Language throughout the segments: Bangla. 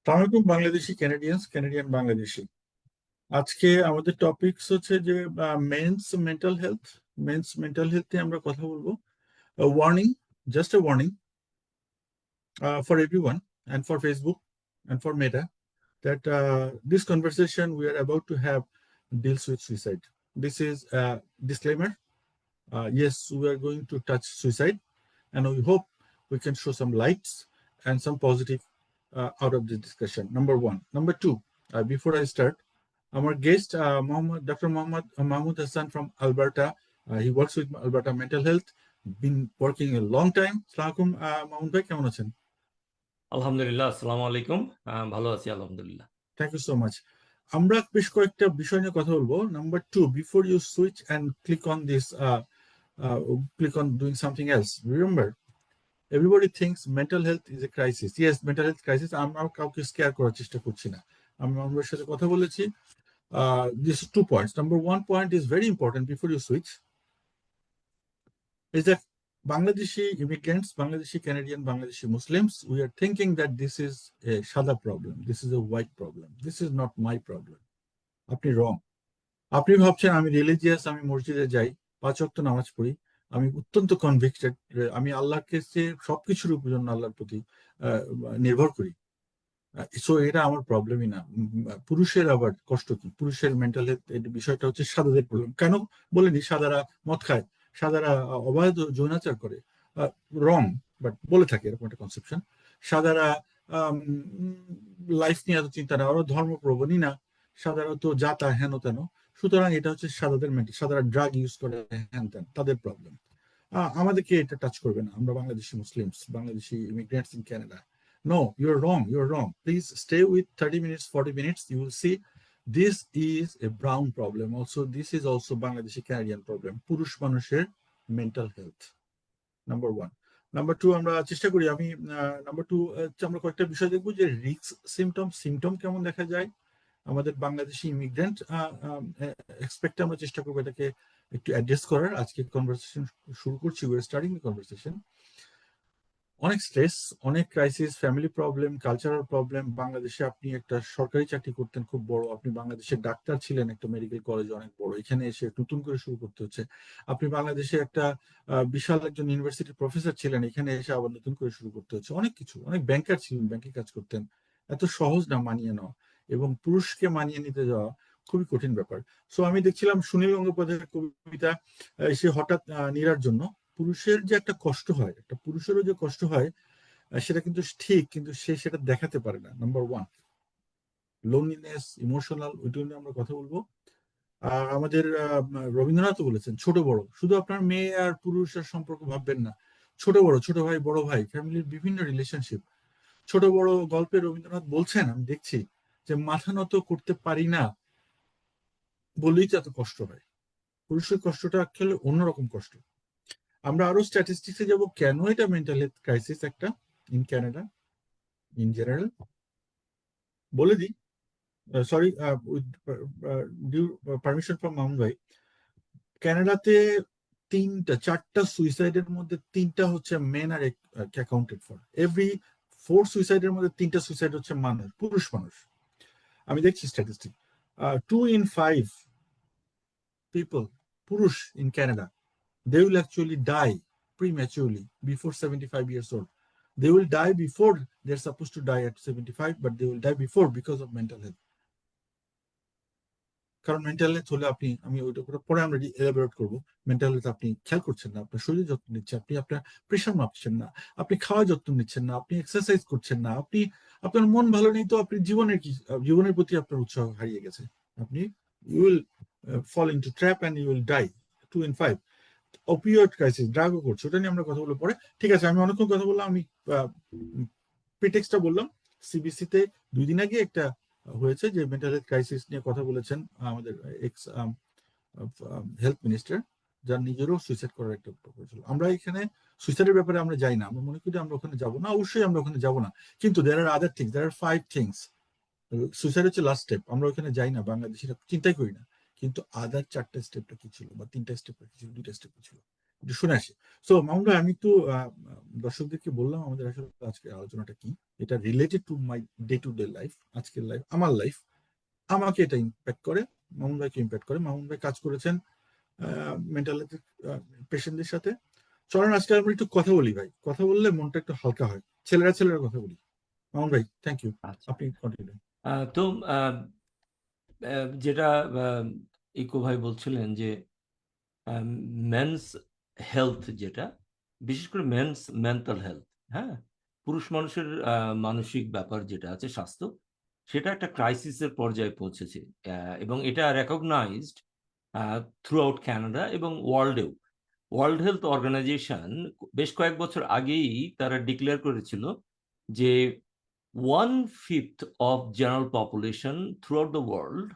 সালামালাইকুম বাংলাদেশি ক্যানাডিয়ান বাংলাদেশি। আজকে আমাদের টপিকস হচ্ছে যে মেন্স মেন্টাল হেলথ নিয়ে আমরা কথা বলবো। Warning, just a warning for everyone and for Facebook and for Meta that this conversation we are about to have deals with suicide. This is a disclaimer. Yes, we are going to touch suicide, and we hope we can show some lights and some positive out of this discussion. Number one. Number two, before I start, our guest, Dr. Mahmoud Hassan from Alberta. He works with Alberta Mental Health, been working a long time. Assalamualaikum, Mahmoud bhai, কেমন আছেন? আলহামদুলিল্লাহ, আসসালামু আলাইকুম। ভালো আছি আলহামদুলিল্লাহ। Thank you so much. আমরা বেশ কয়েকটা বিষয় নিয়ে কথা বলবো। Number two, before you switch and click on this, click on doing something else. Remember, everybody thinks mental health is a crisis. Yes, mental health crisis. আমরা কাউকে স্কেয়ার করার চেষ্টা করছি না। আমরা সাথে কথা বলেছি। This 2 points. Number one point is very important before you switch, is that Bangladeshi immigrants, Bangladeshi Canadian, Bangladeshi Muslims, we are thinking that this is a Shada problem. This is a white problem. This is not my problem. আপনি রং। আপনি ভাবছেন আমি রিলিজিয়াস, আমি মসজিদে যাই, 5 ওয়াক্ত নামাজ পড়ি, আমি অত্যন্ত কনভিক্টেড, আমি আল্লাহকে চেয়ে সবকিছুর জন্য আল্লাহর প্রতি নির্ভর করি। সো এটা আমার প্রবলেমই না। পুরুষের আবার কষ্ট কি? পুরুষের মেন্টাল হেলথ বিষয়টা হচ্ছে সাদাদের প্রবলেম। কেন বলেনি? সাদারা মদ খায়, সাদারা অবাধ যৌনাচার করে, রং, বাট বলে থাকে এরকম একটা কনসেপশন। সাদারা লাইফ নিয়ে এত চিন্তা না, ওরা ধর্মপ্রবণই না, সাদারা তো যাতা হেন তেন। সুতরাং এটা হচ্ছে সাদাদের মেন্টাল, সাদারা ড্রাগ ইউজ করে হ্যান তেন, তাদের প্রবলেম। আমাদেরকে এটা টাচ করবে না। আমরা Bangladeshi Muslims, Bangladeshi immigrants in Canada. No, you're wrong. You're wrong. Please stay with 30 minutes, 40 minutes. You will see this is a brown problem. Also, this is also Bangladeshi Canadian problem. পুরুষ মানুষের mental health. Number one. Number two, আমরা চেষ্টা করি, আমি নাম্বার টু আমরা কয়েকটা বিষয় দেখবো যে রিস্ক সিমটম কেমন দেখা যায় আমাদের বাংলাদেশি ইমিগ্রেন্ট এক্সপেক্ট। আমরা চেষ্টা করবো এটাকে একটু অ্যাড্রেস করার। আজকে কনভারসেশন শুরু করছি, we are starting the conversation. অনেক স্ট্রেস, অনেক crisis, family problem, cultural problem. বাংলাদেশে আপনি একটা সরকারি চাকরি করতেন খুব বড়, আপনি বাংলাদেশের ডাক্তার ছিলেন একটা মেডিকেল কলেজে অনেক বড়, এখানে এসে নতুন করে শুরু করতে হচ্ছে। আপনি বাংলাদেশে একটা বিশাল একজন ইউনিভার্সিটির প্রফেসর ছিলেন, এখানে এসে আবার নতুন করে শুরু করতে হচ্ছে অনেক কিছু। অনেক ব্যাংকার ছিলেন, ব্যাংকে কাজ করতেন। এত সহজ না মানিয়ে নেওয়া, এবং পুরুষকে মানিয়ে নিতে যাওয়া খুবই কঠিন ব্যাপার। সো আমি দেখছিলাম সুনীল গঙ্গোপাধ্যায়ের কবিতা, সে হঠাৎ নীরার জন্য। পুরুষের যে একটা কষ্ট হয়, একটা পুরুষেরও যে কষ্ট হয়, সেটা কিন্তু ঠিক, কিন্তু সে সেটা দেখাতে পারে না। নাম্বার ওয়ান, লোনলিনেস, ইমোশনাল, ওইটা নিয়ে আমরা কথা বলবো। আমাদের রবীন্দ্রনাথ বলেছেন ছোট বড়, শুধু আপনার মেয়ে আর পুরুষের সম্পর্ক ভাববেন না, ছোট বড়, ছোট ভাই বড় ভাই, ফ্যামিলির বিভিন্ন রিলেশনশিপ, ছোট বড় গল্পে রবীন্দ্রনাথ বলছেন, আমি দেখছি যে মাথা নত করতে পারি না বলেই তো এত কষ্ট হয়। পুরুষের কষ্টটা অ্যাকচুয়ালি অন্যরকম কষ্ট। আমরা আরো স্ট্যাটিস্টিক্সে যাব, কেন এটা মেন্টাল হেলথ ক্রাইসিস একটা ইন ক্যানাডা ইন জেনারেল। বলে দিই, sorry, with due permission from Mamun ভাই, ক্যানাডাতে চারটা সুইসাইডের মধ্যে তিনটা হচ্ছে men are accounted for. Every 4 সুইসাইডের মধ্যে 3টা সুইসাইড হচ্ছে মানুষ, পুরুষ মানুষ। আমি দেখছি স্ট্যাটিস্টিক, 2 in 5 পিপল, পুরুষ in Canada, they will actually die prematurely before 75 years old. They will die before they're supposed to die at 75, but they will die before because of mental health. কারণ মেন্টাল হেলথ হলে আপনি, আমি ওইটা পরে আমরা এলাবোরেট করবো, মেন্টাল হেলথ আপনি খেয়াল করছেন না, আপনার শরীর যত্ন নিচ্ছেন, আপনি আপনার প্রেশার মাপছেন না, আপনি খাওয়া যত্ন নিচ্ছেন না, আপনি এক্সারসাইজ করছেন না, আপনি, আপনার মন ভালো নেই, তো আপনি জীবনের কি, জীবনের প্রতি আপনার উৎসাহ হারিয়ে গেছে, আপনি you will fall into trap and you will die. 2 in 5 opioid crisis, ড্রাগও করছে, ওটা নিয়ে আমরা কথা বলবো পরে। ঠিক আছে, আমি অনেকক্ষণ কথা বললাম, আমি প্রিটেক্সটটা বললাম। সিবিসি তে 2 দিন আগে একটা হয়েছে যে মেন্টাল হেলথ ক্রাইসিস নিয়ে কথা বলেছেন আমাদের এক্স হেলথ মিনিস্টার, যার নিজেরও সুইসাইড করার একটা প্রপোজাল। আমরা এখানে সুইসাইডের ব্যাপারে আমরা যাই না, আমরা মনে করি আমরা ওখানে যাবো না, অবশ্যই আমরা ওখানে যাবো না, কিন্তু দেয়ার আর আদার থিংস, দেয়ার আর 5 থিংস। সুইসাইড হচ্ছে লাস্ট স্টেপ, আমরা ওখানে যাই না, বাংলাদেশিরা চিন্তাই করি না, কিন্তু আদার 4টা স্টেপটা কি ছিল, বা 3টা স্টেপটা কি ছিল, 2টা স্টেপ কি ছিল, একটু শুনে আসি। সো মামুন ভাই, আমি একটু দর্শকদেরকে বললাম আমাদের আসলে আজকে আলোচনাটা কি। এটা related to my day to day life, আজকের লাইফ, আমার লাইফ। আমাকে এটা ইম্প্যাক্ট করে, মামুন ভাইকে ইম্প্যাক্ট করে। মামুন ভাই কাজ করেছেন মেন্টাল হেলথ পেশেন্টদের সাথে। চলেন আজকে আমরা একটু কথা বলি ভাই, কথা বললে মনটা একটু হালকা হয়। ছেলেরা ছেলেরা কথা বলি। মামুন ভাই, থ্যাংক ইউ। আচ্ছা। আপনি কন্টিনিউ। তো যেটা ইকো ভাই বলছিলেন যে মেন্স হেলথ, যেটা বিশেষ করে মেন্স মেন্টাল হেলথ, হ্যাঁ, পুরুষ মানুষের মানসিক ব্যাপার যেটা আছে, স্বাস্থ্য, সেটা একটা ক্রাইসিসের পর্যায়ে পৌঁছেছে। এবং এটা রেকগনাইজড থ্রু আউট ক্যানাডা এবং ওয়ার্ল্ডেও। ওয়ার্ল্ড হেলথ অর্গানাইজেশন বেশ কয়েক বছর আগেই তারা ডিক্লেয়ার করেছিল যে 1/5 of general population through out the world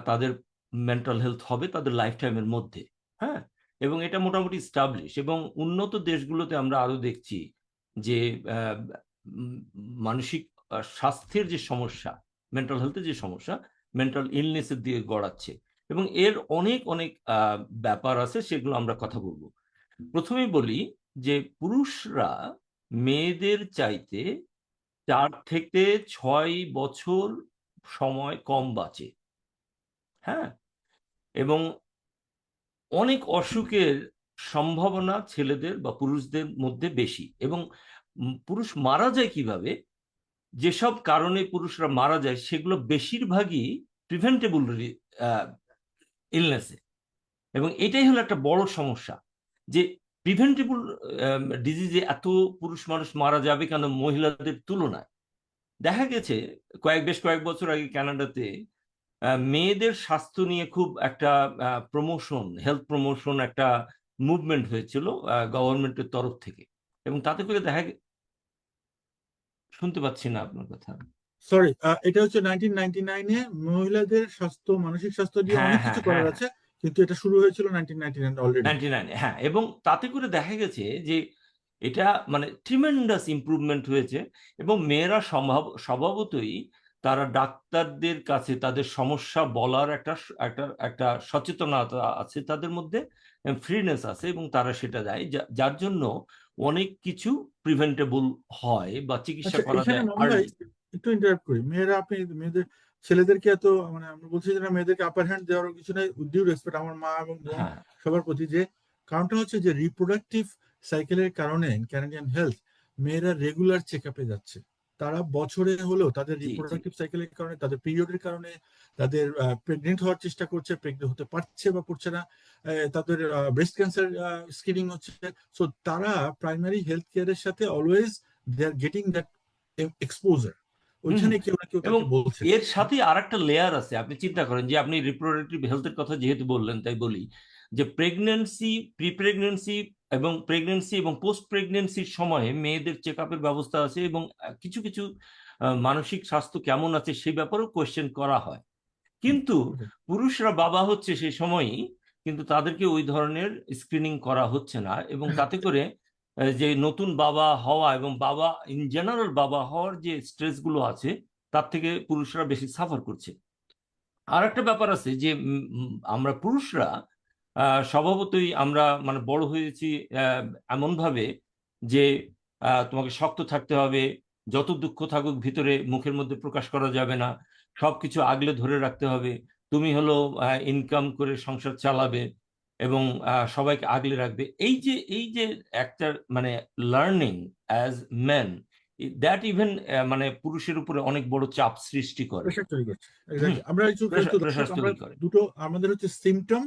তাদের মেন্টাল হেলথ হবে তাদের লাইফ টাইমের মধ্যে। হ্যাঁ, এবং এটা মোটামুটি স্টাবলিশ। এবং উন্নত দেশগুলোতে আমরা আরো দেখছি যে আহ, উম, মানসিক স্বাস্থ্যের যে সমস্যা, মেন্টাল হেলথের যে সমস্যা, মেন্টাল ইলনেসের দিকে গড়াচ্ছে। এবং এর অনেক অনেক ব্যাপার আছে, সেগুলো আমরা কথা বলবো। প্রথমেই বলি যে পুরুষরা মেয়েদের চাইতে 4 থেকে 6 বছর সময় কম বাঁচে। হ্যাঁ, এবং অনেক অসুখের সম্ভাবনা ছেলেদের বা পুরুষদের মধ্যে বেশি। এবং পুরুষ মারা যায় কিভাবে, যেসব কারণে পুরুষরা মারা যায় সেগুলো বেশিরভাগই প্রিভেন্টেবল ইলনেসে। এবং এটাই হলো একটা বড় সমস্যা, যে প্রিভেন্টেবল ডিজিজে এত পুরুষ মানুষ মারা যাবে কেন মহিলাদের তুলনায়। দেখা গেছে বেশ কয়েক বছর আগে কানাডাতে মেয়েদের স্বাস্থ্য নিয়ে খুব একটা প্রমোশন, হেলথ প্রমোশন একটা মুভমেন্ট হয়েছিল গভর্নমেন্টের তরফ থেকে। এবং তাতে করে শুনতে পাচ্ছি না আপনার কথা। সরি, এটা হচ্ছে 1999-এ মহিলাদের স্বাস্থ্য, মানসিক স্বাস্থ্য নিয়ে হ্যাঁ, অনেক কিছু হ্যাঁ, হ্যাঁ, করার হ্যাঁ, আছে, কিন্তু এটা শুরু হয়েছিল 1999 অলরেডি। 99, হ্যাঁ। এবং তাতে করে দেখা গেছে যে এটা মানে ট্রিমেন্ডাস ইমপ্রুভমেন্ট হয়েছে। এবং মেয়েরা স্বভাবতই তারা ডাক্তারদের কাছে তাদের সমস্যা বলার একটা একটা একটা সচেতনতা আছে তাদের মধ্যে, ফ্রিনেস আছে, এবং তারা সেটা দেয়, যার জন্য অনেক কিছু প্রিভেন্টেবল হয় বা চিকিৎসা আচ্ছা, করা এখানে যায় মামুন ভাই আর্লি। একটু ইন্টারাপ্ট করি। মেয়েরা, আপনি মেয়েদের, ছেলেদেরকে এত, মানে আমরা বলছি যে না, মেয়েদেরকে আপার হ্যান্ড দেওয়ার কিছু নাই, ডিউ রেসপেক্ট আমার মা এবং বোন হ্যাঁ, সবার প্রতি। যে কারণটা হচ্ছে যে রিপ্রোডাক্টিভ সাইকেলের কারণে ক্যানাডিয়ান হেলথ, মেয়েরা রেগুলার চেক আপে যাচ্ছে। তারা বছরে হলেও তাদের জি, জি। রিপ্রোডাক্টিভ সাইকেলের কারণে, তাদের পিরিয়ডের কারণে, তাদের প্রেগনেন্ট হওয়ার চেষ্টা করছে, প্রেগনেন্ট হতে পারছে বা পারছে না, তাদের ব্রেস্ট ক্যান্সার স্ক্রিনিং হচ্ছে। সো তারা প্রাইমারি হেলথ কেয়ারের সাথে always they are getting that exposure. Hmm, ওইখানে হুম। কেউ না কেউ এবং তাকে বলছে। এর সাথে আর একটা লেয়ার আছে। আপনি চিন্তা করেন যে আপনি রিপ্রোডাক্টিভ হেলথের কথা যেহেতু বললেন, তাই বলি যে প্রেগনেন্সি, প্রি প্রেগনেন্সি এবং প্রেগনেন্সি এবং পোস্ট প্রেগনেন্সির সময়ে মেয়েদের চেক আপের ব্যবস্থা আছে। এবং কিছু কিছু মানসিক স্বাস্থ্য কেমন আছে সেই ব্যাপারেও কোয়েশ্চেন করা হয়। কিন্তু পুরুষরা বাবা হচ্ছে সেই সময়ই, কিন্তু তাদেরকে ওই ধরনের স্ক্রিনিং করা হচ্ছে না। এবং তাতে করে যে নতুন বাবা হওয়া এবং বাবা ইন জেনারেল বাবা হওয়ার যে স্ট্রেস গুলো আছে, তার থেকে পুরুষরা বেশি সাফার করছে। আর একটা ব্যাপার আছে যে আমরা পুরুষরা স্বভাবতই আমরা মানে বড় হয়েছি এমন ভাবে যে তোমাকে শক্ত থাকতে হবে, যত দুঃখ থাকুক ভিতরে মুখের মধ্যে প্রকাশ করা যাবে না, সবকিছু আগলে ধরে রাখতে হবে। তুমি হলো ইনকাম করে সংসার চালাবে এবং সবাইকে আগলে রাখবে। এই যে একটা মানে learning as men, that even মানে পুরুষের উপরে অনেক বড় চাপ সৃষ্টি করে। প্রেশার তৈরি করছে। হুম, এক্স্যাক্টলি। আমরা একটু একটু দর্শক, প্রেশার আমরা তৈরি করে। দুটো, আমাদের হচ্ছে সিমটম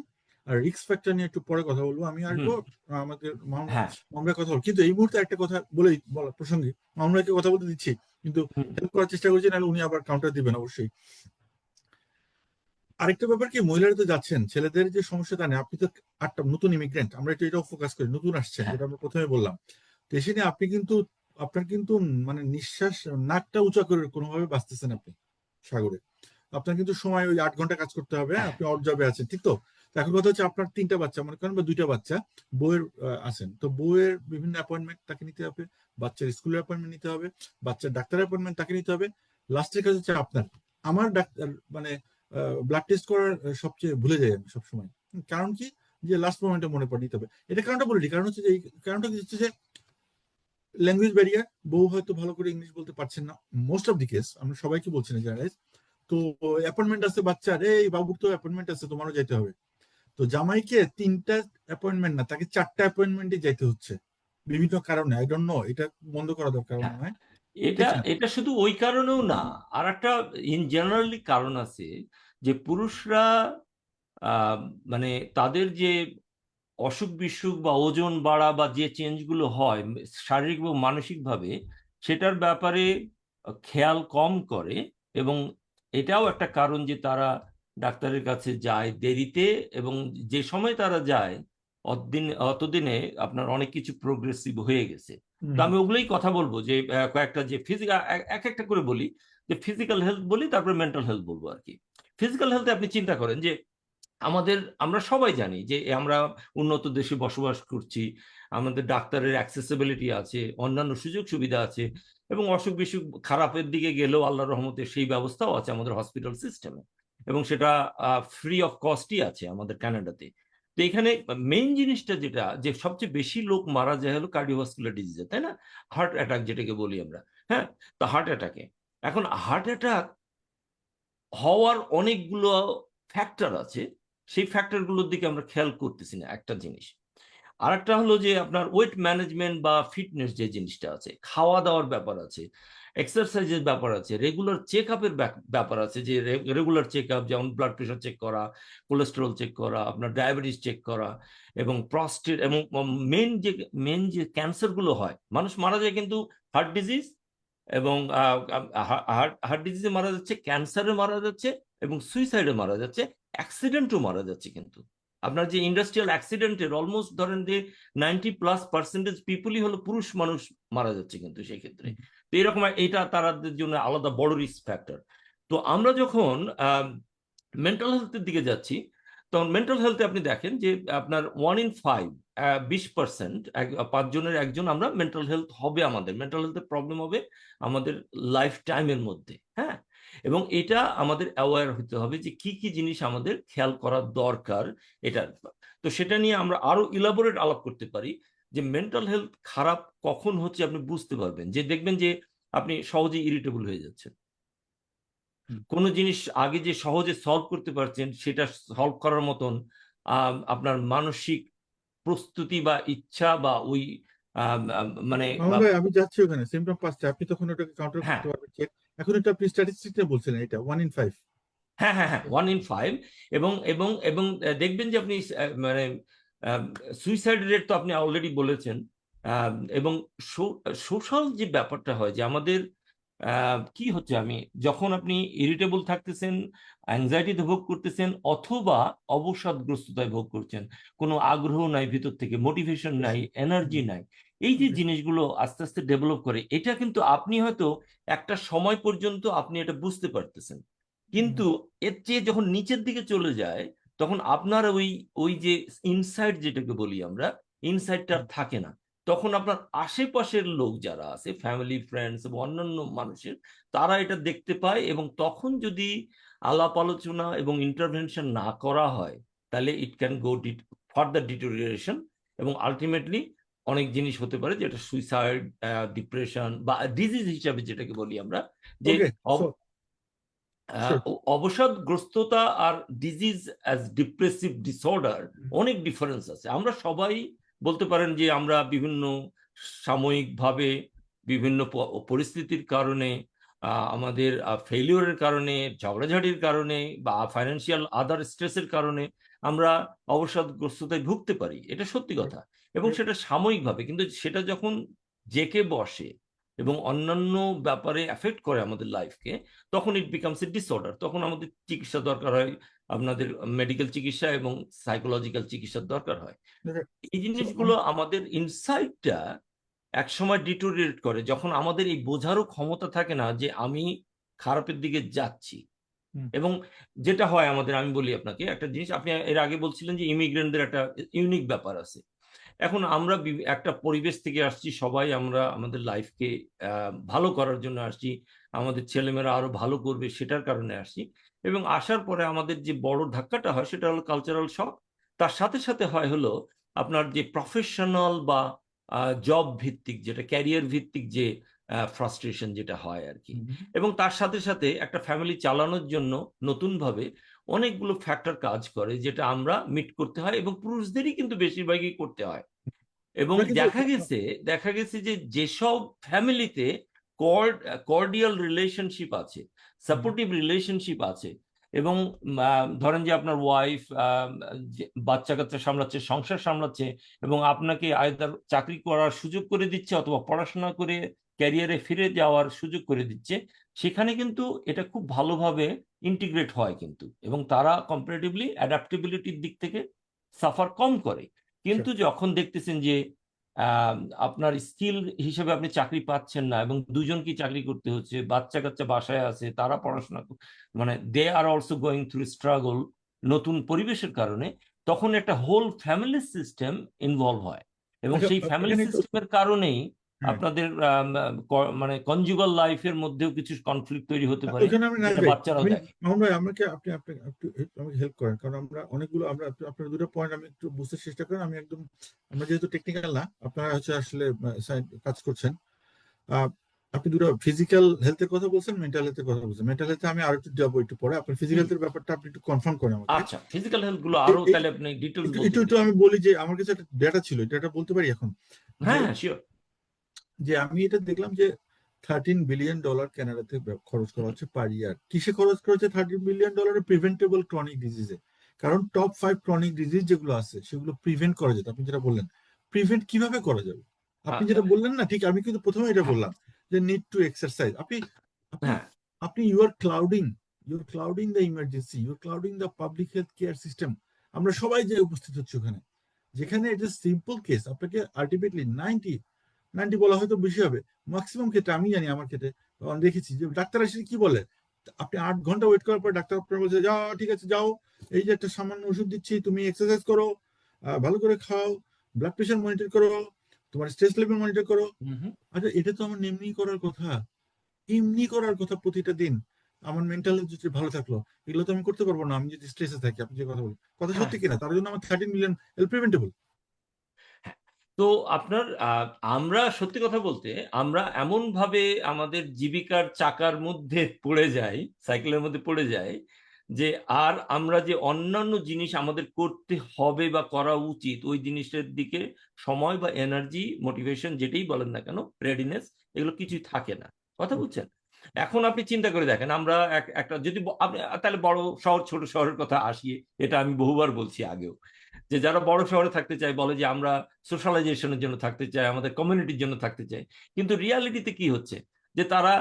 আর রিস্ক ফ্যাক্টর নিয়ে একটু পরে কথা বলবো। আমি আসবো হুম, আমাদের হ্যাঁ, মামলার কথা বলবো, কিন্তু এই মুহূর্তে একটা কথা বলেই বলার প্রসঙ্গে মামলাকে কথা বলতে দিচ্ছি, কিন্তু হুম, হেল্প করার চেষ্টা করছি, নাহলে উনি আবার কাউন্টার দিবেন অবশ্যই। আরেকটা ব্যাপার কি, মহিলারা তো যাচ্ছেন, ছেলেদের যে সমস্যা তা নেই। আপনি তো একটা নতুন ইমিগ্রেন্ট, আমরা একটু এটাও ফোকাস করি, নতুন আসছেন, হ্যাঁ, যেটা আমরা প্রথমে বললাম। তো এসে নিয়ে আপনি কিন্তু, আপনার কিন্তু মানে নিঃশ্বাস, নাকটা উঁচা করে কোনোভাবে বাঁচতেছেন আপনি সাগরে। আপনার কিন্তু সময় ওই 8 ঘন্টা কাজ করতে হবে, হ্যাঁ? হ্যাঁ, আপনি অড জবে আছেন, ঠিক তো? তো এখন কথা হচ্ছে, আপনার 3টা বাচ্চা মনে করেন বা 2টা বাচ্চা, বউয়ের আছেন, তো বউয়ের বিভিন্ন অ্যাপয়েন্টমেন্ট তাকে নিতে হবে, বাচ্চার স্কুলের অ্যাপয়েন্টমেন্ট নিতে হবে, বাচ্চার ডাক্তার অ্যাপয়েন্টমেন্ট তাকে নিতে হবে। লাস্টের কাজ হচ্ছে আপনার। আমার ডাক্তার মানে ব্লাড টেস্ট করার সবচেয়ে ভুলে যাই আমি সবসময়। কারণ কি, যে লাস্ট মোমেন্টে মনে পড়ে নিতে হবে। এটা কারণটা বলি, কারণ হচ্ছে যে এই কারণটা হচ্ছে যে ল্যাঙ্গুয়েজ ব্যারিয়ার, বউ হয়তো ভালো করে ইংলিশ বলতে পারছেন না, মোস্ট অফ দি কেস, আমরা সবাইকে বলছি না জেনারেলাইজ। তো অ্যাপয়েন্টমেন্ট আছে বাচ্চার, এই বাবুর তো অ্যাপয়েন্টমেন্ট আছে, তোমারও যেতে হবে। তো জামাইকে 3টা অ্যাপয়েন্টমেন্ট না, তাকে 4টা অ্যাপয়েন্টমেন্টে যাইতে হচ্ছে বিভিন্ন কারণে। আই ডোন্ট নো, এটা বন্ধ করা দরকার মনে হয়, এটা ঠিক না? এটা শুধু ওই কারণেও না, আর একটা ইন জেনারেলি কারণ আছে যে পুরুষরা আহ, মানে তাদের যে অসুখ বিসুখ বা ওজন বাড়া বা যে চেঞ্জগুলো হয় শারীরিক এবং মানসিকভাবে, সেটার ব্যাপারে খেয়াল কম করে। এবং এটাও একটা কারণ যে তারা ডাক্তারের কাছে যায় দেরিতে, এবং যে সময় তারা যায় অতদিনে আপনার অনেক কিছু প্রোগ্রেসিভ হয়ে গেছে। তো হুম। আমি ওগুলোই কথা বলবো যে কয়েকটা যে ফিজিক্যাল, এক একটা করে বলি, যে ফিজিক্যাল হেলথ বলি, তারপরে মেন্টাল হেলথ বলবো আর কি। ফিজিক্যাল হেলথে আপনি চিন্তা করেন যে আমরা সবাই জানি যে আমরা উন্নত দেশে বসবাস করছি, আমাদের ডাক্তারের অ্যাক্সেসিবিলিটি আছে, অন্যান্য সুযোগ সুবিধা আছে, এবং অসুখ বিসুখ খারাপের দিকে গেলেও আল্লাহর রহমতে সেই ব্যবস্থাও আছে আমাদের হসপিটাল সিস্টেমে, এবং সেটা ফ্রি অফ কস্টই আছে আমাদের কানাডাতে। তো এখানে মেইন জিনিসটা যেটা, যে সবচেয়ে বেশি লোক মারা যায় হলো কার্ডিওভাস্কুলার ডিজিজে, তাই না? হার্ট অ্যাটাক যেটাকে বলি আমরা। হ্যাঁ, তো হার্ট অ্যাটাকে, এখন হার্ট অ্যাটাক হওয়ার অনেকগুলো ফ্যাক্টর আছে, সেই ফ্যাক্টরগুলোর দিকে আমরা খেয়াল করতেছি না, একটা জিনিস। আর একটা হলো যে আপনার ওয়েট ম্যানেজমেন্ট বা ফিটনেস যে জিনিসটা আছে, খাওয়া দাওয়ার ব্যাপার আছে, এক্সারসাইজের ব্যাপার আছে, রেগুলার চেক আপের ব্যাপার আছে, যে রেগুলার চেক আপ, যেমন ব্লাড প্রেশার চেক করা, কোলেস্টেরল চেক করা, আপনার ডায়াবেটিস চেক করা, এবং প্রস্টেট, এবং মেন যে ক্যান্সারগুলো হয়, মানুষ মারা যায় কিন্তু হার্ট ডিজিজ এবং হার্ট ডিজিজে মারা যাচ্ছে, ক্যান্সারে মারা যাচ্ছে, এবং সুইসাইডে মারা যাচ্ছে, অ্যাক্সিডেন্টও মারা যাচ্ছে কিন্তু। আপনার যে ইন্ডাস্ট্রিয়াল অ্যাক্সিডেন্টের অলমোস্ট ধরেন যে 90+% পিপুলই হলো পুরুষ মানুষ মারা যাচ্ছে কিন্তু সেই ক্ষেত্রে। তো এরকম এটা তাদের জন্য আলাদা বড় রিস্ক ফ্যাক্টর। তো আমরা যখন মেন্টাল হেলথের দিকে যাচ্ছি, তখন মেন্টাল হেলথে আপনি দেখেন যে আপনার 1 in 5, 20%, 5 জনের একজন আমরা মেন্টাল হেলথ হবে, আমাদের মেন্টাল হেলথের প্রবলেম হবে আমাদের লাইফ টাইমের মধ্যে। হ্যাঁ, এবং এটা আমাদের অ্যাওয়্যার হতে হবে যে কি কি জিনিস আমাদের খেয়াল করা দরকার এটা। তো সেটা নিয়ে আমরা আরো ইলাবোরেট আলাপ করতে পারি, যে মেন্টাল হেলথ খারাপ কখন হচ্ছে আপনি বুঝতে পারবেন, যে দেখবেন যে আপনি সহজে ইরিটেবল হয়ে যাচ্ছেন, হুম। কোনো জিনিস আগে যে সহজে সলভ করতে পারছেন সেটা সলভ করার মতন আপনার মানসিক প্রস্তুতি বা ইচ্ছা বা ওই মানে মামুন ভাই, আমি যাচ্ছি ওখানে, সিমটম পাচ্ছে, আপনি তখন ওটাকে কাউন্টার হ্যাঁ, করতে পারবেন check। এখন এটা আপনি স্ট্যাটিস্টিকটা বলছিলেন, এটা 1 in 5। হ্যাঁ, হ্যাঁ, হ্যাঁ, 1 in 5। এবং এবং এবং দেখবেন যে আপনি মানে সুইসাইড রেট তো আপনি অলরেডি বলেছেন। এবং সোশ্যাল যে ব্যাপারটা হয়, যে আমাদের কি হচ্ছে, আমি যখন আপনি ইরিটেবল থাকতেছেন, অ্যাংজাইটিতে ভোগ করতেছেন, অথবা অবসাদগ্রস্ততায় ভোগ করছেন, কোনো আগ্রহ নাই ভিতর থেকে, মোটিভেশন নাই, এনার্জি নাই, এই যে জিনিসগুলো আস্তে আস্তে ডেভেলপ করে, এটা কিন্তু আপনি হয়তো একটা সময় পর্যন্ত আপনি এটা বুঝতে পারতেছেন, কিন্তু এর চেয়ে যখন নিচের দিকে চলে যায়, তখন আপনার ওই ওই যে ইনসাইট যেটাকে বলি আমরা, ইনসাইটটা আর থাকে না। তখন আপনার আশেপাশের লোক যারা আছে, ফ্যামিলি, ফ্রেন্ডস এবং অন্যান্য মানুষের, তারা এটা দেখতে পায়, এবং তখন যদি আলাপ আলোচনা এবং ইন্টারভেনশন না করা হয়, তাহলে it can go further deterioration, এবং আলটিমেটলি অনেক জিনিস হতে পারে, যেটা সুইসাইড, ডিপ্রেশন বা ডিজিজ হিসাবে যেটাকে বলি আমরা, যে ওকে, সো শিওর। অবসাদগ্রস্ততা আর ডিজিজ অ্যাজ ডিপ্রেসিভ ডিসঅর্ডার অনেক ডিফারেন্স আছে। আমরা সবাই বলতে পারেন যে আমরা বিভিন্ন সাময়িকভাবে, বিভিন্ন পরিস্থিতির কারণে, আমাদের ফেলিওরের কারণে, ঝগড়াঝাটির কারণে, বা ফাইন্যান্সিয়াল আদার স্ট্রেসের কারণে আমরা অবসাদগ্রস্ততায় ভুগতে পারি, এটা সত্যি কথা। এবং সেটা সাময়িকভাবে, কিন্তু সেটা যখন জেকে বসে এবং অন্যান্য ব্যাপারে এফেক্ট করে আমাদের লাইফকে, তখন ইট বিকামস এ ডিসঅর্ডার, তখন আমাদের চিকিৎসা দরকার হয়, আপনাদের মেডিকেল চিকিৎসা এবং সাইকোলজিক্যাল চিকিৎসার দরকার হয়। এই সো জিনিসগুলো আমাদের ইনসাইটটা একসময় ডিটোরিয়েট করে, যখন আমাদের এই বোঝারও ক্ষমতা থাকে না যে আমি খারাপের দিকে যাচ্ছি। এবং যেটা হয় আমাদের, আমি বলি আপনাকে একটা জিনিস, আপনি এর আগে বলছিলেন যে ইমিগ্রেন্টদের একটা ইউনিক ব্যাপার আছে। এখন আমরা একটা পরিবেশ থেকে আসছি, সবাই আমরা আমাদের লাইফকে ভালো করার জন্য আসছি, আমাদের ছেলেমেয়েরা আরো ভালো করবে সেটার কারণে আসছি, এবং আসার পরে আমাদের যে বড় ধাক্কাটা হয় সেটা হলো কালচারাল শক, তার সাথে সাথে হয় হলো আপনার যে প্রফেশনাল বা জব ভিত্তিক, যেটা ক্যারিয়ার ভিত্তিক যে ফ্রাস্ট্রেশন যেটা হয় আর কি। এবং তার সাথে সাথে একটা ফ্যামিলি চালানোর জন্য নতুনভাবে অনেকগুলো ফ্যাক্টর কাজ করে, যেটা আমরা মিট করতে হয়, এবং পুরুষদেরই কিন্তু বেশিরভাগই করতে হয়। এবং আমরা কিন্তু দেখা গেছে যে যেসব ফ্যামিলিতে কর্ডিয়াল রিলেশনশিপ আছে, সাপোর্টিভ রিলেশনশিপ আছে, এবং ধরেন যে আপনার ওয়াইফ বাচ্চা কাচ্চা সামলাচ্ছে, সংসার সামলাচ্ছে, এবং আপনাকে আয়দার চাকরি করার সুযোগ করে দিচ্ছে অথবা পড়াশোনা করে ক্যারিয়ারে ফিরে যাওয়ার সুযোগ করে দিচ্ছে, সেখানে কিন্তু এটা খুব ভালোভাবে ইন্টিগ্রেট হয় কিন্তু, এবং তারা কম্পারেটিভলি অ্যাডাপ্টেবিলিটির দিক থেকে সাফার কম করে। কিন্তু যখন দেখতেছেন যে আহ, আপনার স্কিল হিসেবে আপনি চাকরি পাচ্ছেন না, এবং দুজনকে চাকরি করতে হচ্ছে, বাচ্চা কাচ্চা বাসায় আছে, তারা পড়াশোনা মানে they are also going through struggle নতুন পরিবেশের কারণে, তখন একটা হোল ফ্যামিলি সিস্টেম ইনভলভ হয়, এবং আচ্ছা, সেই ফ্যামিলি এখানে একটু সিস্টেমের কারণেই হ্যাঁ, আপনাদের মানে কনজুগাল লাইফের মধ্যেও কিছু কনফ্লিক্ট তৈরি হতে পারে, ওখানে আমি যেটা ভাই, বাচ্চারাও আমি দেখে। মামুন ভাই, আমাকে আপনি আপনি একটু আমাকে হেল্প করেন, কারণ আমরা অনেকগুলো আপনার দুটো পয়েন্ট আমি একটু বুঝতে চেষ্টা করেন। আমি একদম, আমরা যেহেতু টেকনিক্যাল না, আপনারা হচ্ছে আসলে কাজ করছেন। আহ, আপনি দুটো ফিজিক্যাল হেলথের কথা বলছেন, মেন্টাল হেলথের কথা বলছেন। মেন্টাল হেলথে আমি আরেকটু যাবো একটু পরে। আপনার ফিজিক্যাল হুম। হেলথের ব্যাপারটা আপনি একটু কনফার্ম করেন আমাকে। আচ্ছা, ফিজিক্যাল হেলথ গুলো আরো তাহলে আপনি ডিটেলস একটু বলতে একটু একটু পেরেছেন। আমি বলি যে আমার কাছে একটা ডেটা ছিল, এটা বলতে পারি এখন? যে হ্যাঁ, হ্যাঁ, শিওর। যে আমি এটা দেখলাম যে $13 বিলিয়ন কানাডাতে খরচ করা হচ্ছে পার ইয়ার। কিসে খরচ করা হচ্ছে $13 বিলিয়ন? Preventable chronic ডিজিজে। কারণ টপ 5 ক্রনিক ডিজিজ যেগুলো আছে সেগুলো প্রিভেন্ট করা যেত। আপনি যেটা বললেন, প্রিভেন্ট কিভাবে করা যাবে? আপনি আচ্ছা। যেটা বললেন না, ঠিক আমি কিন্তু প্রথমে এটা হ্যাঁ, বললাম যে নিড টু এক্সারসাইজ। আপনি আপনি হ্যাঁ, আপনি you are crowding the emergency, you are crowding the public health care system. আমরা সবাই যে উপস্থিত হচ্ছে ওখানে, যেখানে এটা সিম্পল কেস, আপনাকে আলটিমেটলি 90 বলা হয়তো বেশি হবে, ম্যাক্সিমাম ক্ষেত্রে আমি জানি, আমার ক্ষেত্রে আমি দেখেছি যে ডাক্তার এসে কি বলে, আপনি 8 ঘন্টা ওয়েট করার পর ডাক্তার আপনার বলছে, যাও ঠিক আছে যাও, এই যে একটা সামান্য ওষুধ দিচ্ছি, তুমি এক্সারসাইজ করো, ভালো করে খাও, ব্লাড প্রেশার মনিটর করো, তোমার স্ট্রেস লেভেল মনিটর করো। হুম। আচ্ছা, এটা তো আমার এমনি করার কথা, এমনি করার কথা প্রতিটা দিন। আমার মেন্টাল যদি ভালো থাকলো, এগুলো তো আমি করতে পারবো না আমি যদি স্ট্রেসে থাকি। আপনি যে কথা বলেন, কথা হ্যাঁ, সত্যি কিনা? তার জন্য আমার 13 মিলিয়ন প্রিভেন্টেবল। হ্যাঁ। তো আপনার আমরা সত্যি কথা বলতে আমরা এমন ভাবে আমাদের জীবিকার চাকার মধ্যে পড়ে যাই, সাইকেলের মধ্যে পড়ে যাই, যে আর আমরা যে অন্যান্য জিনিস আমাদের করতে হবে বা করা উচিত ওই জিনিসের দিকে সময় বা এনার্জি, মোটিভেশন যেটাই বলেন না কেন, রেডিনেস, এগুলো কিছুই থাকে না। কথা বুঝছেন? এখন আপনি চিন্তা করে দেখেন, আমরা একটা যদি আপনি তাহলে বড় শহর ছোট শহরের কথা আসি, এটা আমি বহুবার বলছি আগেও, যে যারা বড় শহরে থাকতে চায় বলে যে আমরা সোশ্যালাইজেশনের জন্য থাকতে চাই, আমাদের কমিউনিটির জন্য থাকতে চাই। কিন্তু রিয়ালিটিতে কি হচ্ছে, যে তারা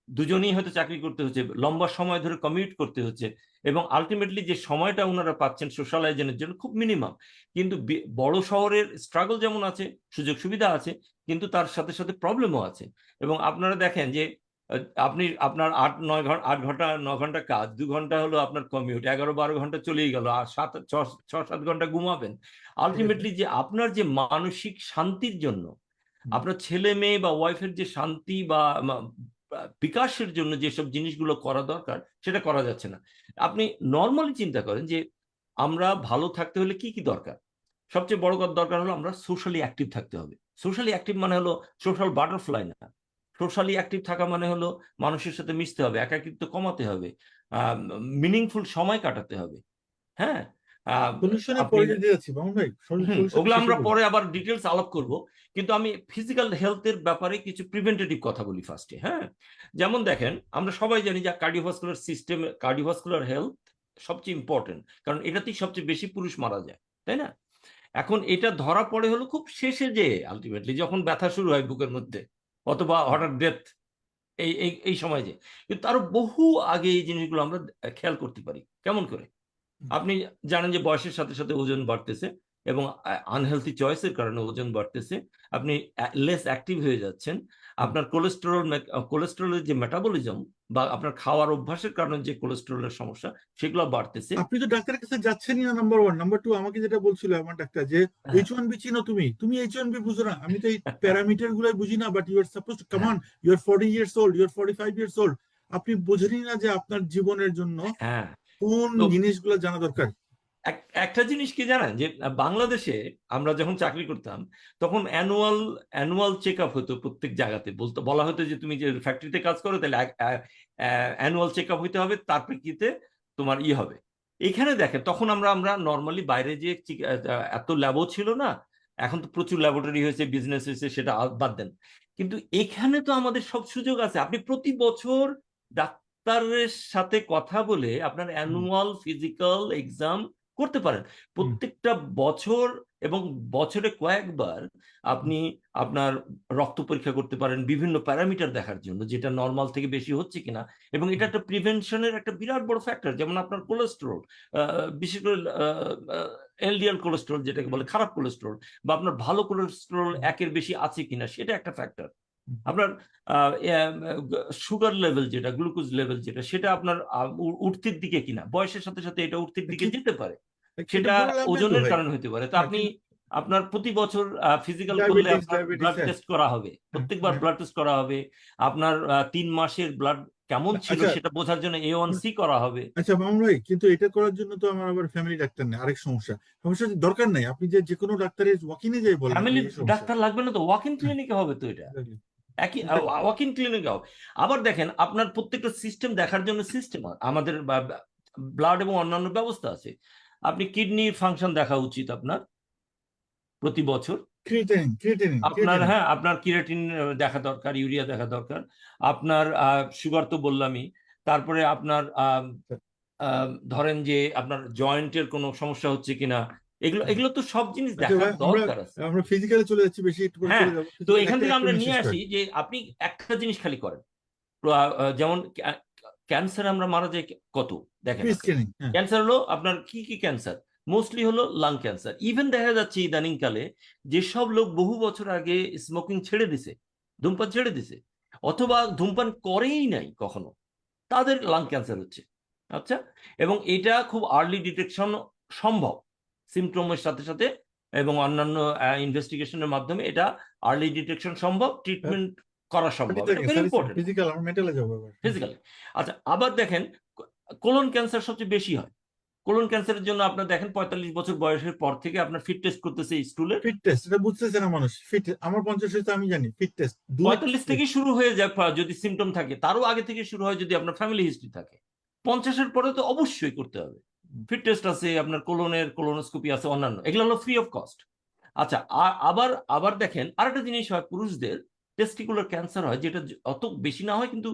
দুজনেই হয়তো চাকরি করতে হচ্ছে, লম্বা সময় ধরে কমিউট করতে হচ্ছে, এবং আলটিমেটলি যে সময়টা ওনারা পাচ্ছেন সোশ্যালাইজেশনের জন্য খুব মিনিমাম। কিন্তু বড় শহরের স্ট্রাগল যেমন আছে, সুযোগ সুবিধা আছে, কিন্তু তার সাথে সাথে প্রবলেমও আছে। এবং আপনারা দেখেন যে আপনি আপনার 8-9 ঘন্টা কাজ, 2 ঘন্টা হলো আপনার কমিউট, 11-12 ঘন্টা চলেই গেল, আর 6-7 ঘন্টা ঘুমাবেন। ঠিক আছে। আলটিমেটলি যে আপনার যে মানসিক শান্তির জন্য, আপনার ছেলে মেয়ে বা ওয়াইফের যে শান্তি বা বিকাশের জন্য যেসব জিনিসগুলো করা দরকার, সেটা করা যাচ্ছে না। আপনি নর্মালি চিন্তা করেন যে আমরা ভালো থাকতে হলে কি কি দরকার। সবচেয়ে বড় দরকার হলো আমরা সোশ্যালি অ্যাক্টিভ থাকতে হবে। সোশ্যালি অ্যাক্টিভ মানে হলো সোশ্যাল বাটারফ্লাই না। সোশ্যালি অ্যাক্টিভ থাকা মানে হলো মানুষের সাথে মিশতে হবে, একাকিত্ব কমাতে হবে, মিনিংফুল সময় কাটাতে হবে। হ্যাঁ। আহ, সলিউশনে আপনি পরে যেতে যাচ্ছি মামুন ভাই, সলিউশনে ওগুলো শেষে আমরা বলি। পরে আবার ডিটেলস আলাপ করব। কিন্তু আমি ফিজিক্যাল হেলথের ব্যাপারে কিছু প্রিভেন্টেটিভ কথা বলি ফার্স্টে। হ্যাঁ, যেমন দেখেন, আমরা সবাই জানি যে কার্ডিওভাস্কুলার সিস্টেম, কার্ডিওভাস্কুলার হেলথ সবচেয়ে ইম্পর্টেন্ট, কারণ এটাতেই সবচেয়ে বেশি পুরুষ মারা যায়, তাই না? এখন এটা ধরা পড়ে হলো খুব শেষে, যে আলটিমেটলি যখন ব্যথা শুরু হয় বুকের মধ্যে, অথবা হঠাৎ ডেথ, এই এই এই সময় যে, কিন্তু তারও বহু আগে এই জিনিসগুলো আমরা খেয়াল করতে পারি। কেমন করে? আপনি জানেন যে বয়সের সাথে সাথে ওজন বাড়তেছে, এবং আনহেলথি চয়েসের কারণে ওজন বাড়তেছে। আপনি লেস অ্যাক্টিভ হয়ে যাচ্ছেন। আপনার কোলেস্টেরলের যে মেটাবলিজম বা আপনার খাওয়ার অভ্যাসের কারণে যে কোলেস্টেরলের সমস্যা, সেগুলো বাড়তেছে। আপনি তো ডাক্তারের কাছে যাচ্ছেনই না, নাম্বার 1। নাম্বার 2, আমাকে যেটা বলছিল আমার ডাক্তার, যে হ্যাঁ, H1B চিনো, তুমি তুমি H1B বুঝো না। আমি তো এই প্যারামিটার গুলাই বুঝি না, but you are suppose to come হ্যাঁ, on, you are 40 years old, you are 45 years old। আপনি বোঝেনই না যে আপনার জীবনের জন্য হ্যাঁ। কোন তো জিনিসগুলো জানা দরকার। একটা জিনিস কি জানেন, যে বাংলাদেশে আমরা যখন চাকরি করতাম তখন অ্যানুয়াল চেক আপ হতো প্রত্যেক জায়গাতে, বলা হতো যে তুমি যে ফ্যাক্টরিতে কাজ করো তাহলে অ্যানুয়াল চেক আপ হইতে হবে, তার প্রেক্ষিতে তোমার হবে। এখানে দেখেন তখন আমরা নর্মালি বাইরে যে এত ল্যাবও ছিল না, এখন তো প্রচুর ল্যাবরেটরি হয়েছে, বিজনেস হয়েছে, সেটা বাদ দেন। কিন্তু এখানে তো আমাদের সব সুযোগ আছে, আপনি প্রতি বছর ডাক্তারের সাথে কথা বলে আপনার অ্যানুয়াল ফিজিক্যাল এক্সাম করতে পারেন প্রত্যেকটা বছর, এবং বছরে কয়েকবার আপনি আপনার রক্ত পরীক্ষা করতে পারেন বিভিন্ন প্যারামিটার দেখার জন্য, যেটা নর্মাল থেকে বেশি হচ্ছে কিনা। এবং এটা একটা প্রিভেনশনের একটা বিরাট বড় ফ্যাক্টর। যেমন আপনার কোলেস্টেরল, বিশেষ করে এলডিএল কোলেস্টেরল যেটাকে বলে খারাপ কোলেস্টেরল, বা আপনার ভালো কোলেস্টেরল একের বেশি আছে কিনা, সেটা একটা ফ্যাক্টর। আপনার সুগার লেভেল যেটা, গ্লুকোজ লেভেল যেটা, সেটা আপনার উঠতির দিকে কিনা, বয়সের সাথে সাথে এটা উঠতির দিকে যেতে পারে, কিন্তু সেটা বলে লাভ নেই তো ওজনের ভাই। কারণে হতে পারে। তো হ্যাঁ, আপনি আপনার প্রতি বছর ফিজিক্যাল করলে ডায়াবেটিস আপনার ডায়াবেটিস ব্লাড টেস্ট করা হবে, প্রত্যেকবার ব্লাড টেস্ট করা হবে, আপনার 3 মাসের ব্লাড কেমন ছিল আচ্ছা সেটা বোঝার জন্য A1C করা হবে। আচ্ছা মামুন ভাই, কিন্তু এটা করার জন্য তো আমার আবার ফ্যামিলি ডাক্তার নেই, আরেক সমস্যা। সমস্যা হচ্ছে দরকার নাই, আপনি যে কোনো ডাক্তারের ওয়াকিনে যাই বলেন যে ফ্যামিলি এই সমস্যা। ডাক্তার লাগবে না তো, ওয়াক ইন হ্যাঁ, ক্লিনিকে হবে তো এটা, exactly. একই Exactly. ওয়াক ইন ক্লিনিকে হবে। আবার দেখেন আপনার প্রত্যেকটা সিস্টেম দেখার জন্য সিস্টেম আমাদের ব্লাড এবং অন্যান্য ব্যবস্থা আছে। আপনি কিডনির ফাংশন দেখা উচিত আপনার প্রতি বছর, আপনার ক্রিয়েটিনিন। হ্যাঁ আপনার কিরাটিন দেখা দরকার, ইউরিয়া দেখা দরকার, আপনার সুগার তো বললামই। তারপরে আপনার ধরেন যে আপনার জয়েন্টের কোনো সমস্যা হচ্ছে কিনা, এগুলো এগুলো তো সব জিনিস আচ্ছা দেখার ভাই, আমরা দরকার আছে। আমরা ফিজিক্যালে চলে যাচ্ছি, বেশি একটু পরে হ্যাঁ, চলে যাবো, তো কিন্তু এখান একটা থেকে একটা আমরা জিনিস নিয়ে শেষ আসি করেন। যে আপনি একটা জিনিস খালি করেন, যেমন ক্যান্সার আমরা মারা যাই কত, দেখেন আপনি স্ক্রিনিং, হ্যাঁ। ক্যান্সার হলো আপনার কি কি ক্যান্সার, মোস্টলি হলো লাং ক্যান্সার। ইভেন দেখা যাচ্ছে ইদানিং কালে যেসব লোক বহু বছর আগে স্মোকিং ছেড়ে দিছে, ধূমপান ছেড়ে দিছে, অথবা ধূমপান করেই নাই কখনো, তাদের লাং ক্যান্সার হচ্ছে। আচ্ছা, এবং এটা খুব আর্লি ডিটেকশন সম্ভব সিমটমের সাথে সাথে, এবং অন্যান্য ইনভেস্টিগেশনের মাধ্যমে এটা আর্লি ডিটেকশন সম্ভব, ট্রিটমেন্ট করা সম্ভব। এটা ভেরি ইম্পর্টেন্ট ফিজিক্যাল, আমরা মেন্টালে যাবো এবার। ফিজিক্যালি। আচ্ছা, আবার দেখেন কোলন ক্যান্সার সবচেয়ে বেশি হয়। কোলন ক্যান্সারের জন্য আপনার দেখেন 45 বছর বয়সের পর থেকে আপনার ফিট টেস্ট করতেছে স্টুলের, ফিট টেস্ট, এটা বুঝতেছে না মানুষ। ফিট, আমার 50 হয়েছে আমি জানি, ফিট টেস্ট 45 থেকে শুরু হয়ে যায় যদি সিমটম থাকে, তারও আগে থেকে শুরু হয় যদি আপনার ফ্যামিলি হিস্ট্রি থাকে। 50-এর পরে তো অবশ্যই করতে হবে। ফিট টেস্ট আছে, আপনার কোলোনোস্কোপি আছে, অন্যান্য এগুলো হলো ফ্রি অফ কস্ট। আচ্ছা, আবার আবার দেখেন আরেকটা জিনিস হয়, পুরুষদের টেস্টিকুলার ক্যান্সার হয়, যেটা অত বেশি না হয় কিন্তু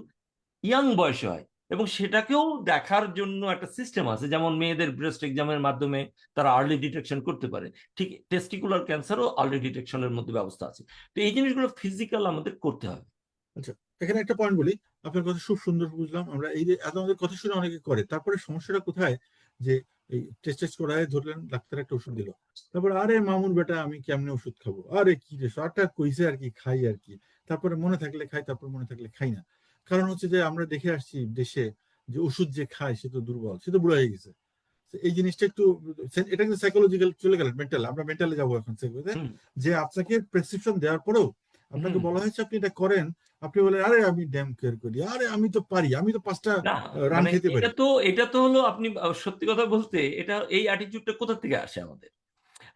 ইয়াং বয়সে হয়, এবং সেটাকেও দেখার জন্য একটা সিস্টেম আছে, যেমন মেয়েদের ব্রেস্ট এক্সামের মাধ্যমে তারা আর্লি ডিটেকশন করতে পারে, ঠিক টেস্টিকুলার ক্যান্সারও আর্লি ডিটেকশনের মধ্যে ব্যবস্থা আছে। তো এই জিনিসগুলো ফিজিক্যাল আমাদের করতে হবে। আচ্ছা, এখানে একটা পয়েন্ট বলি, আপনার কথা খুব সুন্দর বুঝলাম আমরা। এই যে এত আমাদের কথা শুনে অনেকে করে, তারপরে সমস্যাটা কোথায়, যে এই টেস্ট করায় ধরলেন ডাক্তার একটা ওষুধ দিল, তারপরে আরে মামুন বেটা আমি কেমনে ওষুধ খাবো, আরে কি রে সারটা কইছে আর কি, খাই আর কি। তারপরে মনে থাকলে খাই, তারপর মনে থাকলে খাই না। কারণ হচ্ছে যে আমরা দেখে আসছি দেশে, যে ওষুধ যে খায় সে তো দুর্বল, সে তো বুড়া হয়ে গেছে। তো এই জিনিসটা একটু, এটা কিন্তু সাইকোলজিক্যাল চলে গেল, মেন্টাল, আমরা মেন্টালে যাবো এখন সেগুলোতে। হুম যে আপনাকে প্রেসক্রিপশন দেওয়ার পরেও আপনাকে হুম বলা হয়েছে আপনি এটা করেন, আপনি বলেন আরে আমি ড্যাম কেয়ার করি, আরে আমি তো পারি, আমি তো 5টা না, রান মানে খেতে এটা পারি। তো এটা তো হলো আপনি সত্যি কথা বলতে, এটা এই অ্যাটিটিউডটা কোথা থেকে আসে আমাদের।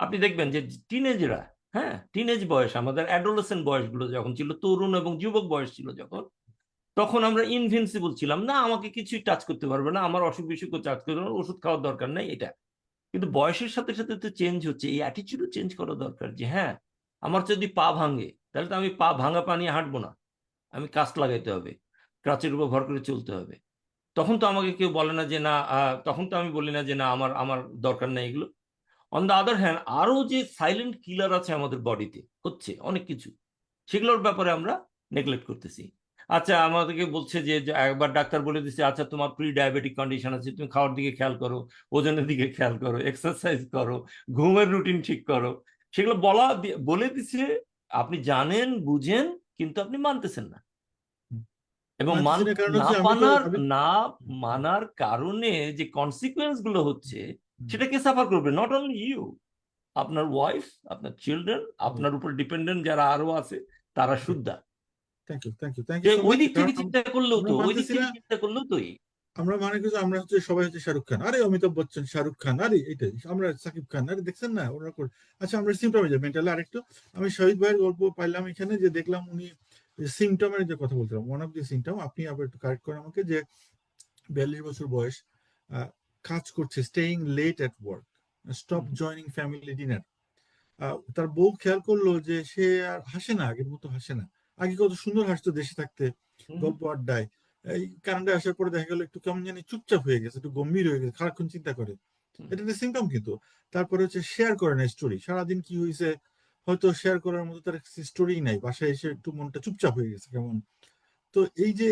আপনি দেখবেন যে টিনেজরা, হ্যাঁ টিনেজ বয়স, আমাদের অ্যাডোলেসেন্ট বয়সগুলো যখন ছিল, তরুণ এবং যুবক বয়স ছিল যখন, তখন আমরা ইনভিনসিবল ছিলাম, না আমাকে কিছুই টাচ করতে পারবে না, আমার অসুখ বিসুখও টাচ করতে পারবে না, ওষুধ খাওয়ার দরকার নেই এটা। কিন্তু বয়সের সাথে সাথে তো চেঞ্জ হচ্ছে, এই অ্যাটিটিউডও চেঞ্জ করা দরকার, যে হ্যাঁ আমার যদি পা ভাঙে তাহলে তো আমি পা ভাঙা পা নিয়ে হাঁটবো না, আমি কাস্ট লাগাইতে হবে, ক্রাচের উপর ভর করে চলতে হবে। তখন তো আমাকে কেউ বলে না যে না, তখন তো আমি বলি না যে না আমার আমার দরকার নেই এগুলো। অন দ্য আদার হ্যান্ড, আরো যে সাইলেন্ট কিলার আছে আমাদের বডিতে, হচ্ছে অনেক কিছু, সেগুলোর ব্যাপারে আমরা নেগলেক্ট করতেছি। আচ্ছা, আমাদেরকে বলছে যে একবার ডাক্তার বলে দিচ্ছে, আচ্ছা তোমার প্রি ডায়াবেটিক কন্ডিশন আছে, তুমি খাওয়ার দিকে খেয়াল করো, ওজনের দিকে খেয়াল করো, এক্সারসাইজ করো, ঘুমের রুটিন ঠিক করো। সেগুলো বলে দিচ্ছে, আপনি জানেন বুঝেন, কিন্তু আপনি মানতেছেন না। এবং মানতেছি না, কারণ না হচ্ছে মানার না মানার কারণে যে কনসিকুয়েন্স গুলো হচ্ছে, সেটা কে সাফার করবে? নট অনলি ইউ, আপনার ওয়াইফ, আপনার চিলড্রেন, আপনার উপর ডিপেন্ডেন্ট যারা আরো আছে, তারা সুদ্ধা। Thank you, thank you, thank যে ইউ সো ওই মাচ। দিক কারণ থেকে চিন্তা করলেও আমরা তো, ওই দিক মানতেছি থেকে না। চিন্তা করলেও তো আমরা মনে করি যে আমরা হচ্ছে সবাই হচ্ছে শাহরুখ খান, আরে অমিতাভ বচ্চন, শাহরুখ খান, আরে এইটাই আমরা সাকিব খান, আরে দেখছেন না ওরা করে। আচ্ছা আমরা সিমটমে যাই মেন্টালি আরেকটু। আমি শহীদ ভাইয়ের গল্প পাইলাম এখানে, যে দেখলাম উনি সিমটমের যে কথা বলছিলাম, ওয়ান অফ দি সিমটম, আপনি আবার একটু কারেক্ট করেন আমাকে, যে 42 বছর বয়স, আহ, কাজ করছে, staying late at work, stop joining family dinner. তার বউ খেয়াল করলো যে সে আর হাসে না, আগের মতো হাসে না। আগে কত সুন্দর হাসতো দেশে থাকতে, গল্প আড্ডায়। এই কানাডায় আসার পরে দেখা গেল একটু কেমন জানি চুপচাপ হয়ে গেছে, একটু গম্ভীর হয়ে গেছে, সারাক্ষণ চিন্তা করে। এটা একটা সিমটম কিন্তু। তারপরে হচ্ছে শেয়ার করে না স্টোরি, সারাদিন কি হয়েছে হয়তো শেয়ার করার মতো তার স্টোরি নাই, বাসায় এসে একটু মনটা চুপচাপ হয়ে গেছে কেমন। তো এই যে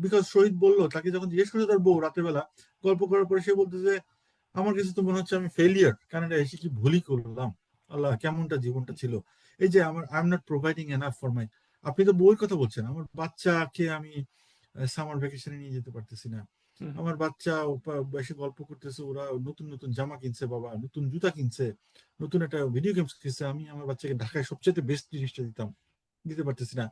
বিকজ শহীদ বললো, তাকে যখন জিজ্ঞেস করছে তার বউ রাতের বেলা গল্প করার পরে, সে বলতে যে আমার কাছে তো মনে হচ্ছে আমি ফেলিয়ার, কানাডা এসে কি ভুলই করলাম, আল্লাহ কেমনটা জীবনটা ছিল। এই যে আমার I am not providing enough for my, আপনি তো বউয়ের কথা বলছেন, আমার বাচ্চাকে আমি সামার ভ্যাকেশনে নিয়ে যেতে পারতেছি না। আমার বাচ্চা এসে গল্প করতেছে, ওরা নতুন নতুন জামা কিনছে, বাবা নতুন জুতা কিনছে, নতুন একটা ভিডিও গেমস কিনছে, আমি আমার বাচ্চাকে ঢাকায় সবচেয়ে বেস্ট জিনিসটা দিতে পারতেছি না।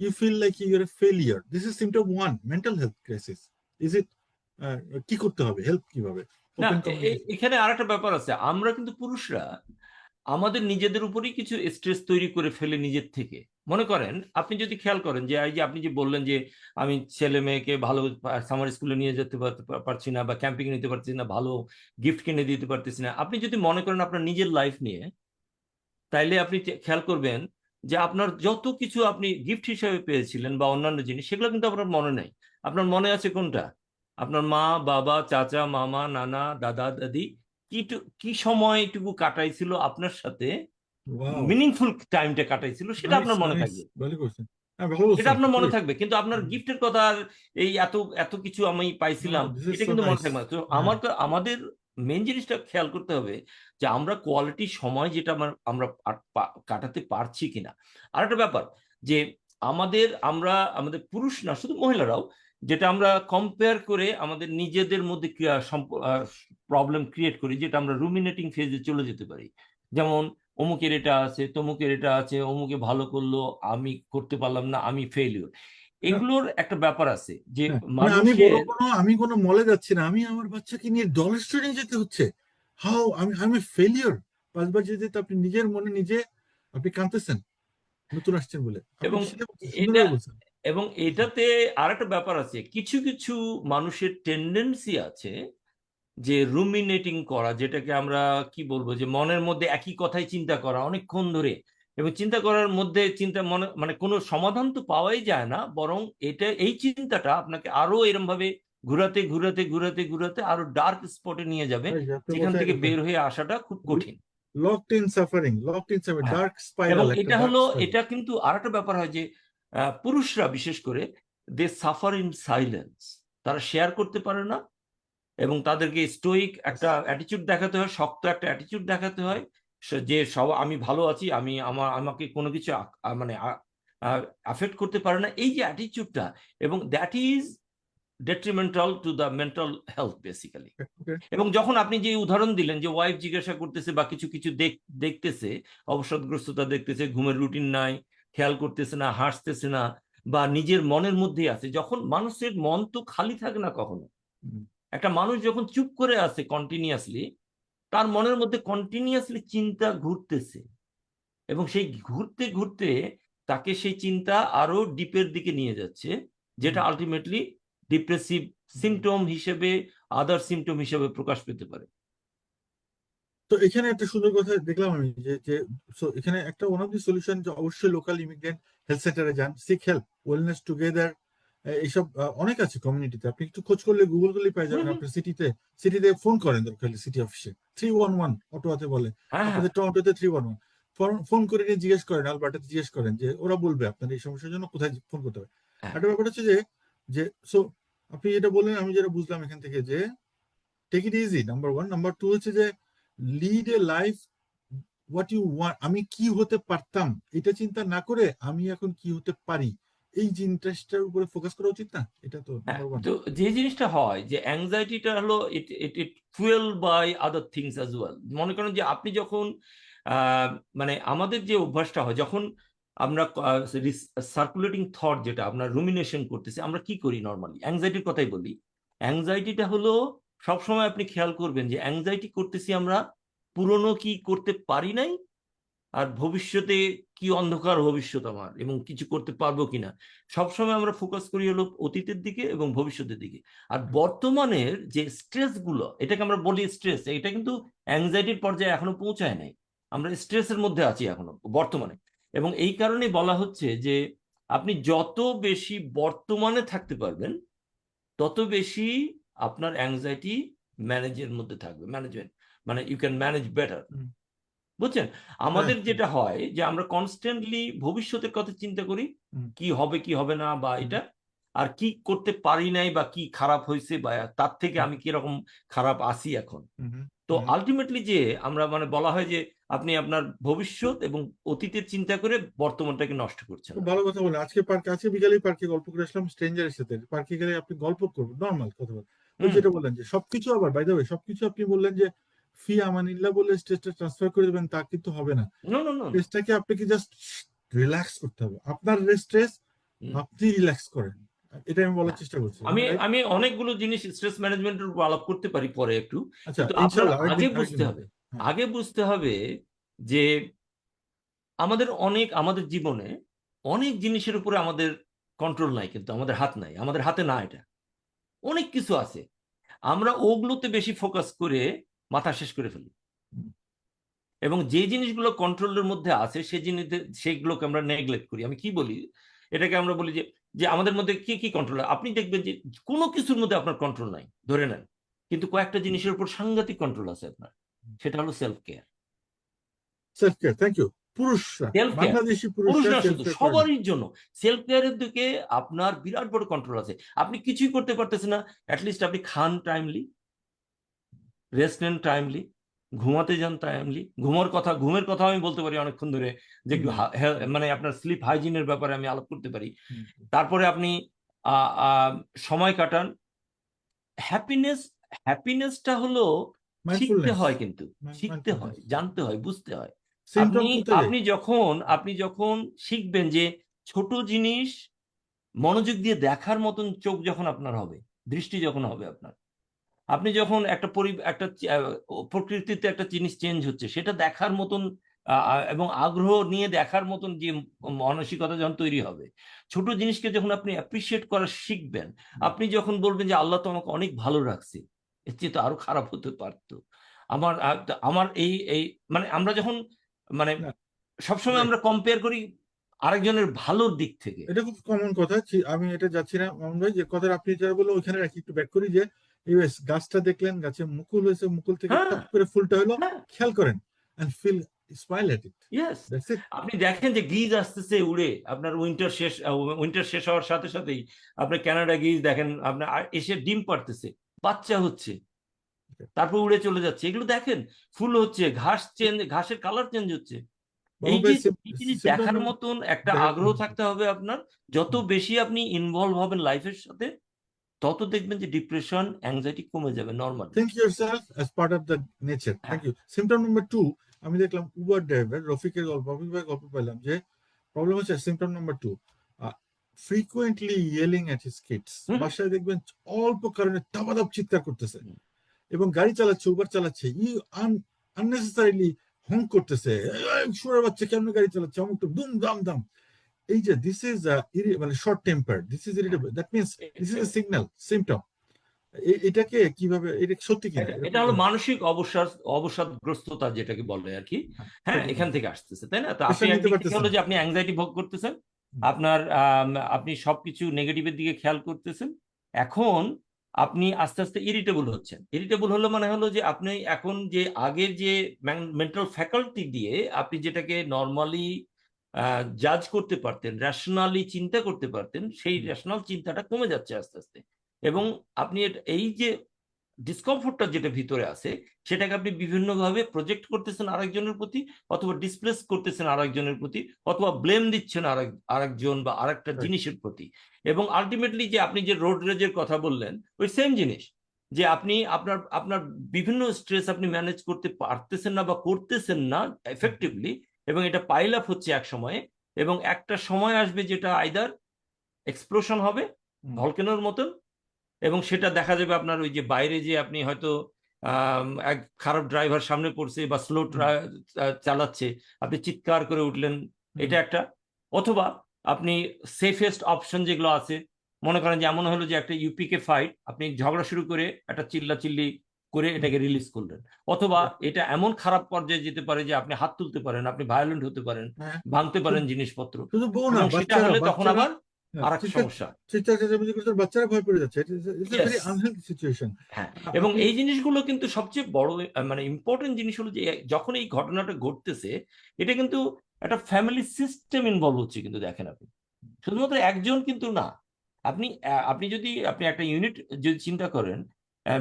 You feel like you're a failure. This is symptom one, mental health crisis. Is it? কি করতে হবে, হেল্প কিভাবে? না, ওপেন কমিউনিকেশন। এখানে আরেকটা ব্যাপার আছে। আমরা কিন্তু পুরুষরা আমাদের নিজেদের উপরই কিছু স্ট্রেস তৈরি করে ফেলে নিজের থেকে। মনে করেন, আপনি যদি খেয়াল করেন যে এই যে আপনি যে বললেন যে আমি ছেলে মেয়েকে ভালো সামার স্কুলে নিয়ে যেতে পারছি না, বা ক্যাম্পিং নিতে পারছি না, ভালো গিফট কিনে দিতে পারতেছি না। আপনি যদি মনে করেন আপনার নিজের লাইফ নিয়ে, তাইলে আপনি খেয়াল করবেন যে আপনার যত কিছু আপনি গিফট হিসেবে পেয়েছিলেন বা অন্যান্য জিনিস, সেগুলো কিন্তু আপনার মনে নাই। আপনার মনে আছে কোনটা? আপনার মা, বাবা, চাচা, মামা, নানা, দাদা, দাদি কি সময়টুকু কাটাইছিল আপনার সাথে, ওয়াও, মিনিংফুল টাইমটা কাটাইছিল, সেটা নাইস আপনার মনে নাইস, থাকবে। ভালো করছেন। হ্যাঁ, ভালো এটা বলছেন, আপনার মনে করেক্ট। থাকবে, কিন্তু আপনার গিফটের কথা আর এই এত এত কিছু আমি পাইছিলাম, দিস ইজ এটা সো কিন্তু মনে নাইস। থাকবে না। তো হ্যাঁ, আমাদের মেন জিনিসটা খেয়াল করতে হবে যে আমরা কোয়ালিটি সময় যেটা আমরা কাটাতে পারছি কিনা। আর একটা ব্যাপার, যে আমাদের পুরুষ না, শুধু মহিলারাও, যেটা আমরা কম্পেয়ার করে আমাদের নিজেদের মধ্যে প্রবলেম ক্রিয়েট করি, যেটা আমরা রুমিনেটিং ফেজে চলে যেতে পারি। যেমন অমুকের এটা আছে, তমুকের এটা আছে, অমুকে ভালো করলো, আমি করতে পারলাম না, আমি ফেলিওর। এগুলোর একটা ব্যাপার আছে যে হ্যাঁ, মানে মানুষের আমি কোনো মলে যাচ্ছি না, আমি আমার বাচ্চাকে নিয়ে ডলার স্টোরে নিয়ে যেতে হচ্ছে। হাউ আমি ফেলিওর। 5 বার যেতে যেতে আপনি নিজের মনে নিজে আপনি কাঁদতেছেন, নতুন আসছেন বলে। আপনি এবং তো সেটা বলছেন, এটা সুন্দরভাবে বলছেন। এবং এটাতে আরেকটা ব্যাপার আছে, কিছু কিছু মানুষের টেন্ডেন্সি আছে যে রুমিনেটিং করা, যেটাকে আমরা কি বলবো, যে মনের মধ্যে একই কথাই চিন্তা করা অনেকক্ষণ ধরে। এবং চিন্তা করার মধ্যে চিন্তা মনে মানে কোনো সমাধান তো পাওয়াই যায় না, বরং এই চিন্তাটা আপনাকে আরো এরম ভাবে ঘুরাতে ঘুরাতে ঘুরাতে ঘুরাতে আরো ডার্ক স্পটে নিয়ে যাবে, এই যে আপনি যেখান বোঝাই থেকে গেছেন, বের হয়ে আসাটা খুব কঠিন। লকড ইন সাফারিং, হ্যাঁ, ডার্ক এবং স্পাইরাল, একটা এটা ডার্ক হলো, স্পাইরাল। এটা কিন্তু আরেকটা ব্যাপার হয় যে পুরুষরা বিশেষ করে দে সাফার ইন সাইলেন্স। তারা শেয়ার করতে পারে না, এবং তাদেরকে স্টোইক একটা অ্যাটিটিউড দেখাতে হয়, শক্ত একটা অ্যাটিটিউড দেখাতে হয়, যে সব আমি ভালো আছি, আমাকে কোনো কিছু মানে অ্যাফেক্ট করতে পারে না, এই যে অ্যাটিটিউডটা। এবং that is detrimental to the mental health basically. Okay. এবং যখন আপনি যে উদাহরণ দিলেন যে ওয়াইফ জিজ্ঞাসা করতেছে বা কিছু কিছু দেখতেছে, অবসাদগ্রস্ততা দেখতেছে, ঘুমের রুটিন নাই, খেয়াল করতেছে না, হাসতেছে না, বা নিজের মনের মধ্যেই আছে। যখন মানুষের মন তো খালি থাকে না কখনো। একটা মানুষ যখন চুপ করে আছে কন্টিনিউয়াসলি, তার মনের মধ্যে কন্টিনিউয়াসলি চিন্তা ঘুরতেছে, এবং সেই ঘুরতে ঘুরতে তাকে সেই চিন্তা আরো ডিপের দিকে নিয়ে যাচ্ছে, যেটা আলটিমেটলি ডিপ্রেসিভ সিমটম হিসেবে, আদার সিমটম হিসেবে প্রকাশ পেতে পারে। তো এখানে একটা সুন্দর কথা দেখলাম আমি, যে যে so এখানে একটা ওয়ান অফ দি সলিউশন, যে অবশ্যই লোকাল ইমিগ্রেন্ট হেলথ সেন্টারে যান, সিক হেল্প, ওয়েলনেস টুগেদার, এইসব অনেক আছে কমিউনিটিতে। আপনি একটু খোঁজ করলে, গুগল করলেই পেয়ে হুম যাবেন। হুম। আপনার সিটিতে ফোন করেন দরকার হলে, সিটি অফিসে 311 অটোয়াতে বলে। হ্যাঁ হ্যাঁ। আপনাদের টরন্টোতে 311, ফোন করে নিয়ে জিজ্ঞেস করেন, আলবার্টাতে জিজ্ঞেস করেন, যে ওরা বলবে আপনার এই সমস্যার জন্য কোথায় ফোন করতে হবে। হ্যাঁ। একটা ব্যাপার হচ্ছে যে যে সো আপনি যেটা বললেন, আমি যেটা বুঝলাম এখান থেকে, যে take it easy, number one. Number two হচ্ছে যে lead a life what you want, আমি কি হতে পারতাম এটা চিন্তা না করে আমি এখন কি হতে পারি, এই যে ইন্টারেস্টটার উপরে ফোকাস করা উচিত না? এটা তো হ্যাঁ, নাম্বার ওয়ান। তো যে জিনিসটা হয় যে অ্যাংজাইটিটা হলো it it it fuel by other things as well. মনে করেন যে আপনি যখন মানে আমাদের যে অভ্যাসটা হয়, যখন আমরা সার্কুলেটিং থট, যেটা আপনার রুমিনেশন করতেছি, আমরা কি করি নর্মালি, অ্যাংজাইটির কথাই বলি। অ্যাংজাইটিটা হলো সবসময় আপনি খেয়াল করবেন যে অ্যাংজাইটি করতেছি আমরা পুরনো কি করতে পারি নাই, আর ভবিষ্যতে কি অন্ধকার ভবিষ্যৎ আমার এবং কিছু করতে পারবো কিনা। সবসময় আমরা ফোকাস করি হলো অতীতের দিকে এবং ভবিষ্যতের দিকে। আর বর্তমানের যে স্ট্রেস গুলো, এটাকে আমরা বলি স্ট্রেস, এটা কিন্তু অ্যাংজাইটির পর্যায়ে এখনো পৌঁছায় নাই। আমরা স্ট্রেসের মধ্যে আছি এখনো বর্তমানে। এবং এই কারণে বলা হচ্ছে যে আপনি যত বেশি বর্তমানে থাকতে পারবেন তত বেশি আপনার অ্যাংজাইটি ম্যানেজের মধ্যে থাকবে, ম্যানেজমেন্ট মানে ইউ ক্যান ম্যানেজ বেটার। বুঝছেন, আমাদের যেটা হয় যে আমরা কনস্ট্যান্টলি ভবিষ্যতের কথা চিন্তা করি, কি হবে কি হবে না বা এটা, আর কি করতে পারি নাই বা কি খারাপ হয়েছে বা তার থেকে আমি কিরকম খারাপ আছি এখন। তো আলটিমেটলি যে আমরা মানে বলা হয় যে আপনি আপনার ভবিষ্যৎ এবং অতীতের চিন্তা করে বর্তমানটাকে নষ্ট করছেন। খুব ভালো কথা বলে। আজকে পার্কে আছে, বিকালে পার্কে গল্প করে আসলাম স্ট্রেঞ্জারের সাথে। পার্কে গেলে আপনি গল্প করবেন, নর্মাল কথা বলেন। ওই যেটা বললেন যে সবকিছু, আবার বাই দ্য ওয়ে সবকিছু আপনি বললেন যে ফি আমানিল্লাহ বলে স্ট্রেসটা ট্রান্সফার করে দেবেন, তা কিন্তু হবে না। নো নো নো, স্ট্রেসটাকে আপনাকে জাস্ট রিল্যাক্স করতে হবে। আপনার স্ট্রেস আপনি রিল্যাক্স করেন, এটা আমি বলার চেষ্টা করছি। আমি অনেকগুলো জিনিস স্ট্রেস ম্যানেজমেন্টের উপর আলাপ করতে পারি পরে একটু, আচ্ছা, কিন্তু আপনার ইনশাআল্লাহ আগে আরেকদিন বুঝতে হবে, হ্যাঁ। আগে বুঝতে হবে যে আমাদের জীবনে অনেক জিনিসের উপরে আমাদের কন্ট্রোল নাই, কিন্তু আমাদের হাত নাই, আমাদের হাতে না, এটা অনেক কিছু আছে, আমরা ওগুলোতে বেশি ফোকাস করে মাথা শেষ করে ফেলি। এবং যে জিনিসগুলো কন্ট্রোলের মধ্যে আছে সেই জিনিস, সেগুলোকে আমরা নেগলেক্ট করি। আমি কি বলি, এটাকে আমরা বলি যে যে আমাদের মধ্যে কি কি কন্ট্রোল। আপনি দেখবেন যে কোনো কিছুর মধ্যে আপনার কন্ট্রোল নাই ধরে নেন, কিন্তু কয়েকটা জিনিসের উপর সাংঘাতিক কন্ট্রোল আছে আপনার, সেটা হলো self care. Self care, thank you. পুরুষরা, সেলফ কেয়ার, বাংলাদেশি পুরুষ পুরুষরা না সেলফ শুধু, কেয়ার করে না। সবারই জন্য সেলফ কেয়ারের দিকে আপনার বিরাট বড় কন্ট্রোল আছে। আপনি কিছুই করতে পারতেছেন না, অ্যাটলিস্ট আপনি খান টাইমলি, রেস্ট নেন টাইমলি, ঘুমাতে যান টাইমলি। ঘুমের কথা আমি বলতে পারি অনেকক্ষণ ধরে, যে মানে আপনার স্লিপ হাইজিনের ব্যাপারে আমি আলাপ করতে পারি। তারপরে আপনি সময় কাটান। হ্যাপিনেস, হ্যাপিনেসটা হলো শিখতে মাইন্ডফুলনেস, হয়, কিন্তু শিখতে হয়, মাইন্ডফুলনেস। জানতে হয়, বুঝতে হয়। সিম্পটম আপনি কোথায় যায়? আপনি যখন শিখবেন যে ছোট জিনিস মনোযোগ দিয়ে দেখার মতন চোখ যখন আপনার হবে, দৃষ্টি যখন হবে আপনার, আপনি যখন একটা প্রকৃতিতে একটা জিনিস চেঞ্জ হচ্ছে সেটা দেখার মতন এবং আগ্রহ নিয়ে দেখার মতন যে মানসিকতা যখন তৈরি হবে, ছোট জিনিসকে যখন আপনি অ্যাপ্রিসিয়েট করা শিখবেন, আপনি যখন বলবেন যে আল্লাহ তো আমাকে অনেক ভালো রাখছে, এর চেয়ে তো আরো খারাপ হতে পারতো আমার। আমার এই এই মানে আমরা যখন মানে না, সবসময় আমরা কম্পেয়ার করি আরেকজনের ভালোর দিক থেকে। এটা খুব কমন কথা। আমি এটা যাচ্ছি না মামুন ভাই, যে কথাটা আপনি যারা বললো ওইখানে রাখি, একটু ব্যাক করি। যে ইউএস গাছটা দেখলেন, গাছে মুকুল হয়েছে, মুকুল থেকে হ্যাঁ, টপ করে ফুলটা হলো, হ্যাঁ, খেয়াল করেন, and feel smile at it, yes. That's it. আপনি দেখেন যে গিজ আসতেছে উড়ে, আপনার উইন্টার শেষ হওয়ার সাথে সাথেই আপনি কানাডা গিজ দেখেন, আপনার এসে ডিম পাড়তেছে, বাচ্চা হচ্ছে, তারপর উড়ে চলে যাচ্ছে, এগুলো দেখেন। ফুল হচ্ছে, ঘাসের কালার চেঞ্জ হচ্ছে। এই মামুন যে ভাই, এই জিনিস সিম্পটম দেখার মতন একটা আগ্রহ থাকতে হবে আপনার। যত বেশি আপনি ইনভলভ হবেন লাইফের সাথে, তত দেখবেন যে ডিপ্রেশন, অ্যাংজাইটি কমে যাবে normally. Think yourself as part of the nature. Thank you. Symptom number 2, আমি দেখলাম উবার ড্রাইভার রফিকের গল্প, রফিক ভাই গল্প পেলাম যে প্রবলেম হচ্ছে symptom number 2, frequently yelling at his kids. বাসায় দেখবেন অল্প কারণে দাবাদাব চিৎকার করতেছে, এবং গাড়ি চালাচ্ছে, উবার চালাচ্ছে, আননেসেসারিলি হং করতেছে, শুয়ার বাচ্চা কেমন গাড়ি চালাচ্ছে, অমুক দুম দাম দাম। এই যে দিস ইজ মানে short temper, this is irritable, that means this is a signal, symptom. এটাকে কিভাবে, এটা সত্যি কিনা এটা এরকম হলো মানসিক অবসাদগ্রস্ততা যেটাকে বলে আর কি। হ্যাঁ, এখান থেকে আসতেছে, তাই না? তো আপনি প্রেশার নিতে একদিক থেকে পারতেছে হলো না। যে আপনি অ্যাংজাইটি ভোগ করতেছেন, আপনার আপনি সবকিছু নেগেটিভের দিকে খেয়াল করতেছেন। এখন আপনি আস্তে আস্তে ইরিটেবল হচ্ছেন। ইরিটেবল হলো মানে হলো যে আপনি এখন যে আগের যে মেন্টাল ফ্যাকাল্টি দিয়ে আপনি যেটাকে নর্মালি জাজ করতে পারতেন, রেশনালি চিন্তা করতে পারতেন, সেই রেশনাল চিন্তাটা কমে যাচ্ছে আস্তে আস্তে। এবং আপনি এই যে ডিসকমফোর্টটা যেটা ভিতরে আছে, সেটাকে আপনি বিভিন্নভাবে প্রজেক্ট করতেছেন আরেকজনের প্রতি, অথবা ডিসপ্লেস করতেছেন আরেকজনের প্রতি, অথবা ব্লেম দিচ্ছেন আরেকজন বা আরেকটা জিনিসের প্রতি। এবং আলটিমেটলি যে আপনি যে রোড রেজের কথা বললেন, ওই সেম জিনিস, যে আপনি আপনার আপনার বিভিন্ন স্ট্রেস আপনি ম্যানেজ করতে পারতেছেন না বা করতেছেন না এফেক্টিভলি, এবং এটা পাইল আপ হচ্ছে এক সময়ে, এবং একটা সময় আসবে যেটা আইদার এক্সপ্লোশন হবে ভলকেনোর মতন, এবং সেটা দেখা যাবে আপনার ওই যে বাইরে যে আপনি হয়তো এক খারাপ ড্রাইভার সামনে পড়ছে বা স্লো চালাচ্ছে, আপনি চিৎকার করে উঠলেন, এটা একটা। অথবা আপনি সেফেস্ট অপশন যেগুলো আছে, মনে করেন যে এমন হলো যে একটা ইউপিকে ফাইট, আপনি ঝগড়া শুরু করে একটা চিল্লাচিল্লি করে এটাকে রিলিজ করলেন, অথবা এটা এমন খারাপ পর্যায়ে যেতে পারে যে আপনি হাত তুলতে পারেন, আপনি ভায়োলেন্ট হতে পারেন, হ্যাঁ, ভাঙতে পারেন জিনিসপত্র, শুধু বউ না, এবং সেটা বাচ্চারা হলে তখন বাচ্চারা আবার হ্যাঁ, আরেক চিৎকার সমস্যা। চিৎকার চেঁচামেচি করছে, বাচ্চারা ভয় পেয়ে যাচ্ছে। It's a very yes, unhealthy situation. হ্যাঁ। এবং আপনি এই জিনিসগুলো কিন্তু সবচেয়ে বড় মানে ইম্পর্টেন্ট জিনিস হলো যে যখন এই ঘটনাটা ঘটতেছে, এটা কিন্তু একটা ফ্যামিলি সিস্টেম ইনভলভ হচ্ছে, কিন্তু দেখেন আপনি শুধুমাত্র একজন কিন্তু না। আপনি যদি আপনি একটা ইউনিট যদি চিন্তা করেন,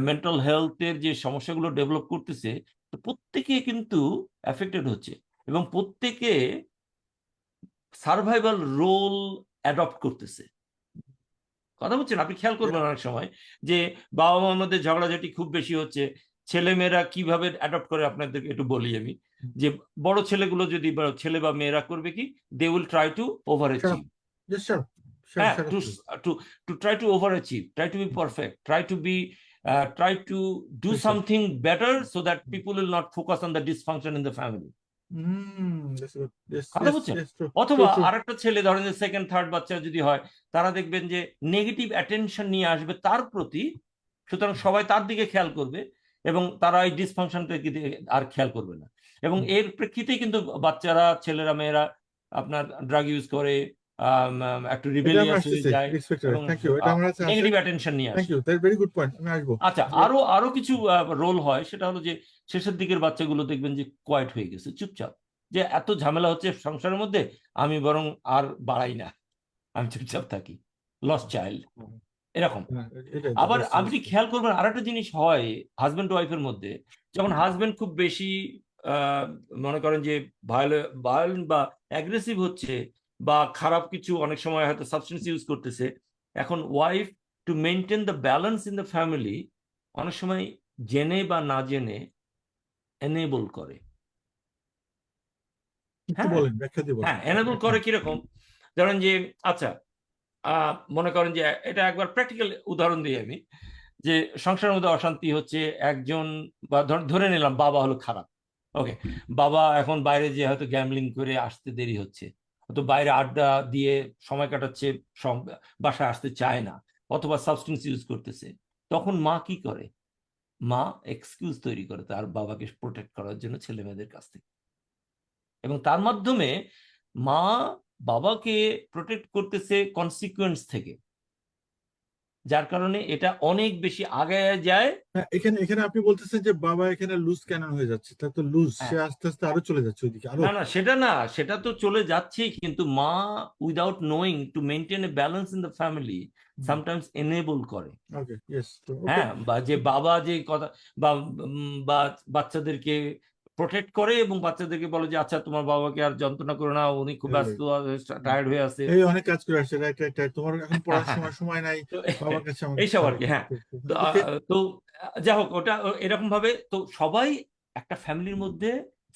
মেন্টাল হেলথের যে সমস্যাগুলো ডেভেলপ করতেছে, তো প্রত্যেকে কিন্তু অ্যাফেক্টেড হচ্ছে, এবং প্রত্যেকে সার্ভাইভাল রোল অ্যাডপ্ট করতেছে। কথা বলছেন, আপনি খেয়াল করবেন অনেক সময় যে বাবা মার মধ্যে ঝগড়াঝাটি খুব বেশি হচ্ছে, ছেলেমেয়েরা কিভাবে অ্যাডপ্ট করে আপনাদেরকে একটু বলি আমি। যে বড় ছেলেগুলো যদি ছেলে বা মেয়েরা করবে কি, they will try to over shut up. Achieve. Just shut up. হ্যাঁ, Shut up, to please. To to try to overachieve, try to be perfect, try to do Please, sir. Something better so that people will not focus on the dysfunction in the family. That's good. Yes, কথা yes, বলছেন? yes, true, অথবা true, true. আরেকটা ছেলে ধরেন যে সেকেন্ড থার্ড বাচ্চা যদি হয়, তারা দেখবেন যে নেগেটিভ অ্যাটেনশন নিয়ে আসবে তার প্রতি, সুতরাং সবাই তার দিকে খেয়াল করবে, এবং তারা এই ডিসফাংশনটা আর খেয়াল করবে না। এবং এর প্রেক্ষিতেই কিন্তু বাচ্চারা, ছেলেরা মেয়েরা আপনার ড্রাগ ইউজ করে, একটু এটা আমরা রিবেলিয়াস হয়ে আসতেছি, যায়, expected. এবং Thank you. এটা আমার কাছে আছে। নেগেটিভ অ্যাটেনশন নিয়ে Thank আসে। you. That's very good point. আমি আসবো। আচ্ছা, যে আরো কিছু রোল হয়, সেটা হলো যে শেষের দিকের বাচ্চাগুলো দেখবেন যে কোয়াইট হয়ে গেছে, চুপচাপ, যে এত ঝামেলা হচ্ছে সংসারের মধ্যে, আমি বরং আর বাড়াই না, আমি চুপচাপ থাকি, লস্ট চাইল্ড, এরকম। হ্যাঁ, এটাই আবার that's আপনি খেয়াল করবেন আরেকটা জিনিস হয় হাজবেন্ড ওয়াইফের মধ্যে, যখন হাজবেন্ড খুব বেশি মনে করেন যে ভায়োলেন্ট বা অ্যাগ্রেসিভ হচ্ছে, বা খারাপ কিছু অনেক সময় হয়তো সাবস্টেন্স ইউজ করতেছে, এখন wife to maintain the balance in the family অনেক সময় জেনে বা না জেনে এনেবল করে। একটু হ্যাঁ, বলেন, ব্যাখ্যা দিয়ে বলেন। হ্যাঁ, এনেবল করে কিরকম? ধরেন যে আচ্ছা, মনে করেন যে এটা একবার প্র্যাকটিক্যাল উদাহরণ দিই আমি, যে সংসারের মধ্যে অশান্তি হচ্ছে, একজন বা ধরে নিলাম বাবা হলো খারাপ, ওকে, বাবা এখন বাইরে যে হয়তো গ্যামলিং করে আসতে দেরি হচ্ছে, হয়তো বাইরে আড্ডা দিয়ে সময় কাটাচ্ছে, বাসায় আসতে চায় না, অথবা সাবস্টেন্স ইউজ করতেছে, তখন মা কি করে? মা এক্সকিউজ তৈরি করে তার বাবাকে প্রোটেক্ট করার জন্য ছেলে মেয়েদের কাছ থেকে, এবং তার মাধ্যমে মা বাবাকে প্রোটেক্ট করতেছে কনসিকুয়েন্স থেকে, যার কারণে এটা অনেক বেশি আগায় যায়। হ্যাঁ, এখানে এখানে আপনি বলতেছেন যে বাবা এখানে লুজ ক্যানন হয়ে যাচ্ছে, তা তো লুজ, সে হ্যাঁ, আস্তে আস্তে আরো চলে যাচ্ছে ওইদিকে আরো। না না, সেটা না, সেটা তো চলে যাচ্ছেই, কিন্তু মা without knowing to maintain a balance in the family sometimes enable করে। ওকে, ইয়েস, ওকে। হ্যাঁ, বা যে বাবা যে কথা, বা বা বাচ্চাদেরকে প্রোটেক্ট করে, এবং বাচ্চাদেরকে বলে যে আচ্ছা তোমার বাবাকে আর যন্ত্রণা করো না, উনি খুব ব্যস্ত, টায়ার্ড হয়ে আছে, এই অনেক কাজ করে আসছে, রাইট রাইট রাইট, তোমার এখন পড়ার সময় সময় নাই, তো বাবার কাছে আমাকে এইসব আর ছাড়ো। কি। হ্যাঁ, তো ওকে, তো যাই হোক, ওটা এরকম ভাবে তো সবাই একটা ফ্যামিলির মধ্যে,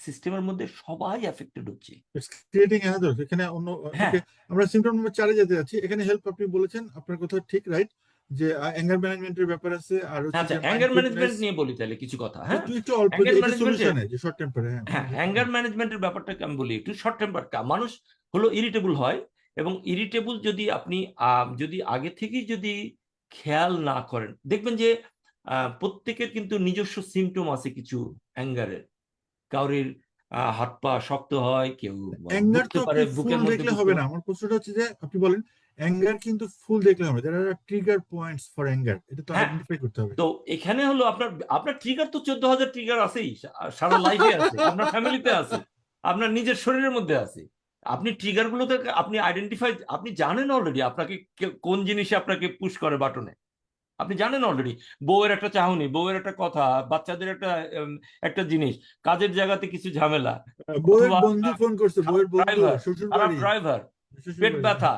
সিস্টেমের মধ্যে সবাই অ্যাফেক্টেড হচ্ছে। ইটস ক্রিয়েটিং অ্যানাদার, এখানে অন্য। হ্যাঁ, ওকে, আমরা সিম্পটম নাম্বার 4 যেতে যাচ্ছি। এখানে হেল্প আপনি বলেছেন, আপনার কথা ঠিক, রাইট, যে অ্যাঙ্গার ম্যানেজমেন্টের ব্যাপার আছে, আর হচ্ছে আচ্ছা, যে অ্যাঙ্গার মাইন্ডফুলনেস। ম্যানেজমেন্ট নিয়ে বলি তাহলে কিছু কথা। হ্যাঁ, একটু একটু অল্প, যে অ্যাঙ্গার এটা ম্যানেজমেন্টের, সলিউশনে, যে শর্ট টেম্পারে। হ্যাঁ, হ্যাঁ, অ্যাঙ্গার ম্যানেজমেন্টের ব্যাপারটাকে আমি বলি একটু। শর্ট টেম্পার মানুষ হলো ইরিটেবল হয়, এবং ইরিটেবল যদি আপনি যদি আগে থেকেই যদি খেয়াল না করেন, দেখবেন যে প্রত্যেকের কিন্তু নিজস্ব সিমটম আছে কিছু অ্যাঙ্গারের। কাউরির হাত পা শক্ত হয়, কেউ অ্যাঙ্গার বকতে তো পারে, আপনি ফুল বুকের মধ্যে দেখলে বুঝতে হবে না। পারে। আমার প্রশ্নটা হচ্ছে যে আপনি বলেন অ্যাঙ্গার কিন্তু ফুল দেখলে হবে, there are trigger points for anger, এটা তো হ্যাঁ, আইডেন্টিফাই করতে হবে। তো এখানে হলো আপনার আপনার ট্রিগার তো 14,000 ট্রিগার আছেই, সারা লাইফে আছে, আপনার ফ্যামিলিতে আছে, আপনার নিজের শরীরের মধ্যে আছে। আপনি ট্রিগার গুলোতে আপনি আইডেন্টিফাই, আপনি জানেন অলরেডি আপনাকে কোন জিনিসে আপনাকে পুশ করে বাটনে, আপনি জানেন অলরেডি। বউয়ের একটা চাহনি, বউয়ের একটা কথা, বাচ্চাদের একটা জিনিস, কাজের জায়গাতে কিছু ঝামেলা, বউয়ের অথবা বন্ধু ফোন করছে, বউয়ের বন্ধু, ড্রাইভার, শ্বশুর খারাপ বাড়ি, ড্রাইভার, শ্বশুর পেট বাড়ি। ব্যথা,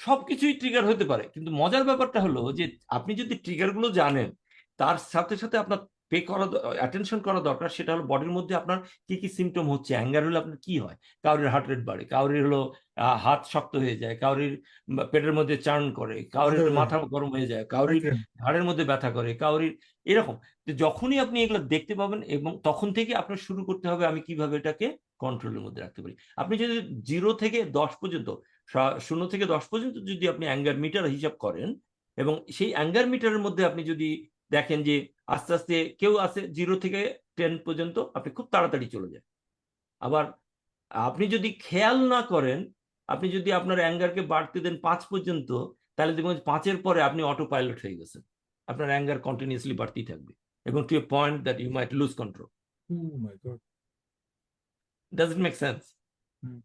সবকিছুই ট্রিগার হতে পারে। কিন্তু মজার ব্যাপারটা হলো যে আপনি যদি ট্রিগার গুলো জানেন, তার সাথে সাথে আপনার পে করা অ্যাটেনশন করা দরকার, সেটা হলো বডির মধ্যে আপনার কি কি সিমটম হচ্ছে। অ্যাঙ্গার হলে আপনার কি হয়, কাউরির হার্ট রেট বাড়ে, কাউরির হলো হাত শক্ত হয়ে যায়, কাউরির পেটের মধ্যে চার্ন করে, কাউরির মাথা গরম হয়ে যায়, কাউরির ঘাড়ের মধ্যে ব্যথা করে, কাউরির এরকম। তো যখনই আপনি এগুলো দেখতে পাবেন এবং তখন থেকে আপনার শুরু করতে হবে আমি কিভাবে এটাকে কন্ট্রোলের মধ্যে রাখতে পারি। আপনি যদি 0 থেকে 10 পর্যন্ত 0 থেকে 10 পর্যন্ত যদি আপনি অ্যাঙ্গার মিটার হিসাব করেন এবং সেই অ্যাঙ্গার মিটারের মধ্যে আপনি যদি দেখেন যে আস্তে আস্তে কেউ আছে 0 থেকে 10 পর্যন্ত আপনি খুব তাড়াতাড়ি চলে যায়। আবার আপনি যদি খেয়াল না করেন, আপনি যদি আপনার অ্যাঙ্গারকে বাড়তে দেন 5 পর্যন্ত, তাহলে দেখবেন 5-এর পরে আপনি অটো পাইলট হয়ে গেছেন, আপনার অ্যাঙ্গার কন্টিনিউয়াসলি বাড়তেই থাকবে এবং to a point that you might lose control. Oh my God. Does it make sense? Hmm.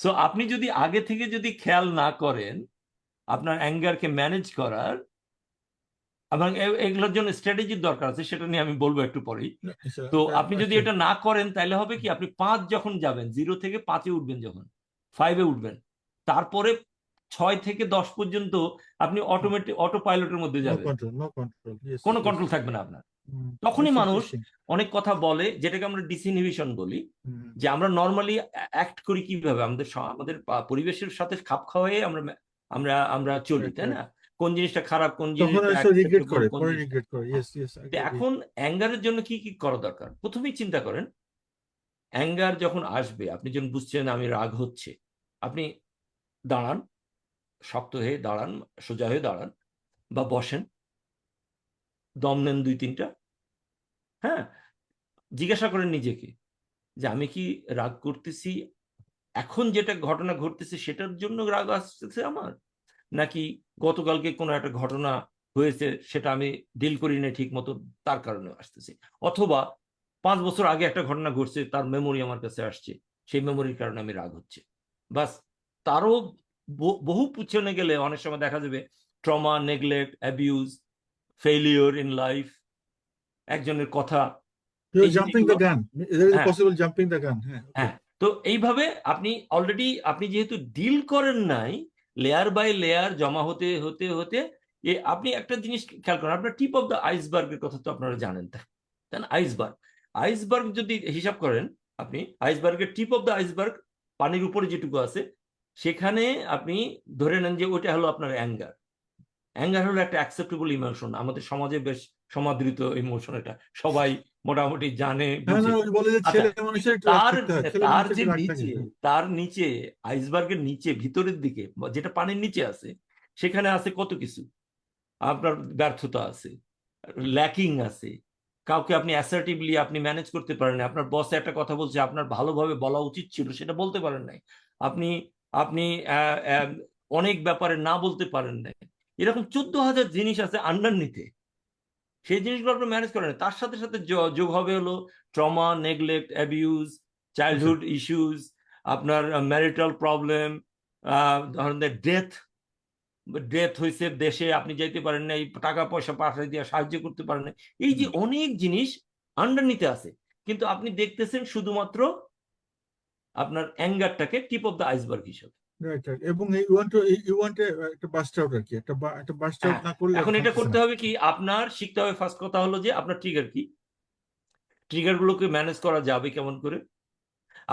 So আপনি যদি আগে থেকে যদি খেয়াল না করেন আপনার অ্যাঙ্গারকে ম্যানেজ করার, এবং এগুলোর জন্য স্ট্র্যাটেজির দরকার আছে, সেটা নিয়ে আমি বলবো একটু পরেই। তো আপনি যদি এটা না করেন তাহলে হবে কি, আপনি 5 যখন যাবেন, 0 থেকে 5-এ উঠবেন, যখন 5-এ উঠবেন, তারপরে 6 থেকে 10 পর্যন্ত আপনি অটো পাইলটের মধ্যে No যাবেন, control, no control. Yes, কোনো yes. কন্ট্রোল থাকবে না আপনার। Mm, তখনই that's মানুষ interesting. অনেক কথা বলে, যেটাকে আমরা ডিসইনহিবিশন বলি, Mm, যে আমরা নর্মালি অ্যাক্ট করি কিভাবে, আমাদের পরিবেশের সাথে খাপ খাওয়াই আমরা আমরা আমরা চলি, right, তাই right. না? কোন জিনিসটা খারাপ, কোন তখন জিনিসটা এসে রিগ্রেট অ্যাকসেপ্টেবল, করে, কোন পরে জিনিসটা। রিগ্রেট করে। হ্যাঁ। ইয়েস, ইয়েস, তো এখন অ্যাঙ্গারের জন্য কি কি করা দরকার, প্রথমেই চিন্তা করেন, অ্যাঙ্গার যখন আসবে, আপনি যখন বুঝছেন আমি রাগ হচ্ছে, আপনি দাঁড়ান, শক্ত হয়ে দাঁড়ান, সোজা হয়ে দাঁড়ান বা বসেন, দম নেন 2-3টা। হ্যাঁ, জিজ্ঞাসা করেন নিজেকে যে আমি কি রাগ করতেছি, এখন যেটা ঘটনা ঘটতেছে সেটার জন্য রাগ আসতেছে আমার, নাকি গতকালকে কোনো একটা ঘটনা হয়েছে সেটা আমি ডিল করি না ঠিক মতো, তার কারণে আসতেছে, অথবা 5 বছর আগে একটা ঘটনা ঘটছে, তার মেমোরি আমার কাছে আসছে, সেই মেমোরির কারণে আমি রাগ হচ্ছে। বাস, তারও বহু পিছনে গেলে অনেক সময় দেখা যাবে trauma, neglect, abuse, failure in life, একজনের কথা, You're এই jumping জিনিসগুলো। the gun. There is a হ্যাঁ, possible jumping the gun. হ্যাঁ, okay. হ্যাঁ। তো এইভাবে আপনি অলরেডি, আপনি যেহেতু ডিল করেন নাই, লেয়ার বাই লেয়ার জমা হতে হতে হতে আপনি একটা জিনিস খেয়াল করেন, আপনার টিপ অফ দ্য আইসবার্গের কথা তো আপনারা জানেন, তাই না? আইসবার্গ যদি হিসাব করেন, আপনি আইসবার্গের টিপ অফ দ্য আইসবার্গ, পানির উপরে যেটুকু আছে, সেখানে আপনি ধরে নেন যে ওইটা হলো আপনার অ্যাঙ্গার। অ্যাঙ্গার হলো একটা অ্যাকসেপ্টেবল ইমোশন, আমাদের সমাজে বেশ সমাদৃত ইমোশন, এটা সবাই মোটামুটি জানে, হ্যাঁ, না, বুঝে। ওই বলে যে আচ্ছা, ছেলে মানুষের একটু রাগ তার থাকতে হয়, ছেলে তার মানুষের যে একটু রাগ থাকে। নিচে, তার নিচে, আইসবার্গের নিচে ভিতরের দিকে, যেটা পানির নিচে আছে, সেখানে আছে কত কিছু। আপনার ব্যর্থতা আছে, ল্যাকিং আছে, কাউকে আপনি অ্যাসার্টিভলি আপনি ম্যানেজ করতে পারেন না, আপনার বস একটা কথা বলছে, আপনার ভালোভাবে বলা উচিত ছিল, সেটা বলতে পারেন নাই, আপনি আপনি অনেক ব্যাপারে না বলতে পারেন নাই, এরকম 14,000 জিনিস আছে আন্ডারনিথে, সেই জিনিসগুলো আপনি ম্যানেজ করেন। তার সাথে সাথে যোগ হবে হলো trauma, neglect, abuse, childhood issues, আপনার ম্যারিটাল প্রবলেম, ধরেন ডেথ হয়েছে দেশে, আপনি যাইতে পারেন না, টাকা পয়সা পাঠিয়ে দিয়ে সাহায্য করতে পারেন না, এই যে অনেক জিনিস আন্ডারনিতে আছে, কিন্তু আপনি দেখতেছেন শুধুমাত্র আপনার অ্যাঙ্গারটাকে টিপ অফ দ্য আইসবার্গ হিসেবে। Right, right. এবং ইউ ওয়ান্ট একটা বাস্ট আউট আর কি, একটা বাস্ট আউট হ্যাঁ, না করলে এখন এটা থাকতেছে করতে না। হবে কি, আপনার শিখতে হবে, ফার্স্ট কথা হলো যে আপনার ট্রিগার কি, ট্রিগারগুলোকে ম্যানেজ করা যাবে কেমন করে।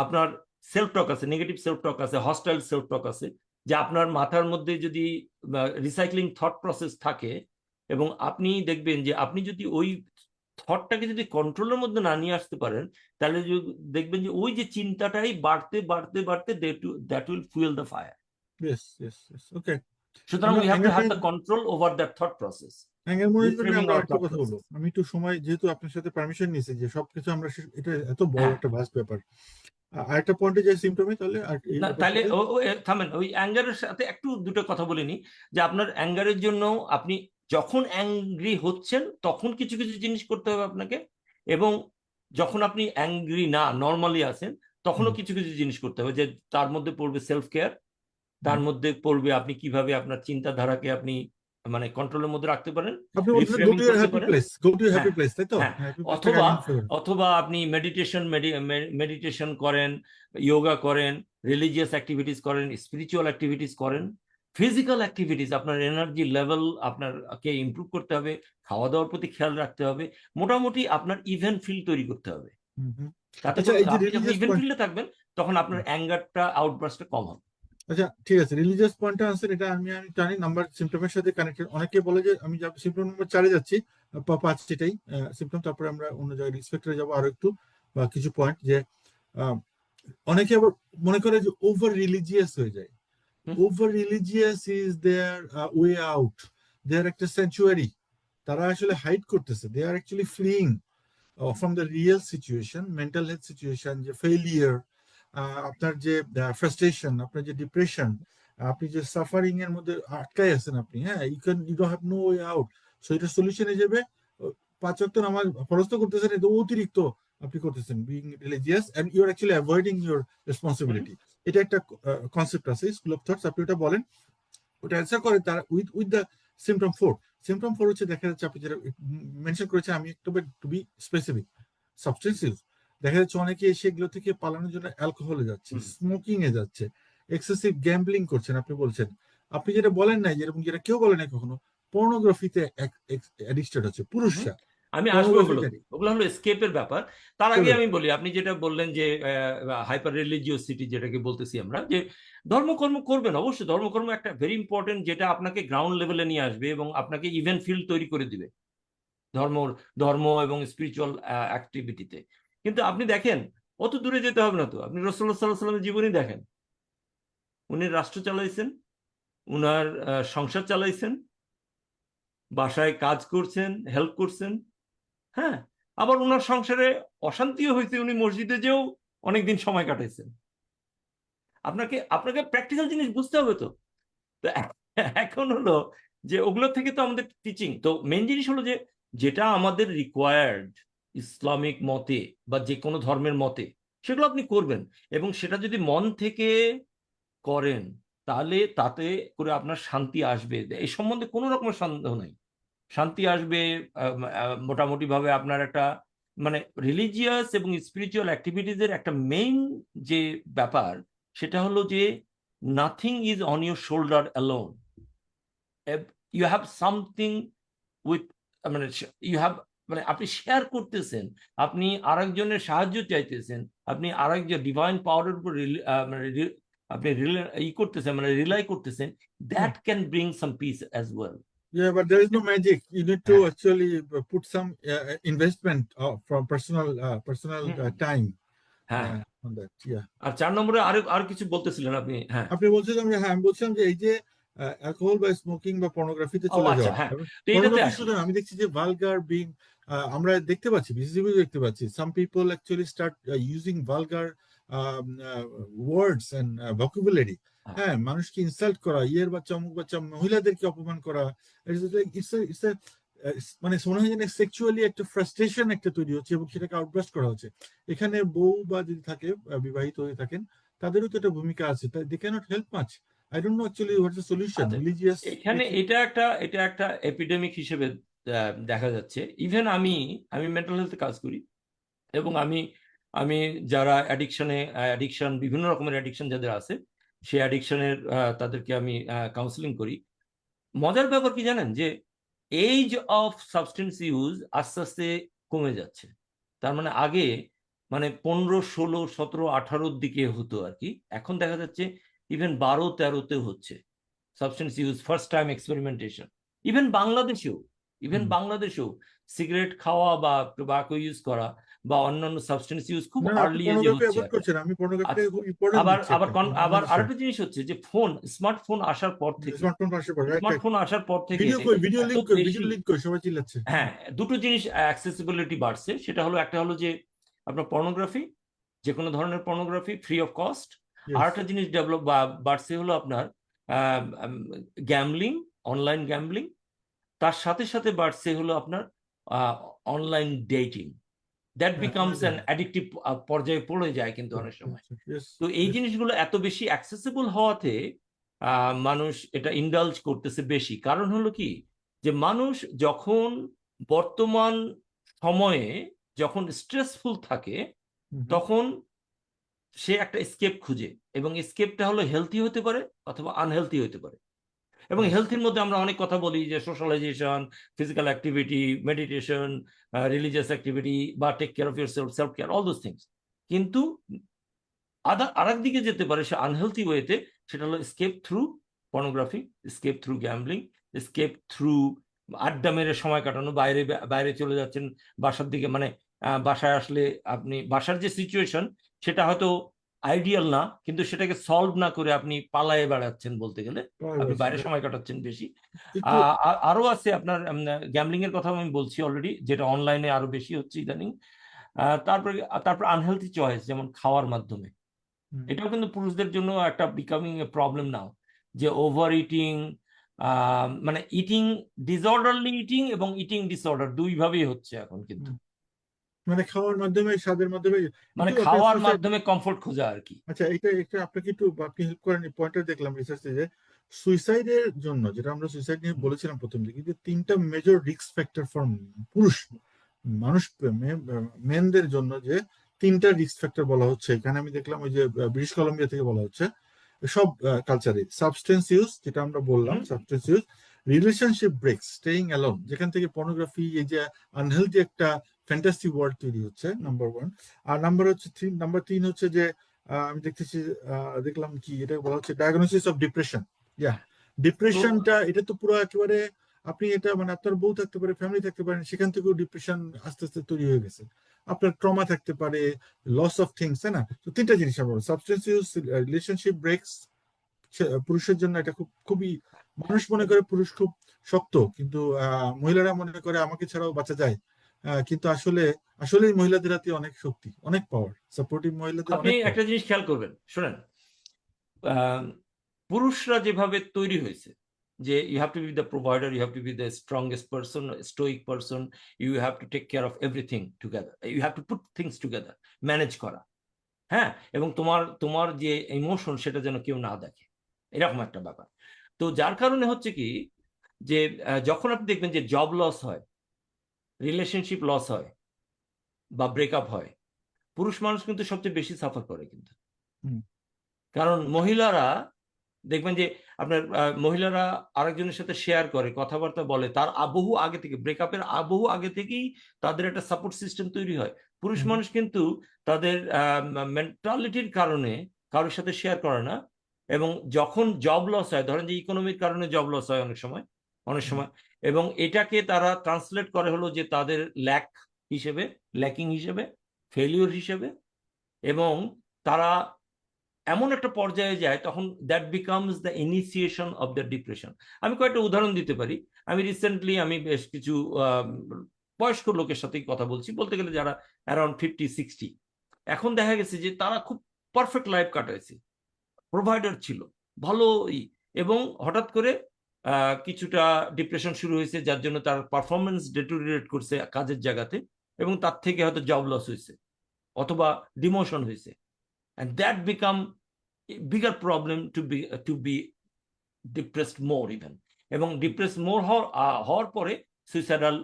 আপনার সেলফ টক আছে, নেগেটিভ সেলফ টক আছে, হস্টাইল সেলফ টক আছে, যে আপনার মাথার মধ্যে যদি রিসাইক্লিং থট প্রসেস থাকে, এবং আপনি দেখবেন যে আপনি যদি ওই থটটাকে যদি কন্ট্রোলের মধ্যে না নিয়ে আসতে পারেন, তাহলে দেখবেন যে ওই যে চিন্তাটাই বাড়তে বাড়তে বাড়তে that will fuel the fire. Yes, yes, yes, okay. সুতরাং we have to have the control over that thought process, anger management নিয়ে রিফ্রেমিং আমরা আওয়ার আরেকটা থট কথা বলবো। প্রসেস। আমি একটু সময়, যেহেতু আপনার সাথে পারমিশন নিয়েছি যে সবকিছু আমরা এটা এত বড় একটা ভাস্ট ব্যাপার, আরেকটা পয়েন্টে যাই সিমটমে, তাহলে আর এই না, তাহলে ব্যাপারটাতে। থামেন, ওই অ্যাঙ্গারের সাথে একটু দুটো কথা বলে নি, যে আপনার অ্যাঙ্গারের জন্য আপনি যখন অ্যাংরি হচ্ছেন তখন কিছু কিছু জিনিস করতে হবে আপনাকে, এবং যখন আপনি অ্যাংরি না, নর্মালি আছেন, তখনও কিছু কিছু জিনিস করতে হবে, যে তার মধ্যে পড়বে সেলফ কেয়ার, তার মধ্যে পড়বে আপনি কিভাবে আপনার চিন্তাধারাকে আপনি মানে কন্ট্রোলের মধ্যে রাখতে পারেন, আপনি বলছেন গো রিফ্রেমিং টু ইউর করতে হ্যাপি পারেন। Place, go to your happy হ্যাঁ, প্লেস, তাই তো? হ্যাঁ। হ্যাপি প্লেসটাকে অথবা আইডেন্টিফাই করেন। অথবা আপনি মেডিটেশন করেন, যোগা করেন, রিলিজিয়াস অ্যাক্টিভিটিস করেন, স্পিরিচুয়াল অ্যাক্টিভিটিস করেন, ফিজিক্যাল অ্যাক্টিভিটিস, আপনার এনার্জি লেভেল আপনারকে ইমপ্রুভ করতে হবে, খাওয়া দাওয়ার প্রতি খেয়াল রাখতে হবে, মোটামুটি আপনার ইভেন ফিল তৈরি করতে হবে। হুম, হুম। তাতে আচ্ছা, করে এই যে আপনি যখন রিলিজিয়াস ইভেন পয়েন্ট, ফিল্ডে থাকবেন তখন আপনার অ্যাঙ্গারটা, আউটবার্স্টটা কম হবে। আচ্ছা ঠিক আছে, রিলিজিয়াস পয়েন্টটা আনসার, এটা আমি জানি নাম্বার সিমটমের সাথে কানেক্টেড। অনেকে বলে যে আমি সিমটম নাম্বার 4-এ যাচ্ছি, 5 যেটাই সিমটম, তারপরে আমরা অন্য জায়গায় রিসপেক্টরে যাবো আরো একটু, বা কিছু পয়েন্ট যে আহ, অনেকে আবার মনে করে যে ওভার রিলিজিয়াস হয়ে যায়। হুম, over religious is their way out, their একটা স্যাংচুয়ারি, তারা আসলে হাইড করতেছে, they are actually fleeing from the real situation, mental health situation, যে ফেইলিয়ার, আপনার যে ফ্রাস্ট্রেশন, আপনার যে ডিপ্রেশন, আপনি যে সাফারিং এর মধ্যে আটকায় আছেন আপনি, হ্যাঁ, you don't have no way out. So এটা সলিউশনে যাবে 5 ওয়াক্ত নামাজ ফরজ তো করতেছেন, এটা অতিরিক্ত আপনি করতেছেন, being religious and you are actually avoiding your hmm. Responsibility. এটা একটা কনসেপ্ট আছে স্কুল অফ থটস, আপনি ওটা বলেন, ওটা অ্যান্সার করে তারা with with the symptom 4। Symptom 4 হচ্ছে দেখা যাচ্ছে আপনি যেটা মেনশন করেছেন, আমি একটু to be specific, substance use. দেখা যাচ্ছে অনেকে সেগুলো থেকে পালানোর জন্য অ্যালকোহলে যাচ্ছে, হুম, স্মোকিং এ যাচ্ছে, এক্সেসিভ গ্যাম্বলিং করছেন, আপনি বলছেন। আপনি যেটা বলেন নাই, যেরকম যেটা কেউ বলে নাই কখনো, পর্নোগ্রাফিতে অ্যাডিক্টেড হচ্ছে হুম। পুরুষরা, আমি আসবো ওগুলো, পর্নোগ্রাফিতে। ওগুলো হলো এসকেপের ব্যাপার। তার আগে চলে আমি বলি, আপনি যেটা বললেন যে হাইপার রিলিজিওসিটি যেটাকে বলতেছি আমরা, যে ধর্মকর্ম করবেন, অবশ্যই ধর্মকর্ম একটা ভেরি ইম্পর্টেন্ট, যেটা আপনাকে গ্রাউন্ড লেভেলে নিয়ে আসবে এবং আপনাকে ইভেন ফিল্ড তৈরি করে দিবে ধর্ম ধর্ম এবং স্পিরিচুয়াল অ্যাক্টিভিটিতে। কিন্তু আপনি দেখেন, অত দূরে যেতে হবে না তো, আপনি রাসূলুল্লাহ সাল্লাল্লাহু আলাইহি ওয়াসাল্লামের জীবনী দেখেন। উনি রাষ্ট্র চালাইছেন, উনার সংসার চালাইছেন, বাসায় কাজ করছেন, হেল্প করছেন, হ্যাঁ, আবার ওনার সংসারে অশান্তিও হয়েছে, উনি মসজিদে যেও অনেকদিন সময় কাটাইছেন। আপনাকে আপনাকে প্র্যাকটিক্যাল জিনিস বুঝতে হবে তো। তো এখন হলো যে ওগুলো থেকে তো আমাদের টিচিং তো মেন জিনিস হলো যে যেটা আমাদের রিকোয়ার্ড ইসলামিক মতে বা যে কোনো ধর্মের মতে, সেগুলো আপনি করবেন। এবং সেটা যদি মন থেকে করেন, তাহলে তাতে করে আপনার শান্তি আসবে, এই সম্বন্ধে কোনো রকমের সন্দেহ নাই। শান্তি আসবে, মোটামুটি ভাবে আপনার একটা মানে রিলিজিয়াস এবং স্পিরিচুয়াল অ্যাক্টিভিটিজের একটা মেইন যে ব্যাপার, সেটা হলো যে nothing is on your shoulder alone, you have something with, মানে ইউ হ্যাভ, মানে আপনি শেয়ার করতেছেন, আপনি আরেকজনের সাহায্য চাইতেছেন, আপনি আরেকজন ডিভাইন পাওয়ারের উপর মানে আপনি ই করতেছেন, মানে রিলাই করতেছেন, that can bring some piece as well. Yeah, but there is no magic. You need to actually put some investment from personal হ্যাঁ, time হ্যাঁ। on that. Yeah. আর 4 নম্বরে আরো আর কিছু বলতেছিলেন আপনি, হ্যাঁ। আপনি বলছিলাম যে, হ্যাঁ, আমি বলছিলাম যে এই যে অ্যালকোহল বা স্মোকিং বা পর্নোগ্রাফিতে ও চলে আচ্ছা, যাওয়া, হ্যাঁ, তো এইটাতে পর্নোগ্রাফি আসি। শুধু না, আমি দেখছি যে ভালগার বিং, আমরা দেখতে পাচ্ছি, বিসিসিবি দেখতে পাচ্ছি, some people actually start using vulgar words and vocabulary. হ্যাঁ, হ্যাঁ, মানুষকে ইনসাল্ট করা, ইয়ের বাচ্চা, অমুক বাচ্চা, মহিলাদেরকে অপমান করা, ইটস মানে মনে হয় যেন সেক্সুয়ালি একটা ফ্রাস্ট্রেশন একটা তৈরি হচ্ছে এবং সেটাকে আউটব্রাস্ট করা হচ্ছে। এখানে বউ বা যদি থাকে, বিবাহিত হয়ে থাকেন, তাদেরও তো একটা ভূমিকা আছে, তাই they cannot help much. I don't know actually what's the solution, আচ্ছা, রিলিজিয়াস এখানে এটা একটা এপিডেমিক হিসেবে দেখা যাচ্ছে। ইভেন আমি আমি মেন্টাল হেলথে কাজ করি, এবং আমি আমি যারা অ্যাডিকশন, বিভিন্ন রকমের অ্যাডিকশন যাদের আছে, সেই অ্যাডিকশনের তাদেরকে আমি কাউন্সিলিং করি। মজার ব্যাপার কি জানেন, যে এইজ অফ সাবস্টেন্স ইউজ আস্তে আস্তে কমে যাচ্ছে। তার মানে আগে মানে 15, 16, 17, 18-র দিকে হতো আর কি, এখন দেখা যাচ্ছে ইভেন 12, 13-তেও হচ্ছে substance use, first time experimentation. Even বাংলাদেশেও ইভেন বাংলাদেশেও সিগারেট খাওয়া বা টোবাকো ইউজ করা বা অন্যান্য সাবস্টেন্স ইউজ খুব না, না, আপনি আর্লি এজে পর্নোগ্রাফি হচ্ছে অ্যাভয়েড এখন। করছেন, আমি পর্নোগ্রাফিটাকে আচ্ছা, খুব ইম্পর্টেন্ট আবার দিচ্ছি আবার একটা আবার অন্যান্য বিষয়। আরেকটা জিনিস হচ্ছে যে স্মার্টফোন আসার পর থেকে, স্মার্টফোন পাশে পড়ে, রাইট, রাইট। স্মার্টফোন আসার পর থেকে ভিডিও কই, ভিডিও এত লিঙ্ক কই, ভিডিও বেশি, লিঙ্ক কই, সবাই চিল্লাচ্ছে। হ্যাঁ, দুটো জিনিস অ্যাক্সেসিবিলিটি বাড়ছে। সেটা হলো, একটা হলো যে আপনার পর্নোগ্রাফি, যে কোনো ধরনের পর্নোগ্রাফি ফ্রি অফ কস্ট। আর ইয়েস। একটা জিনিস ডেভেলপ বা বাড়ছে হলো আপনার গ্যামলিং, অনলাইন গ্যামলিং। তার সাথে সাথে বাড়ছে হলো আপনার অনলাইন ডেটিং। দ্যাট হ্যাঁ, বিকামস অ্যান অ্যাডিকটিভ পর্যায়ে পড়ে যায় কিন্তু অনেক সময়। ইয়েস, তো এই ইয়েস। জিনিসগুলো এত বেশি অ্যাক্সেসিবল হওয়াতে মানুষ এটা ইন্ডালজ করতেছে বেশি। কারণ হলো কি, যে মানুষ যখন বর্তমান সময়ে যখন স্ট্রেসফুল থাকে, তখন সে একটা এসকেপ খুঁজে, এবং এসকেপটা হলো হেলথি হতে পারে অথবা আনহেলথি হতে পারে। এবং Yes. হেলথের মধ্যে আমরা অনেক কথা বলি যে socialization, physical activity, meditation, religious activity বা take care of your self care, all those things. কিন্তু আরেক দিকে যেতে পারে সে আনহেলথি ওয়েতে, সেটা হলো escape through pornography, escape through gambling, escape through আড্ডা মেরে সময় কাটানো, বাইরে বাইরে চলে যাচ্ছেন বাসার দিকে, মানে বাসায় আসলে আপনি বাসার যে সিচুয়েশন সেটা হয়তো আইডিয়াল না, কিন্তু সেটাকে সলভ না করে আপনি পালায়ে বেড়াচ্ছেন, বলতে গেলে আপনি বাইরে সময় কাটাচ্ছেন বেশি। একটু আরো আছে আপনার গ্যাম্বলিং এর কথা আমি বলছি অলরেডি, যেটা অনলাইনে আরো বেশি হচ্ছে ইদানিং। তারপর আনহেলথি চয়েস, যেমন খাওয়ার মাধ্যমে, এটাও কিন্তু পুরুষদের জন্য একটা বিকামিং এ প্রবলেম নাও, যে ওভার ইটিং, মানে ইটিং ডিসঅর্ডারলি ইটিং এবং ইটিং ডিসঅর্ডার দুই ভাবেই হচ্ছে এখন কিন্তু, মানে খাওয়ার মাধ্যমে, স্বাদের মাধ্যমে মানে একটু আপনার খাওয়ার suicide- মাধ্যমে কমফোর্ট খোঁজা আর কি। আচ্ছা, এটা আপনাকে একটু আপনি হেল্প করেন। পয়েন্টার দেখলাম রিসার্চে যে সুইসাইডের জন্য, যেটা আমরা সুইসাইড নিয়ে বলেছিলাম প্রথম দিকে, যে 3টা মেজর রিস্ক ফ্যাক্টর ফর পুরুষ মানুষ, মেনদের জন্য যে 3টা রিস্ক ফ্যাক্টর বলা হচ্ছে এখানে। আমি দেখলাম ওই যে ব্রিটিশ কলম্বিয়া থেকে বলা হচ্ছে সব কালচারে। সাবস্টেন্স ইউজ, যেটা আমরা বললাম, substance use, relationship ব্রেকস, staying alone, যেখান থেকে পর্নোগ্রাফি, এই যে আনহেলদি একটা ফ্যান্টাসি ওয়ার্ল্ড তৈরি হচ্ছে, নাম্বার 1। আর নাম্বার 3 হচ্ছে যে আমি দেখতেছি, দেখলাম কি এটা বলা হচ্ছে, ডায়াগনোসিস অফ ডিপ্রেশন। ডিপ্রেশনটা, এটা তো পুরো একেবারে, আপনি এটা মানে আপনার বউ থাকতে পারে, ফ্যামিলি থাকতে পারেন, সেখান থেকেও ডিপ্রেশন আস্তে আস্তে তৈরি হয়ে গেছে। আপনার ট্রমা থাকতে পারে, লস অফ থিংস, তাই না? তো 3টা জিনিস আমরা, সাবস্টেন্স ইউজ, রিলেশনশিপ ব্রেকস। পুরুষের জন্য এটা খুবই, মানুষ মনে করে পুরুষ খুব শক্ত, কিন্তু মহিলারা মনে করে আমাকে ছাড়াও বাঁচা যায়। কিন্তু আসলেই মহিলাদের হাতে অনেক শক্তি, অনেক পাওয়ার, সাপোর্টিভ মহিলাদের আপনি অনেক পাওয়ার। একটা জিনিস খেয়াল করবেন, শোনেন, পুরুষরা যেভাবে তৈরি হয়েছে, যে you have to be the provider, you have to be the strongest person, stoic person, you have to take care of everything together, you have to put things together, manage করা, হ্যাঁ, এবং তোমার তোমার যে ইমোশন সেটা যেন কেউ না দেখে, এরকম একটা ব্যাপার। তো যার কারণে হচ্ছে কি, যে যখন আপনি দেখবেন যে জব লস হয়, রিলেশনশিপ লস হয় বা ব্রেকআপ হয়, পুরুষ মানুষ কিন্তু সবচেয়ে বেশি সাফার করে কিন্তু। কারণ মহিলারা দেখবেন যে আপনার মহিলারা আরেকজনের সাথে শেয়ার করে, কথাবার্তা বলে, তার বহু আগে থেকে, ব্রেকআপের বহু আগে থেকেই তাদের একটা সাপোর্ট সিস্টেম তৈরি হয়। পুরুষ মানুষ কিন্তু তাদের মেন্টালিটির কারণে কারোর সাথে শেয়ার করে না, এবং যখন জব লস হয়, ধরেন যে ইকোনমির কারণে জব লস হয় অনেক সময়, এবং এটাকে তারা ট্রান্সলেট করে হলো যে তাদের ল্যাকিং হিসেবে, ফেলিওর হিসেবে, এবং তারা এমন একটা পর্যায়ে যায়, তখন that becomes the initiation of the depression. আমি কয়েকটা উদাহরণ দিতে পারি। রিসেন্টলি আমি বেশ কিছু বয়স্ক লোকের সাথে কথা বলছি, বলতে গেলে যারা অ্যারাউন্ড 50-60, এখন দেখা গেছে যে তারা খুব পারফেক্ট লাইফ কাটাইছে, প্রোভাইডার ছিল, ভালোই, এবং হঠাৎ করে কিছুটা ডিপ্রেশন শুরু হয়েছে, যার জন্য তার পারফরমেন্স ডেটোরিয়েট করছে কাজের জায়গাতে, এবং তার থেকে হয়তো জব লস হয়েছে অথবা ডিমোশন হয়েছে, and that become a bigger problem to be depressed more even, এবং ডিপ্রেস মোর হওয়ার পরে সুইসাইডাল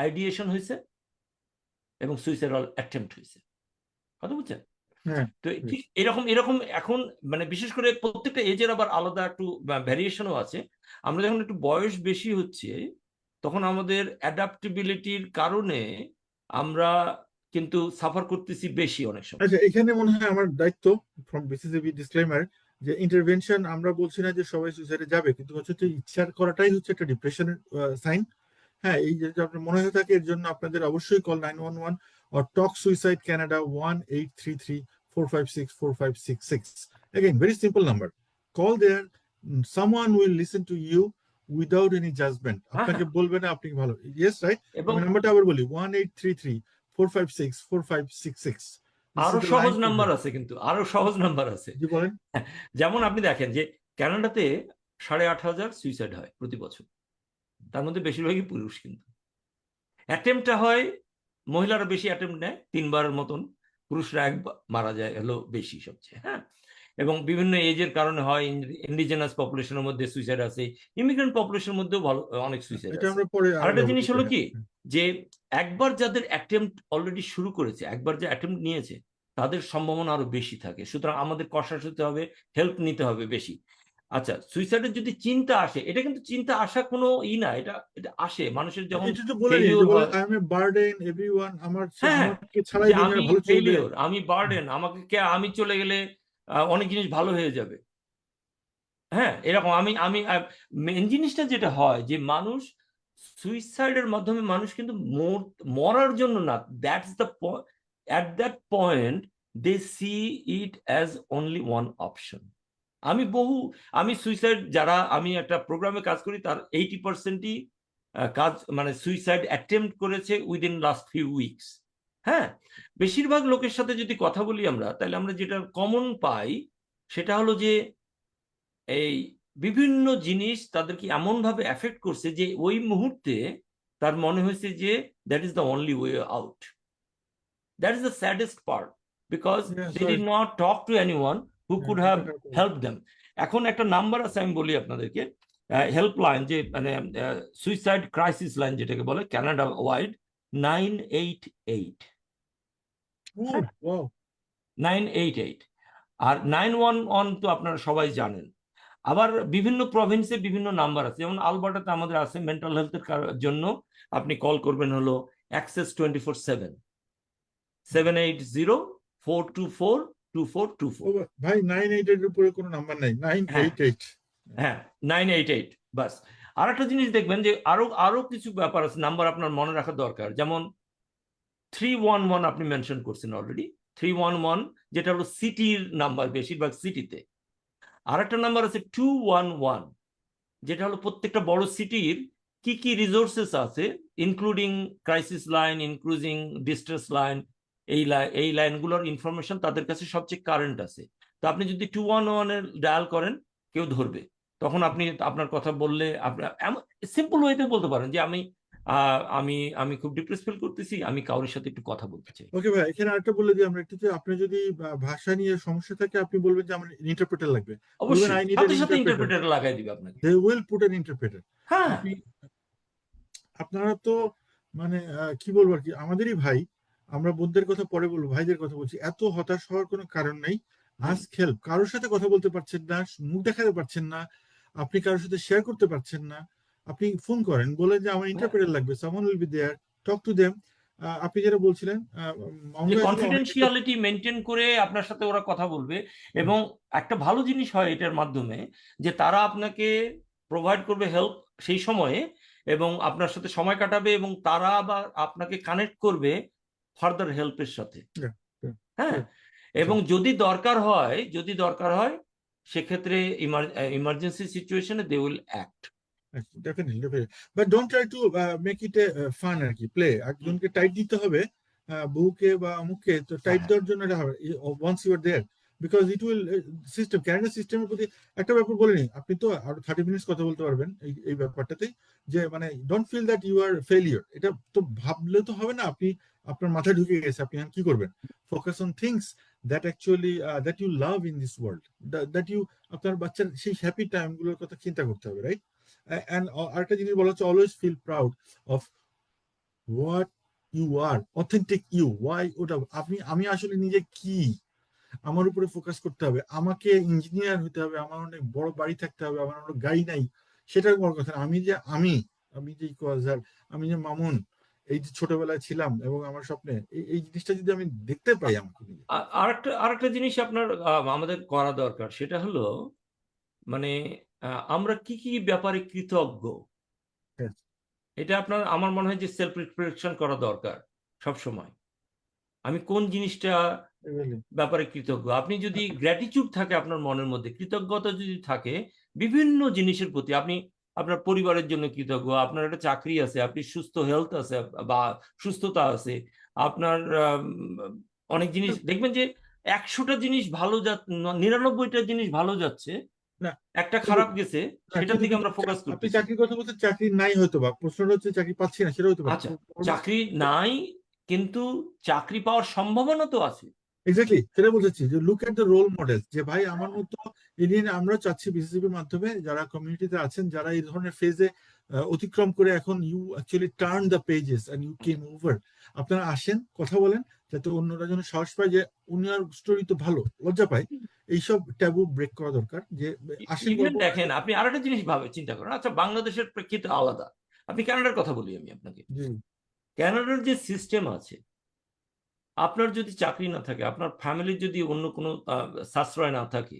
আইডিয়েশন হয়েছে এবং সুইসাইডাল অ্যাটেম্প্ট হয়েছে। কথা বুঝছেন? তো এরকম এরকম এখন, মানে বিশেষ করে প্রত্যেকটা এজের আবার আলাদা একটু ভ্যারিয়েশনও আছে। আমরা যখন একটু বয়স বেশি হচ্ছে, তখন আমাদের অ্যাডাপ্টেবিলিটির কারণে আমরা কিন্তু সাফার করতেছি বেশি অনেক সময়। আচ্ছা, এখানে মনে হয় আমার দায়িত্ব, ফ্রম বিসিসিবি ডিসক্লেমার, যে ইন্টারভেনশন, আমরা বলছি না যে সবাই সুইসাইডে যাবে, কিন্তু হচ্ছে ইচ্ছা করাটাই হচ্ছে একটা ডিপ্রেশনের সাইন। হ্যাঁ, এই যে আপনার মনে হয়ে থাকে, এর জন্য আপনাদের অবশ্যই call 911 or Talk Suicide Canada 1-833-456-4566. Again, very simple number. Call there. Someone will listen to you without any judgment. আপনাকে বলবে না আপনি ভালো। Yes, right? আমি নাম্বারটা আবার বলি, 1-833-456-4566. আরো সহজ নাম্বার আছে, কিন্তু আরো সহজ নাম্বার আছে। জি বলেন। যেমন আপনি দেখেন যে কানাডাতে 8,500 সুইসাইড হয় প্রতি বছর, তার মধ্যে বেশিরভাগই পুরুষ। কিন্তু অ্যাটেম্পটা হয়, মহিলারা বেশি অ্যাটেম্প নেয়, 3বারের মতন, পুরুষরা 1বার মারা যায় হলো বেশি সবচেয়ে। হ্যাঁ, এবং বিভিন্ন এজের কারণে হয়। ইন্ডিজেনাস পপুলেশনের মধ্যে সুইসাইড আছে, ইমিগ্রেন্ট পপুলেশনের মধ্যেও ভালো অনেক সুইসাইড আছে। আরেকটা জিনিস হলো কি, যে একবার যাদের অ্যাটেম্পট অলরেডি শুরু করেছে, একবার যে অ্যাটেম্পট নিয়েছে, তাদের সম্ভাবনা আরো বেশি থাকে। সুতরাং আমাদের কশাস হতে হবে, হেল্প নিতে হবে বেশি। আচ্ছা, সুইসাইডের যদি চিন্তা আসে, এটা কিন্তু চিন্তা আসা কোনো না, এটা এটা আসে মানুষের যখন এটা তো বলে নি যে ফেলিওর বলে হয়। I M A burden everyone, হ্যাঁ, হ্যাঁ, আমাকে ছাড়াই যে আমি দুনিয়া ভালো চলবে। ফেলিওর, আমি বার্ডেন, আমাকে আমি চলে গেলে অনেক জিনিস ভালো হয়ে যাবে। হ্যাঁ, এরকম আমি আমি মেন জিনিসটা যেটা হয় যে মানুষ সুইসাইডের মাধ্যমে মানুষ কিন্তু মরার জন্য না, that's the at that point they see it as only one option. আমি সুইসাইড, যারা আমি একটা প্রোগ্রামে কাজ করি তার 80%ই কাজ মানে সুইসাইড অ্যাটেম্প্ট করেছে উইদিন লাস্ট ফিউ উইকস। হ্যাঁ, বেশিরভাগ লোকের সাথে যদি কথা বলি আমরা, তাহলে আমরা যেটা কমন পাই সেটা হলো যে এই বিভিন্ন জিনিস তাদেরকে এমন ভাবে এফেক্ট করছে যে ওই মুহূর্তে তার মনে হয়েছে যে that is the only way out. That is the saddest part, because they did not talk to anyone who could have help them. এখন একটা নাম্বার আছে, আমি বলি আপনাদেরকে, হেল্পলাইন, যে মানে সুইসাইড ক্রাইসিস লাইন যেটাকে বলে কানাডা ওয়াইড, 988। হ্যাঁ, 988। আর 911 তো আপনারা সবাই জানেন। আবার বিভিন্ন প্রভিন্সে বিভিন্ন নাম্বার আছে, যেমন আলবার্টাতে আমাদের আছে মেন্টাল হেলথের জন্য আপনি কল করবেন হলো অ্যাক্সেস 24/7, 780-424-2424। ভাই 988 এর উপরে কোনো নাম্বার নাই, হ্যাঁ, 988। হ্যাঁ, 988 বাস। আর একটা জিনিস দেখবেন যে আরো আরো কিছু ব্যাপার আছে, নাম্বার আপনার মনে রাখা দরকার। যেমন 311 আপনি মেনশন করছেন অলরেডি, 311 যেটা হলো সিটির নাম্বার, বেশিরভাগ সিটিতে। আর একটা নাম্বার আছে 211, যেটা হলো প্রত্যেকটা বড় সিটির কি কি রিসোর্সেস আছে, including crisis line, including distress line, এই লাইনগুলোর ইনফরমেশন তাদের কাছে সবচেয়ে কারেন্ট আছে। তো আপনি যদি 211-এর ডায়াল করেন, কেউ ধরবে। তখন আপনি আপনার কথা বললে আপনার সিম্পল ওয়েতে বলতে পারেন যে আমি আমি খুব ডিপ্রেস ফিল করতেছি, আমি কারোর সাথে একটু কথা বলতে চাই। ওকে ভাই, এখানে আরেকটা বলে দিই আমরা একটু, যে আপনি যদি ভাষা নিয়ে সমস্যা থাকে আপনি বলবেন যে আমার ইন্টারপ্রেটার লাগবে, বলবেন অবশ্যই আই নিড সাথে অ্যান সাথে ইন্টারপ্রেটার, ইন্টারপ্রেটার লাগাই দিবে আপনাকে। They will put an interpreter. হ্যাঁ, আপনি আপনারা তো মানে কি বলবো আর কি, আমাদেরই ভাই, আমরা বোনদের কথা পরে বলবো, ভাইদের কথা বলছি, এত হতাশ হওয়ার কোনো কারণ নেই। Ask help. কারোর সাথে কথা বলতে পারছেন না, মুখ দেখাতে পারছেন না, আপনি কারোর সাথে শেয়ার করতে পারছেন না, আপনি ফোন করেন, বলে যে আমার ইন্টারপ্রেটার লাগবে, someone will be there, talk to them. আপনি যেটা বলছিলেন, মামুন যে ভাই আসলে অনেক কনফিডেন্সিয়ালিটি মেনটেন করে আপনার সাথে ওরা কথা বলবে। এবং একটা ভালো জিনিস হয় এটার মাধ্যমে, যে তারা আপনাকে প্রোভাইড করবে হেল্প সেই সময়ে, এবং আপনার সাথে সময় কাটাবে, এবং তারা আবার আপনাকে কানেক্ট করবে ফার্দার হেল্পের সাথে। Yeah, yeah, হ্যাঁ, yeah, এবং sure. যদি দরকার হয় সেক্ষেত্রে ইমার্জেন্সি সিচুয়েশনে they will act. Definitely, definitely. But don't try to make it a fun আর কি, প্লে। একজনকে টাইট দিতে হবে, বউকে বা অমুককে তো টাইট দেওয়ার জন্য এটা হবে, once you are there, because it will system, Canada সিস্টেমের প্রতি একটা ব্যাপার বলে নি, আপনি তো আরো 30 মিনিটস কথা বলতে পারবেন এই এই ব্যাপারটাতে, যে মানে don't feel that you are failure, এটা তো ভাবলে তো হবে না, আপনি আপনার মাথায় ঢুকে গেছে, আপনি এখন কি করবেন, focus on things that actually that you love in this world, that you, আপনার বাচ্চার সেই হ্যাপি টাইমগুলোর কথা চিন্তা করতে হবে, রাইট? And আরেকটা জিনিস বলা হচ্ছে, always feel proud of what you are, authentic you, why, ওটা আমি আসলে নিজে কি, আমার উপরে ফোকাস করতে হবে, আমাকে ইঞ্জিনিয়ার হতে হবে, আমার অনেক বড় বাড়ি থাকতে হবে, আমার অনেক গাড়ি নাই, সেটার বড় কথা না। আমি যে কজার, আমি যে মামুন, এই যে ছোটবেলায় ছিলাম এবং আমার স্বপ্নে এই জিনিসটা যদি আমি দেখতে পাই আমাকে নিজে। আরেকটা জিনিস আপনার আমাদের করা দরকার, সেটা হলো মানে আমরা কি কি ব্যাপারে কৃতজ্ঞ, Yes, এটা আমার মনে হয় যে সেলফ রিফ্লেকশন করা দরকার সব সময়। আমি কোন জিনিসটা really. ব্যাপারে কৃতজ্ঞ, আপনি যদি গ্র্যাটিটিউড থাকে আপনার মনের মধ্যে, কৃতজ্ঞতা যদি থাকে বিভিন্ন জিনিসের প্রতি, আপনি আপনার পরিবারের জন্য কৃতজ্ঞ, আপনার একটা চাকরি আছে, আপনি সুস্থ হেলথ আছে বা সুস্থতা আছে, আপনার অনেক জিনিস দেখবেন যে 100টা জিনিস ভালো 99টা জিনিস ভালো যাচ্ছে, না, একটা কিন্তু খারাপ গেছে, সেটার কিন্তু দিকে কিন্তু আমরা ফোকাস আপনি করতেছি। চাকরির কথা বলছেন, চাকরি নাই হয়তো বা, প্রশ্নটা হচ্ছে চাকরি পাচ্ছি না, সেটা হতে পারে। আচ্ছা, চাকরি নাই, কিন্তু চাকরি পাওয়ার সম্ভাবনা তো আছে। এক্স্যাক্টলি, সেটা বলতেছি যে look at the role model, যে ভাই আমার মতো ইন্ডিয়ান, আমরা চাচ্ছি বিসিসিবির মাধ্যমে যারা কমিউনিটিতে আছেন, যারা এই ধরনের ফেজে অতিক্রম করে এখন you actually turn the pages and you came over. আপনারা আসেন, কথা বলেন, যাতে অন্যরা যেন সাহস পায় যে উনার স্টোরি তো ভালো, লজ্জা পায়। এইসব ট্যাবু ব্রেক করা দরকার, যে আসেন ইভেন গল্প দেখেন, করেন। আপনি আরেকটা জিনিস চিন্তা করেন, আচ্ছা বাংলাদেশের প্রেক্ষিতে আলাদা, আপনি কানাডার কথা বলি আমি আপনাকে। জি, কানাডার যে সিস্টেম আছে, আপনার যদি চাকরি না থাকে, আপনার ফ্যামিলির যদি অন্য কোনো সাশ্রয় না থাকে,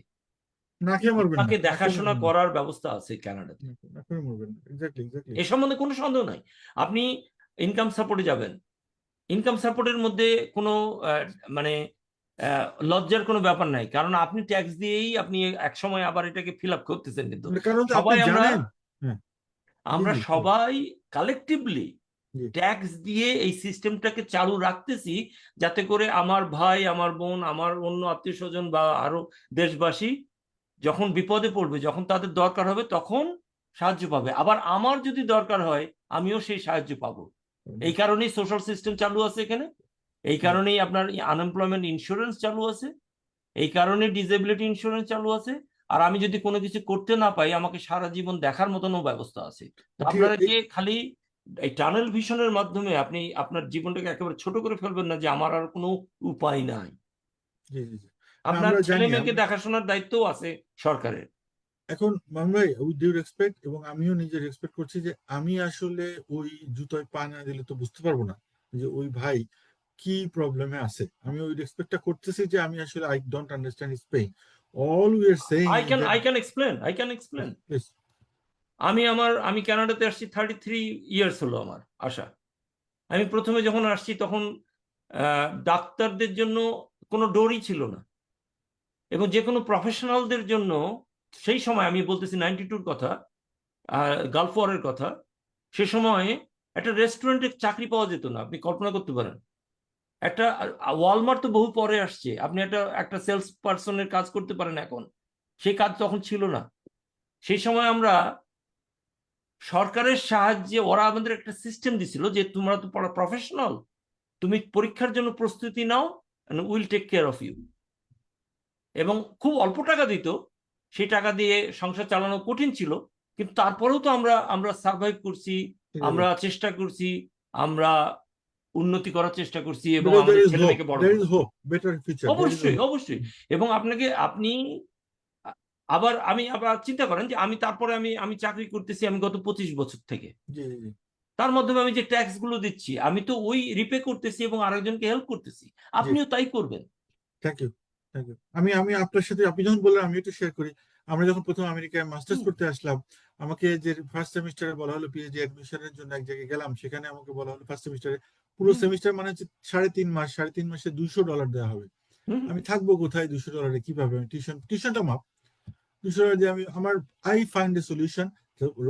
না খেয়ে মরবেন না, আপনাকে না খেয়ে দেখাশোনা মরবেন না, করার ব্যবস্থা আছে কানাডাতে। না খেয়ে মরবেন না, এক্স্যাক্টলি এক্স্যাক্টলি। এ সম্বন্ধে কোনো সন্দেহ নাই। আপনি ইনকাম সাপোর্টে যাবেন, ইনকাম সাপোর্টের মধ্যে কোনো মানে লজ্জার কোনো ব্যাপার নাই, কারণ আপনি ট্যাক্স দিয়েই আপনি এক সময় আবার এটাকে ফিল আপ করতেছেন। কিন্তু কারণ তো আপনি সবাই আমরা জানেন। হ্যাঁ, জি আমরা জি sorry, সবাই কালেকটিভলি জি ট্যাক্স দিয়ে এই সিস্টেমটাকে চালু রাখতেছি, যাতে করে আমার ভাই, আমার বোন, আমার অন্য আত্মীয় স্বজন বা আরো দেশবাসী যখন বিপদে পড়বে, যখন তাদের দরকার হবে, তখন সাহায্য পাবে। আবার আমার যদি দরকার হয়, আমিও সেই সাহায্য পাবো। এই কারণেই সোশ্যাল সিস্টেম চালু আছে এখানে, এই কারণেই আপনার আনএমপ্লয়মেন্ট ইন্স্যুরেন্স চালু আছে, এই কারণে ডিসেবিলিটি ইন্স্যুরেন্স চালু আছে। আর আমি যদি কোনো কিছু করতে না পাই, আমাকে সারা জীবন দেখার মতনও ব্যবস্থা আছে। তো ঠিক আপনারা আছে। যে খালি এই টানেল ভিশনের মাধ্যমে আপনি আপনার জীবনটাকে একেবারে ছোট করে ফেলবেন না, যে আমার আর কোনো উপায় নাই। জি জি জি, না আপনার আমরা ছেলে জানি মেয়েকে আমরা। দেখাশোনার দায়িত্বও আছে সরকারের। এখন মামুন ভাই, উইথ ডিউ রেসপেক্ট, এবং আমিও নিজে রেসপেক্ট করছি, যে আমি আসলে ওই জুতোয় পা না দিলে তো বুঝতে পারবো না যে ওই ভাই কি প্রবলেমে আছে। আমি ওই রেসপেক্টটা করতেছি, যে আমি আসলে I don't understand his pain. All we are saying I is can that. I can explain I can explain please. আমি কানাডাতে আসছি 33 ইয়ার্স হলো আমার আসা। আমি প্রথমে যখন আসছি, তখন ডাক্তারদের জন্য কোনো ডোরই ছিল না, এবং যে কোনো প্রফেশনালদের জন্য সেই সময়, আমি বলতেছি 92-র কথা, গালফ ওয়ারের কথা, সে সময় একটা রেস্টুরেন্টে চাকরি পাওয়া যেত না। আপনি কল্পনা করতে পারেন, একটা ওয়ালমার্ট তো বহু পরে আসছে, আপনি একটা একটা সেলস পার্সনের কাজ করতে পারেন এখন, সেই কাজ তখন ছিল না। সেই সময় আমরা সরকারের সাহায্যে, ওরা আমাদের একটা সিস্টেম দিছিল যে তোমরা তো প্রফেশনাল, তুমি পরীক্ষার জন্য প্রস্তুতি নাও, will take care of you. এবং খুব অল্প টাকা দিত, সেই টাকা দিয়ে সংসার চালানো কঠিন ছিল, কিন্তু তারপরেও তো আমরা আমরা সার্ভাইভ করছি, ঠিক আছে, আমরা চেষ্টা করছি, আমরা উন্নতি করার চেষ্টা করছি, এবং বিকজ আমাদের ছেলে মেয়েকে বড় দেয়ার ইজ করছি। Hope, better future, there is অবশ্যই হোপ। অবশ্যই। এবং আপনি আবার আবার চিন্তা করেন যে আমি তারপরে আমি আমি চাকরি করতেছি আমি গত 25 বছর থেকে। জি জি জি তার মাধ্যমে আমি যে ট্যাক্স গুলো দিচ্ছি, আমি তো ওই রিপে করতেছি এবং আরেকজনকে হেল্প করতেছি। জি, আপনিও তাই করবেন। Thank you, thank you. আমি আমি আপনার সাথে, আপনি যখন বললেন আমি একটু শেয়ার করি। আমরা যখন প্রথম আমেরিকায় মাস্টার্স হুম, করতে আসলাম, আমাকে যে ফার্স্ট সেমিস্টারে বলা হলো পিএইচডি অ্যাডমিশনের জন্য এক জায়গায় গেলাম, সেখানে আমাকে বলা হলো ফার্স্ট সেমিস্টারে পুরো হুম, সেমিস্টার মানে হচ্ছে 3.5 মাস, 3.5 মাসে $200 দেওয়া হবে। হুম, আমি থাকবো কোথায় $200? কিভাবে? আমি টিউশনটা মাপ, $200 দিয়ে আমি আমার I find a solution.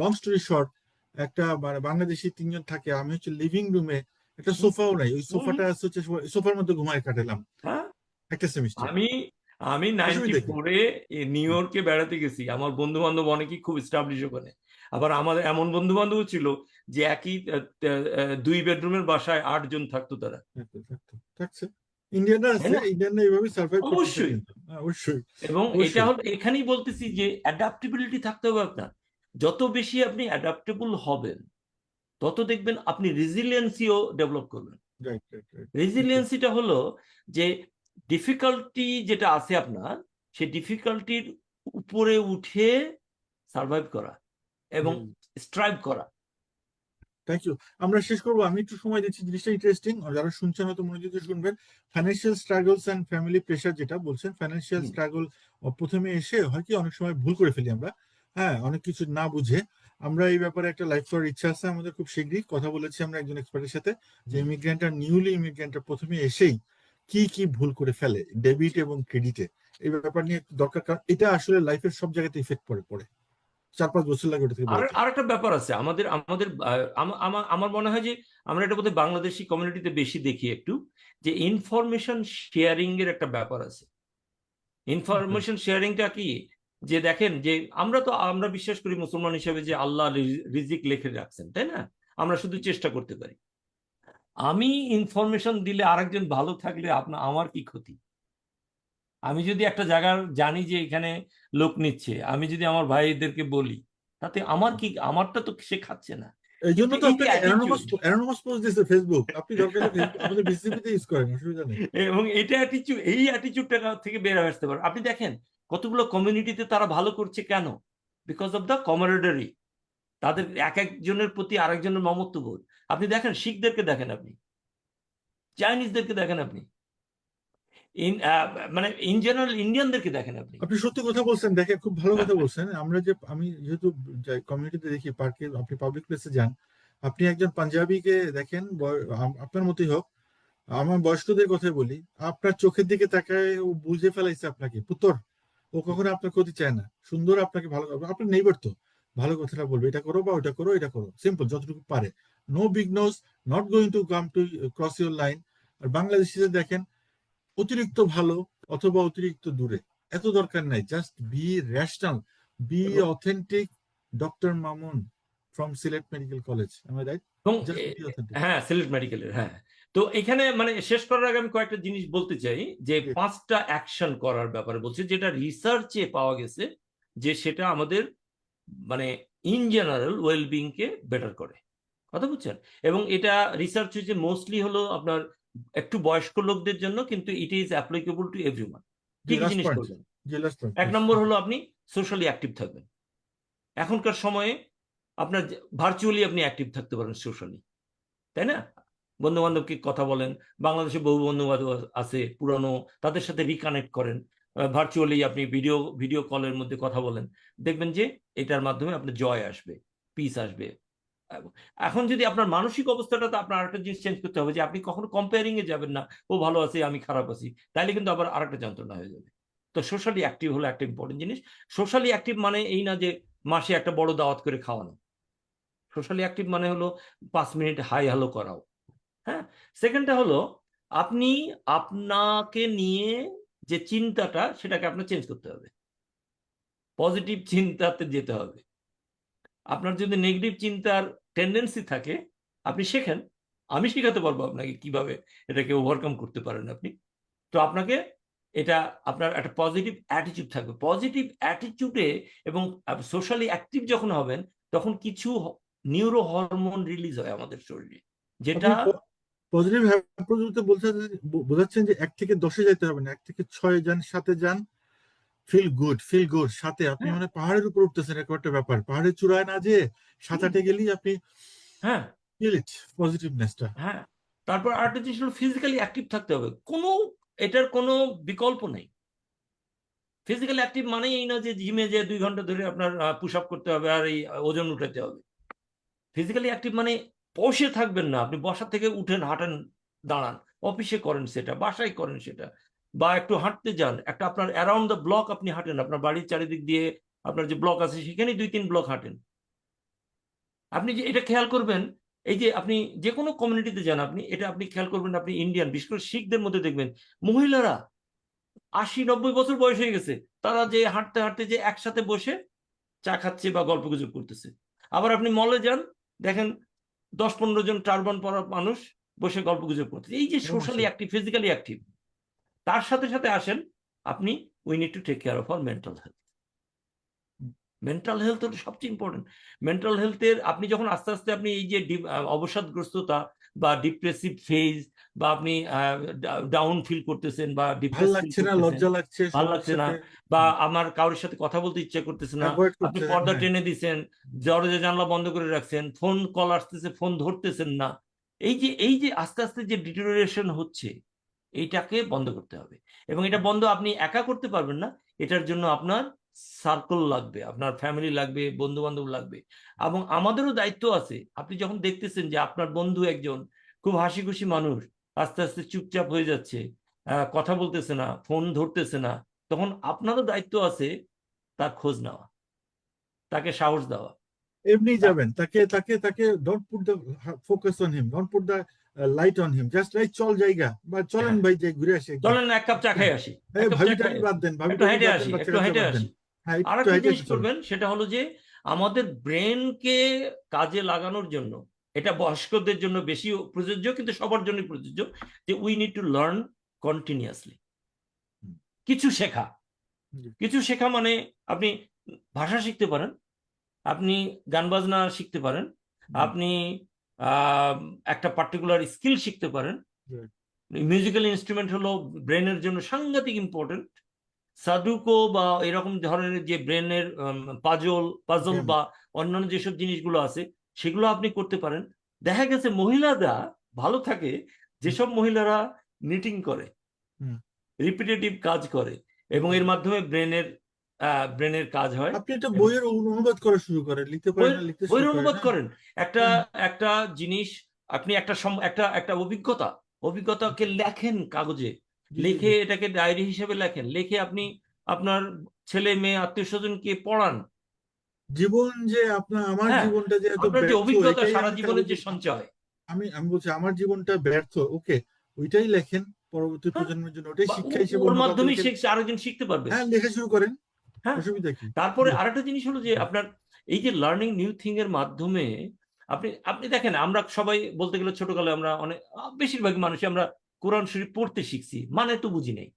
Long story short, একটা মানে বাংলাদেশি 3 জন থাকে, আমি হচ্ছে লিভিং রুমে, একটা হুম, সোফাও নাই, ওই হুম, সোফাটা আছে হচ্ছে, সোফার মধ্যে ঘুমায় কাটালাম হ্যাঁ। একটা সেমিস্টার। আমি আমি অসুবিধা কি? 94-এ নিউ ইয়র্কে বেড়াতে গেছি, আমার বন্ধু বান্ধব অনেকেই খুব স্টাবলিশ ওখানে। আবার আমাদের এমন বন্ধু বান্ধব ছিল যে একই 2 বেডরুমের বাসায় 8 জন থাকতো তারা। থাকছে, ইন্ডিয়ানরা তাই আছে, না? ইন্ডিয়ানরা এইভাবে সার্ভাইভ করতেছে অবশ্যই। কিন্তু। হ্যাঁ, অবশ্যই এবং এটা অবশ্যই। হলো, এখানেই বলতেছি যে অ্যাডাপ্টেবিলিটি থাকতে হবে আপনার। যত বেশি আপনি অ্যাডাপ্টেবল হবেন, তত দেখবেন আপনি রেজিলিয়েন্সিও ডেভেলপ করবেন। Right right right. রেজিলিয়েন্সিটা হলো যে ডিফিকাল্টি যেটা আছে আপনার, সেই ডিফিকাল্টির উপরে উঠে সার্ভাইভ করা এবং স্ট্রাইভ করা। Thank you. আমরা শেষ করবো, আমি একটু সময় দিচ্ছি, জিনিসটা ইন্টারেস্টিং, যারা শুনছেন হয়তো মনোযোগ দিয়ে শুনবেন। Financial struggles and family pressure যেটা বলছেন, ফাইন্যান্সিয়াল হুম, স্ট্রাগল প্রথমে এসে হয় কি, অনেক সময় ভুল করে ফেলি আমরা। হ্যাঁ, অনেক কিছু না বুঝে। আমরা এই ব্যাপারে একটা লাইভ করার ইচ্ছা আছে আমাদের, খুব শীঘ্রই কথা বলেছি আমরা একজন এক্সপার্টের সাথে, যে হুম। ইমিগ্রেন্টরা, নিউলি ইমিগ্রেন্টরা প্রথমে এসেই কি কি ভুল করে ফেলে ডেবিট এবং ক্রেডিটে। এই ব্যাপার নিয়ে একটু দরকার, কারণ এটা আসলে লাইফের সব জায়গাতে ইফেক্ট পড়ে পড়ে 4-5 বছর লাগে ওটা থেকে আর বেরোতে। আরেকটা ব্যাপার আছে আমাদের আমাদের আমার মনে হয় যে আমরা এটা বোধহয় বাংলাদেশি কমিউনিটিতে বেশি দেখি একটু, যে ইনফরমেশন শেয়ারিং এর একটা ব্যাপার আছে। হ্যাঁ, ইনফরমেশন শেয়ারিংটা কি, যে দেখেন যে আমরা বিশ্বাস করি মুসলমান হিসেবে যে আল্লাহ রিজিক লিখে রাখছেন, তাই না? আমরা শুধু চেষ্টা করতে পারি। আমি ইনফরমেশন দিলে আরেকজন ভালো থাকলে আমার কি ক্ষতি? আমি যদি একটা জায়গার জানি যে এখানে লোক নিচ্ছে, আমি যদি আমার ভাইদেরকে বলি, তাতে আমার কি, আমারটা তো সে খাচ্ছে না। এই জন্য কিন্তু তো এই যে আপনাকে অ্যাটিটিউড, অ্যানোনিমাস পোস্ট দিয়েছে ফেসবুক। আপনি দরকার হলে ফেসবুক আমাদের বিসিবিতে ইউজ করেন, অসুবিধা নেই। এবং এটা অ্যাটিটিউড, এই অ্যাটিটিউডটা থেকে বের হয়ে আসতে পারে। আপনি দেখেন কতগুলো কমিউনিটিতে তারা ভালো করছে কেন? বিকজ অফ দ্য কমারেডারি, তাদের এক একজনের প্রতি আরেকজনের মমত্ববোধ। আপনি দেখেন শিখদেরকে দেখেন, আপনি চাইনিজদেরকে দেখেন, আপনি মানে ইন জেনারেল ইন্ডিয়ানদেরকে দেখেন আপনি। আপনি সত্যি কথা বলছেন, দেখে খুব ভালো কথা বলছেন। আমি যেহেতু কমিউনিটিতে দেখি, পার্কে আপনি পাবলিক প্লেসে যান, আপনি একজন পাঞ্জাবিকে দেখেন, আপনার মতোই হোক, আমার বয়স্কদের কথাই বলি, আপনার চোখের দিকে তাকায় ও বুঝে ফেলাইছে আপনাকে পুত্তর। ও কখনো আপনার ক্ষতি চায় না, সুন্দর আপনাকে ভালো করবে। আপনার নেইবার তো ভালো কথাটা বলবে, এটা করো বা ওটা করো, এটা করো, সিম্পল, যতটুকু পারে। No big noes, not going to come to cross your line. আর বাংলাদেশিদের দেখেন অতিরিক্ত ভালো অথবা অতিরিক্ত দূরে, এত দরকার নাই। জাস্ট বি রেশনাল, বি এবং authentic. Doctor Mamun from Sylhet medical college, am I right? এবং জাস্ট বি অথেন্টিক। হ্যাঁ, সিলেট মেডিকেলের, হ্যাঁ। তো এখানে মানে শেষ করার আগে আমি কয়েকটা জিনিস বলতে চাই, যে 5টা অ্যাকশন করার ব্যাপারে বলছি, যেটা রিসার্চে পাওয়া গেছে যে সেটা আমাদের মানে in general wellbeing K better করে। কথা বুঝছেন? এবং এটা রিসার্চ হয়েছে মোস্টলি হলো আপনার একটু বয়স্ক লোকদের জন্য, কিন্তু it is applicable to everyone. কি জি, কি লাস্ট জিনিস পয়েন্ট। করবেন? জি, লাস্ট পয়েন্ট 1 প্লিজ। নম্বর হলো আপনি সোশ্যালি অ্যাক্টিভ থাকবেন। এখনকার সময়ে আপনার ভার্চুয়ালি আপনি অ্যাক্টিভ থাকতে পারেন সোশ্যালি, তাই না? বন্ধু বান্ধবকে কথা বলেন, বাংলাদেশে বহু বন্ধু বান্ধব আছে পুরানো, তাদের সাথে রিকানেক্ট করেন। ভার্চুয়ালি আপনি ভিডিও কলের মধ্যে কথা বলেন, দেখবেন যে এটার মাধ্যমে আপনার জয় আসবে, পিস আসবে। এখন যদি আপনার মানসিক অবস্থাটা, তো আপনার আরেকটা জিনিস চেঞ্জ করতে হবে, যে আপনি কখনো কম্পেয়ারিং এ যাবেন না, ও ভালো আছে আমি খারাপ আছি, তাইলে কিন্তু আবার আরেকটা যন্ত্রণা হয়ে যাবে। তো সোশ্যালি অ্যাক্টিভ হলো একটা ইম্পর্টেন্ট জিনিস। সোশ্যালি অ্যাক্টিভ মানে এই না যে মাসে একটা বড় দাওয়াত করে খাওয়ানো। সোশ্যালি অ্যাক্টিভ মানে হলো 5 মিনিট হাই হ্যালো করাও। হ্যাঁ। সেকেন্ডটা হলো আপনি আপনাকে নিয়ে যে চিন্তাটা, সেটাকে আপনার চেঞ্জ করতে হবে, পজিটিভ চিন্তাতে যেতে হবে। আপনার যদি নেগেটিভ চিন্তার টেন্ডেন্সি থাকে, আপনি শেখেন, আমি শেখাতে পারবো আপনাকে কিভাবে এটাকে ওভারকাম করতে পারেন আপনি। তো আপনাকে এটা, আপনার একটা পজিটিভ অ্যাটিটিউড থাকবে। পজিটিভ অ্যাটিটিউডে এবং সোশ্যালি অ্যাক্টিভ যখন হবেন, তখন কিছু নিউরো হরমোন রিলিজ হয় আমাদের শরীরে, যেটা আপনি পজিটিভ হ্যাপোজিটিভ বোঝাচ্ছেন যে 1 থেকে 10-এ যেতে হবে না, 1 থেকে 6-এ যান, 7-এ যান। Feel good, feel good. সাথে আপনি হ্যাঁ, মানে পাহাড়ের উপর উঠতেছেন, এরকম একটা ব্যাপার। পাহাড়ের চূড়ায় না যে 7-8-এ গেলেই আপনি হ্যাঁ, ফিল ইট, পজিটিভনেসটা। হ্যাঁ। তারপর আরেকটা জিনিস হলো ফিজিক্যালি অ্যাক্টিভ থাকতে হবে। এটার কোনো বিকল্প নেই। ফিজিক্যালি অ্যাক্টিভ মানেই এই না যে জিমে যে 2 ঘন্টা ধরে আপনার পুশ আপ করতে হবে আর এই ওজন উঠাতে হবে। ফিজিক্যালি অ্যাক্টিভ মানে বসে থাকবেন না, আপনি বসা থেকে উঠেন, হাঁটেন, দাঁড়ান, অফিসে করেন সেটা, বাসায় করেন সেটা, বা একটু হাঁটতে যান, একটা আপনার অ্যারাউন্ড দ্য ব্লক আপনি হাঁটেন, আপনার বাড়ির চারিদিক দিয়ে আপনার যে ব্লক আছে সেখানে 2-3 ব্লক হাঁটেন। আপনি যে এটা খেয়াল করবেন, এই যে আপনি যে কোনো কমিউনিটিতে যান, আপনি এটা আপনি খেয়াল করবেন, আপনি ইন্ডিয়ান বিশেষ করে শিখদের মধ্যে দেখবেন মহিলারা 80-90 বছর বয়স হয়ে গেছে, তারা যে হাঁটতে হাঁটতে যে একসাথে বসে চা খাচ্ছে বা গল্পগুজব করতেছে। আবার আপনি মলে যান, দেখেন 10-15 জন টারবান পরা মানুষ বসে গল্পগুজব করতেছে। এই যে সোশ্যালি অবশ্যই। অ্যাক্টিভ, ফিজিক্যালি অ্যাক্টিভ, তার সাথে সাথে আসেন আপনি, we need to take care of our mental health. Mental health হলো সবচেয়ে ইম্পর্টেন্ট। মেন্টাল হেলথের আপনি যখন আস্তে আস্তে আপনি এই যে অবসাদগ্রস্ততা বা ডিপ্রেসিভ ফেজ, বা আপনি ডাউন ফিল করতেছেন বা ভাল ডিপ্রেস ফিল লাগছে না, করতেছেন, লজ্জা লাগছে ভাল সবার লাগছে না, সাথে, বা আমার কারোর সাথে কথা বলতে ইচ্ছা করতেছে না, অ্যাভয়েড আপনি করতেছেন। পর্দা হ্যাঁ, টেনে দিচ্ছেন, দরজা জানলা বন্ধ করে রাখছেন, ফোন কল আসতেছে ফোন ধরতেছেন না, এই যে আস্তে আস্তে যে ডিটেরিওরেশন হচ্ছে, এইটাকে বন্ধ করতে হবে। এবং এটা বন্ধ আপনি একা করতে পারবেন না, এটার জন্য আপনার সার্কেল লাগবে, আপনার ফ্যামিলি লাগবে, বন্ধু বান্ধব লাগবে। এবং আমাদেরও দায়িত্ব আছে। আপনি যখন দেখতেছেন যে আপনার বন্ধু একজন খুব হাসি খুশি মানুষ আস্তে আস্তে চুপচাপ হয়ে যাচ্ছে, কথা বলতেছে না, ফোন ধরতেছে না, তখন আপনারও দায়িত্ব আছে তার খোঁজ নেওয়া, তাকে সাহস দেওয়া। এমনি যাবেন, তাকে তাকে তাকে don't put the focus on him, don't put the light on him, just like চল জায়গা বা চলেন হ্যাঁ, ভাই, যে ঘুরে আসি একবার। চলেন এক কাপ চা খেয়ে আসি, এক কাপ চা ভাবি টাবি খেয়ে বাদ দেন, ভাবি একটু টাবি হেঁটে বাদ দেন, আসি, বাচ্চা একটু কাচ্চা হেঁটে বাদ দেন। আসি। হ্যাঁ, আর একটু একটা হেঁটে জিনিস এসে চলেন। করবেন, সেটা হলো যে আমাদের ব্রেনকে কাজে লাগানোর জন্য, এটা বয়স্কদের জন্য বেশি প্রযোজ্য কিন্তু সবার জন্য প্রযোজ্য, যে we need to learn continuously. Hmm, কিছু শেখা, জি। কিছু শেখা মানে আপনি ভাষা শিখতে পারেন, আপনি গান বাজনা শিখতে পারেন, হুম, আপনি আহ, একটা পার্টিকুলার স্কিল শিখতে পারেন। right, মিউজিক্যাল ইনস্ট্রুমেন্ট হলো ব্রেনের জন্য সাংঘাতিক ইম্পর্টেন্ট। সাডুকো বা এরকম ধরনের যে ব্রেনের পাজল game, বা অন্যান্য যেসব জিনিসগুলো আছে সেগুলো আপনি করতে পারেন। দেখা গেছে মহিলারা ভালো থাকে হুম, যেসব মহিলারা নিটিং করে, হুম, রিপিটেটিভ কাজ করে, এবং এর হুম। মাধ্যমে ব্রেনের কাজ হয়। আপনি একটা এবং বইয়ের অনুবাদ করা শুরু করেন, লিখতে পারেন বইয়ের না, লিখতে শুরু বইয়ের করেন, অনুবাদ হ্যাঁ, করেন। একটা হ্যাঁ, একটা জিনিস আপনি একটা একটা অভিজ্ঞতাকে লেখেন কাগজে, জি, জি, লিখে জি। এটাকে ডায়েরি হিসেবে লেখেন, লিখে আপনি আপনার ছেলে মেয়ে আত্মীয় স্বজনকে পড়ান। জীবন যে আমার হ্যাঁ, জীবনটা যে এত আপনার যে ব্যর্থ, অভিজ্ঞতা এটাই সারা আমি জীবনের কাগজে যে সঞ্চয়। আমি আমি বলছি আমার জীবনটা ব্যর্থ, ওকে, ওইটাই লেখেন পরবর্তী হ্যাঁ, প্রজন্মের জন্য, ওইটাই বা শিক্ষা হিসেবে ওর অন্য কাউকে মাধ্যমেই লিখে, সে আরেকজন শিখতে পারবে। হ্যাঁ, লেখা শুরু করেন, হ্যাঁ, অসুবিধা কি? তারপরে জি, আরেকটা জিনিস হলো যে জি, আপনার এই যে লার্নিং নিউ থিং এর মাধ্যমে আপনি আপনি দেখেন, আমরা সবাই বলতে গেলে ছোটকালে আমরা অনেক বেশিরভাগ মানুষই আমরা কোরআন শরীফ পড়তে শিখছি, মানে তো বুঝি নাই,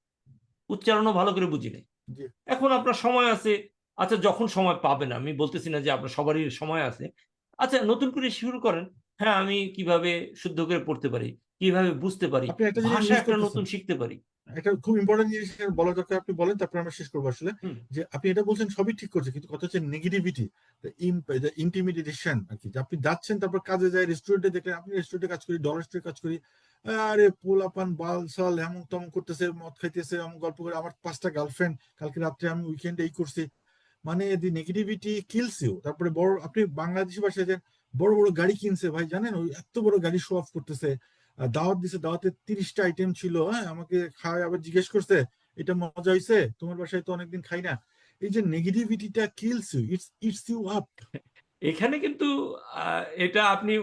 উচ্চারণও ভালো করে বুঝি নাই। জি। এখন আপনার সময় আছে, আচ্ছা যখন সময় পাবেন, আমি বলতেছি না যে আপনার সবারই সময় আছে, আচ্ছা নতুন করে শুরু করেন। হ্যাঁ, আমি কিভাবে শুদ্ধ করে পড়তে পারি, কিভাবে বুঝতে পারি, আপনি একটা জিনিস ভাষা মিস একটা করতেছেন, নতুন শিখতে পারি। একটা খুব ইম্পর্টেন্ট জিনিস এখানে বলা দরকার, আপনি বলেন, তারপরে আমরা শেষ করবো আসলে। হুম। যে আপনি এটা বলছেন সবই ঠিক করছে, কিন্তু কথা হচ্ছে নেগেটিভিটি, ইন্টিমিডিয়েশন আর কি, যে আপনি যাচ্ছেন, তারপর কাজে যায়, রেস্টুরেন্টে দেখলেন, আপনি রেস্টুরেন্টে কাজ করি, ডলার স্টোরে কাজ করি, আরে পোলাপান বাল সাল এমন তেমন করতেছে, মদ খাইতেছে, এমন গল্প করে, আমার 5টা গার্লফ্রেন্ড, কালকে রাত্রে আমি উইকেন্ডে এই করছি, মানে দি নেগেটিভিটি কিলস ইউ। তারপরে বড়, আপনি বাংলাদেশি ভাষায় যে বড় বড় গাড়ি কিনছে ভাই, জানেন, ওই এত বড় গাড়ি শো অফ করতেছে, দাওয়াত দিছে, দাওয়াতে 30টা আইটেম ছিল, হ্যাঁ, আমাকে খাওয়ায়, আবার জিজ্ঞেস করছে এটা মজা হয়েছে, তোমার বাসায় তো অনেকদিন খাই না। এই যে নেগেটিভিটিটা kills you, eats you up. এখানে কিন্তু এটা আপনি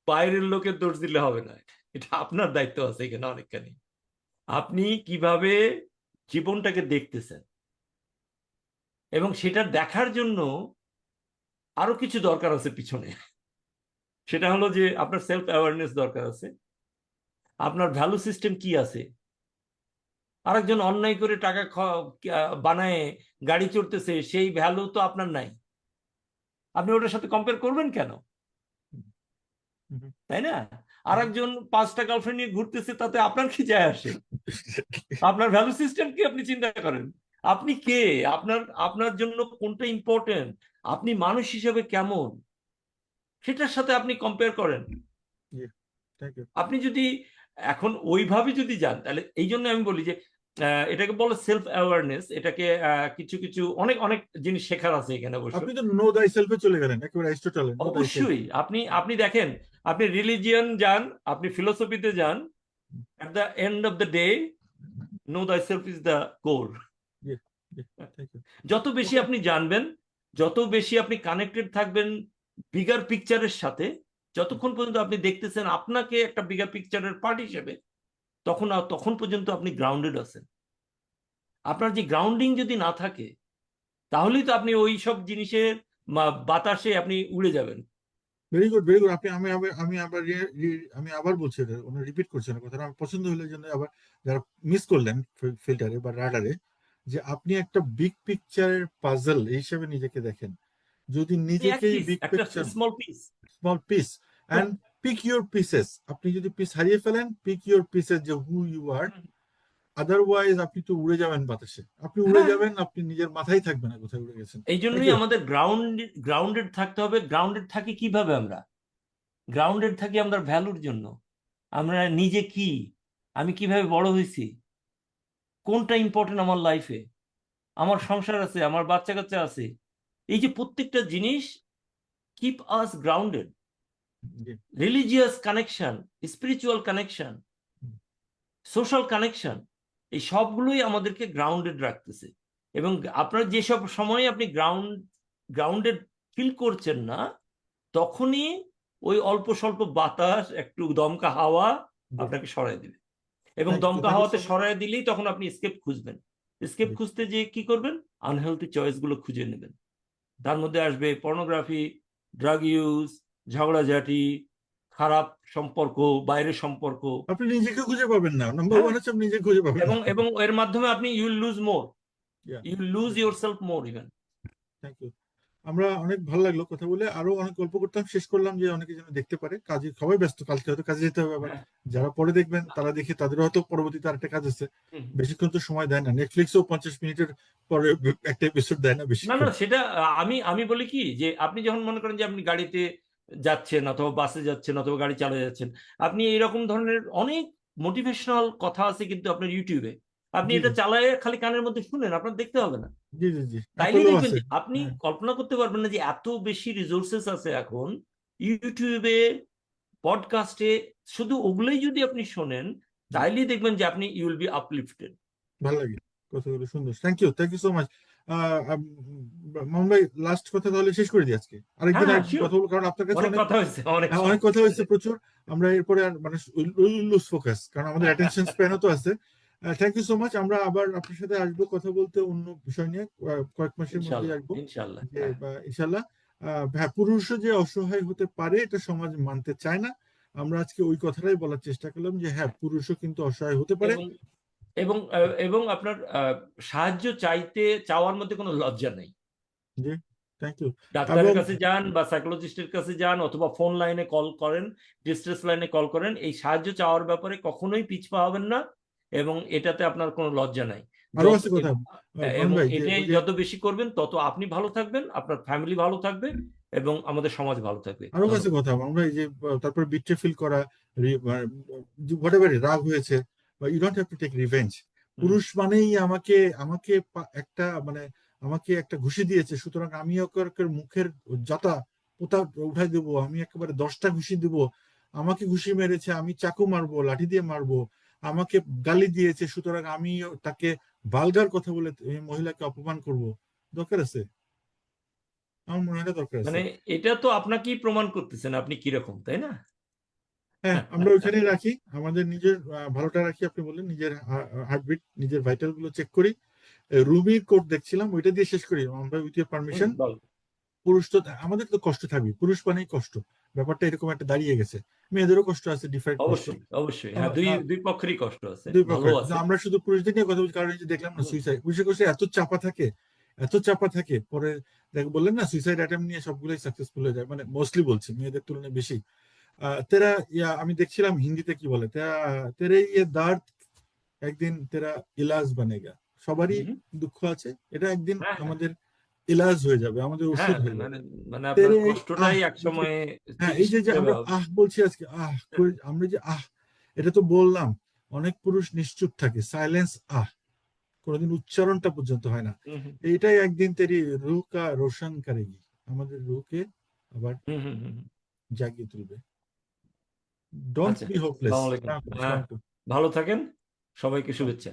বাইরের লোকের দোষ দিলে হবে না, এটা আপনার দায়িত্ব আছে এখানে অনেকখানি। আপনি কিভাবে জীবনটাকে দেখতেছেন, এবং সেটা দেখার জন্য আরো কিছু দরকার আছে পিছনে। সেটা হলো যে আপনার সেলফ অ্যাওয়ারনেস দরকার আছে, আপনার ভ্যালু সিস্টেম কি আছে। আরেকজন অন্যায় করে টাকা বানায় গাড়ি চড়তেছে, সেই ভ্যালু তো আপনার নাই, আপনি ওটার সাথে কম্পেয়ার করবেন কেন? তাই না? আরেকজন 5টা গার্লফ্রেন্ড নিয়ে ঘুরতেছে, তাতে আপনার কি যায় আসে? আপনার ভ্যালু সিস্টেম কি আপনি চিন্তা করেন। আপনি কে? আপনার আপনার জন্য কোনটা ইম্পর্টেন্ট, আপনি মানুষ হিসেবে কেমন, সেটার সাথে আপনি কম্পেয়ার করেন। Thank you. আপনি যদি এখন ওইভাবে যদি যান, তাহলে এই জন্য আমি বলি যে এটাকে বলে সেলফ অ্যাওয়ারনেস। এটাকে কিছু কিছু অনেক অনেক জিনিস শেখার আছে এখানে অবশ্য। আপনি তো নো দাই সেলফে চলে গেলেন, একেবারে অ্যারিস্টটলে, নো দাই সেলফ। অবশ্যই আপনি আপনি দেখেন, আপনি রিলিজিয়ন যান, আপনি ফিলোসফিতে যান, at the end of the day know thyself is the core. Thank you. যত বেশি ওকে, আপনি জানবেন, যত বেশি আপনি কানেক্টেড থাকবেন বিগার পিকচারের সাথে, যতক্ষণ পর্যন্ত আপনি দেখতেছেন আপনাকে একটা বিগার পিকচারের পার্ট হিসেবে, তখন পর্যন্ত আপনি গ্রাউন্ডেড আছেন। আপনার যে গ্রাউন্ডিং যদি না থাকে, তাহলেই তো আপনি ওই সব জিনিসের বাতাসে আপনি উড়ে যাবেন। Very good, very good. আপনি আমি আবার বলছি, এটা রিপিট করছেন কথাটা, আমার পছন্দ হলো এই জন্য আবার, যারা মিস করলেন ফিল্টারে বা রাডারে, যে আপনি একটা বিগ পিকচারের পাজল হিসেবে নিজেকে দেখেন। যদি এক নিজেকেই পিস, বিগ একটা picture, small piece. Small piece, and pick your pieces, আপনি যদি পিস হারিয়ে ফেলেন, পিক ইউর পিসেস, যে হু ইউ আর, আদারওয়াইজ আপনি তো উড়ে যাবেন বাতাসে, আপনি উড়ে হ্যাঁ, যাবেন, আপনি নিজের মাথায় থাকবে না কোথায় উড়ে গেছেন। এই থ্যাংক জন্যই ইউ। আমাদের গ্রাউন্ডেড থাকতে হবে। গ্রাউন্ডেড থাকি কিভাবে আমরা? গ্রাউন্ডেড থাকি আমরা ভ্যালুর জন্য। আমরা নিজে কি, আমি কিভাবে বড় হয়েছি, কোনটা ইম্পর্টেন্ট আমার লাইফে, আমার সংসার আছে, আমার বাচ্চা কাচ্চা আছে, এই যে প্রত্যেকটা জিনিস কিপ আস grounded. Religious connection, spiritual connection, social connection, এই সবগুলোই আমাদেরকে গ্রাউন্ডেড রাখতেছে। এবং আপনার যেসব সময় আপনি গ্রাউন্ডেড ফিল করছেন না, তখনই ওই অল্প স্বল্প বাতাস, একটু দমকা হাওয়া আপনাকে সরায় দিবে। এবং থ্যাংক ইউ, দমকা থ্যাংক ইউ সো হাওয়াতে মাচ। সরায় দিলেই তখন আপনি স্কেপ খুঁজবেন। স্কেপ খুঁজতে যে কি করবেন? আনহেলথি চয়েস গুলো খুঁজে নেবেন। তার মধ্যে আসবে পর্নোগ্রাফি, ড্রাগ ইউজ, ঝগড়াঝাটি, খারাপ সম্পর্ক, বাইরের সম্পর্ক। আপনি নিজেকে খুঁজে পাবেন না, নাম্বার হ্যাঁ, ওয়ান হচ্ছে আপনি নিজেকে খুঁজে পাবেন এবং না। এবং এর মাধ্যমে আপনি you lose more, Yeah, you lose yourself more even. Thank you. আমরা অনেক ভালো লাগলো কথা বলে, আরো অনেক গল্প করতাম, শেষ করলাম যে অনেকে যেন দেখতে পারে, কাজে সবাই ব্যস্ত, কালকে হয়তো কাজে যেতে হবে আবার। হ্যাঁ। যারা পরে দেখবেন তারা দেখে তাদের হয়তো পরবর্তীতে আরেকটা কাজ আছে, হুম। বেশিক্ষণ তো সময় দেয় না, নেটফ্লিক্সও 50 মিনিটের পরে একটা এপিসোড দেয় না না না, বেশিক্ষণ। সেটা আমি আমি বলি কি যে আপনি যখন মনে করেন যে আপনি গাড়িতে যাচ্ছেন অথবা বাসে যাচ্ছেন অথবা গাড়ি চালিয়ে যাচ্ছেন, আপনি এরকম ধরনের অনেক মোটিভেশনাল কথা আছে কিন্তু আপনার ইউটিউবে, আপনি জি এটা জি চালায়ে খালি কানের মধ্যে শুনেন, আপনার দেখতে হবে না। জি জি জি, তাইলেই অ্যাপেলও দেখবেন আছে। যে আপনি হ্যাঁ কল্পনা করতে পারবেন না যে এত বেশি রিসোর্সেস আছে এখন ইউটিউবে, পডকাস্টে, শুধু ওগুলোই যদি আপনি শোনেন জি, তাইলেই দেখবেন যে আপনি ইউ উইল বি আপলিফটেড। ভালো লাগে, কথাগুলো সুন্দর, thank you so much. Mamun ভাই, লাস্ট কথা তাহলে শেষ করে দিই আজকে, হ্যাঁ আরেকদিন হ্যাঁ, আরেকদিন শিওর। কথা বলবো, কারণ আপনার কাছে অনেক অনেক, কথা হয়েছে, অনেক অনেক সময় কথা হয়েছে। হয়েছে প্রচুর। আমরা এরপরে আর মানে লুজ ফোকাস, কারণ আমাদের অ্যাটেনশন স্প্যানও তো আছে। Thank you so much. আমরা আবার আপনার সাথে আসবো কথা বলতে অন্য বিষয় নিয়ে, কয়েক মাসের মধ্যেই ইনশাল্লাহ, আসবো। ইনশাল্লাহ, যে হ্যাঁ। ইনশাল্লাহ। হ্যাঁ, পুরুষও যে অসহায় হতে পারে এটা সমাজ মানতে চায় না। আমরা আজকে ওই কথাটাই বলার চেষ্টা করলাম যে হ্যাঁ, পুরুষও কিন্তু অসহায় হতে পারে। এবং এবং এবং আপনার সাহায্য চাওয়ার মধ্যে কোনো লজ্জা নেই। জি, থ্যাংক ইউ। এবং ডাক্তারের কাছে যান বা সাইকোলজিস্টের কাছে যান অথবা ফোন লাইনে কল করেন, ডিস্ট্রেস লাইনে কল করেন, এই সাহায্য চাওয়ার ব্যাপারে কখনোই পিছপা হবেন না এবং এটাতে আপনার কোনো লজ্জা নাই। আরো যত আছে কথা, মামুন এবং ভাই, যে এটাই ওই যে যত বেশি করবেন তত আপনি ভালো থাকবেন, আপনার ফ্যামিলি ভালো থাকবে এবং আমাদের সমাজ ভালো থাকবে। আরো কাছে ধন্যবাদ। কথা, আমরা এই যে তারপর বিট্রে ফিল করা, হোয়াট এভার রাগ হয়েছে, বা you don't have to take revenge. Hmm, পুরুষ মানেই আমাকে আমাকে একটা মানে আমাকে একটা ঘুষি দিয়েছে, সুতরাং আমি ওকে ওকে মুখের যাতা পোতা উঠাই দেবো, আমি একেবারে 10টা ঘুষি দিব। আমাকে ঘুষি মেরেছে, আমি চাকু মারবো, লাঠি দিয়ে মারবো। আমাকে গালি দিয়েছে, সুতরাং আমি তাকে ভালগার কথা বলে এই মহিলাকে অপমান করব। দরকার আছে? আমার মনে হয় না দরকার আছে। মানে এটা তো আপনাকেই প্রমাণ করতেছেন আপনি কিরকম, তাই না? হ্যাঁ, আমরা ওইখানেই রাখি, আমাদের নিজের ভালোটা রাখি। আপনি বললেন নিজের হার্টবিট, নিজের ভাইটাল গুলো চেক করি। রুমির কোড দেখছিলাম, ওইটা দিয়ে শেষ করি আমরা, উইথ ইউর পারমিশন। বল। পুরুষ তো, আমাদের তো কষ্ট থাকবে, পুরুষ মানেই কষ্ট, ব্যাপারটা এরকম একটা দাঁড়িয়ে গেছে। মেয়েদেরও কষ্ট আছে, ডিফারেন্ট কষ্ট। অবশ্যই, অবশ্যই, হ্যাঁ, আহ, দুই আহ, দুই পক্ষেরই কষ্ট আছে, দুই ভালো পক্ষের, কিন্তু আছে। আমরা শুধু পুরুষদের নিয়ে কথা বলছি, কারণ এই যে দেখলাম না হুম, সুইসাইড, পুরুষের কাছে এত চাপা থাকে, এত চাপা থাকে, পরে দেখ বললেন না সুইসাইড অ্যাটেম্প নিয়ে সবগুলোই সাকসেসফুল হয়ে যায়, মানে মোস্টলি বলছি মেয়েদের তুলনায় বেশি। তেরা আমি দেখছিলাম হিন্দিতে কি বলে, তেরা তেরে ইয়ে দার্দ একদিন তেরা ইলাজ বানেগা। সবারই হুম, দুঃখ আছে, এটা একদিন হ্যাঁ হ্যাঁ আমাদের ইলাজ হয়ে যাবে, আমাদের হ্যাঁ, ওষুধ হয়ে যাবে। মানে মানে আপনার তেরে এই কষ্টটাই এক এই যে, সময়ে হ্যাঁ, এই চিকিৎসা যে হিসেবে আমরা হবে। বলছি আজকে আমরা যে এটা তো বললাম, অনেক পুরুষ নিশ্চুপ থাকে, সাইলেন্স কোনোদিন উচ্চারণটা পর্যন্ত হয় না। হুম হুম এইটাই একদিন তেরি রুহ কা রোশন করেগি, আমাদের রুহকে আবার হুম হুম হুম, হুম। জাগিয়ে তুলবে। ডোন্ট আচ্ছা, বি হোপলেস। আসসালামু আলাইকুম। হ্যাঁ, ভালো থাকেন, সবাইকে শুভেচ্ছা।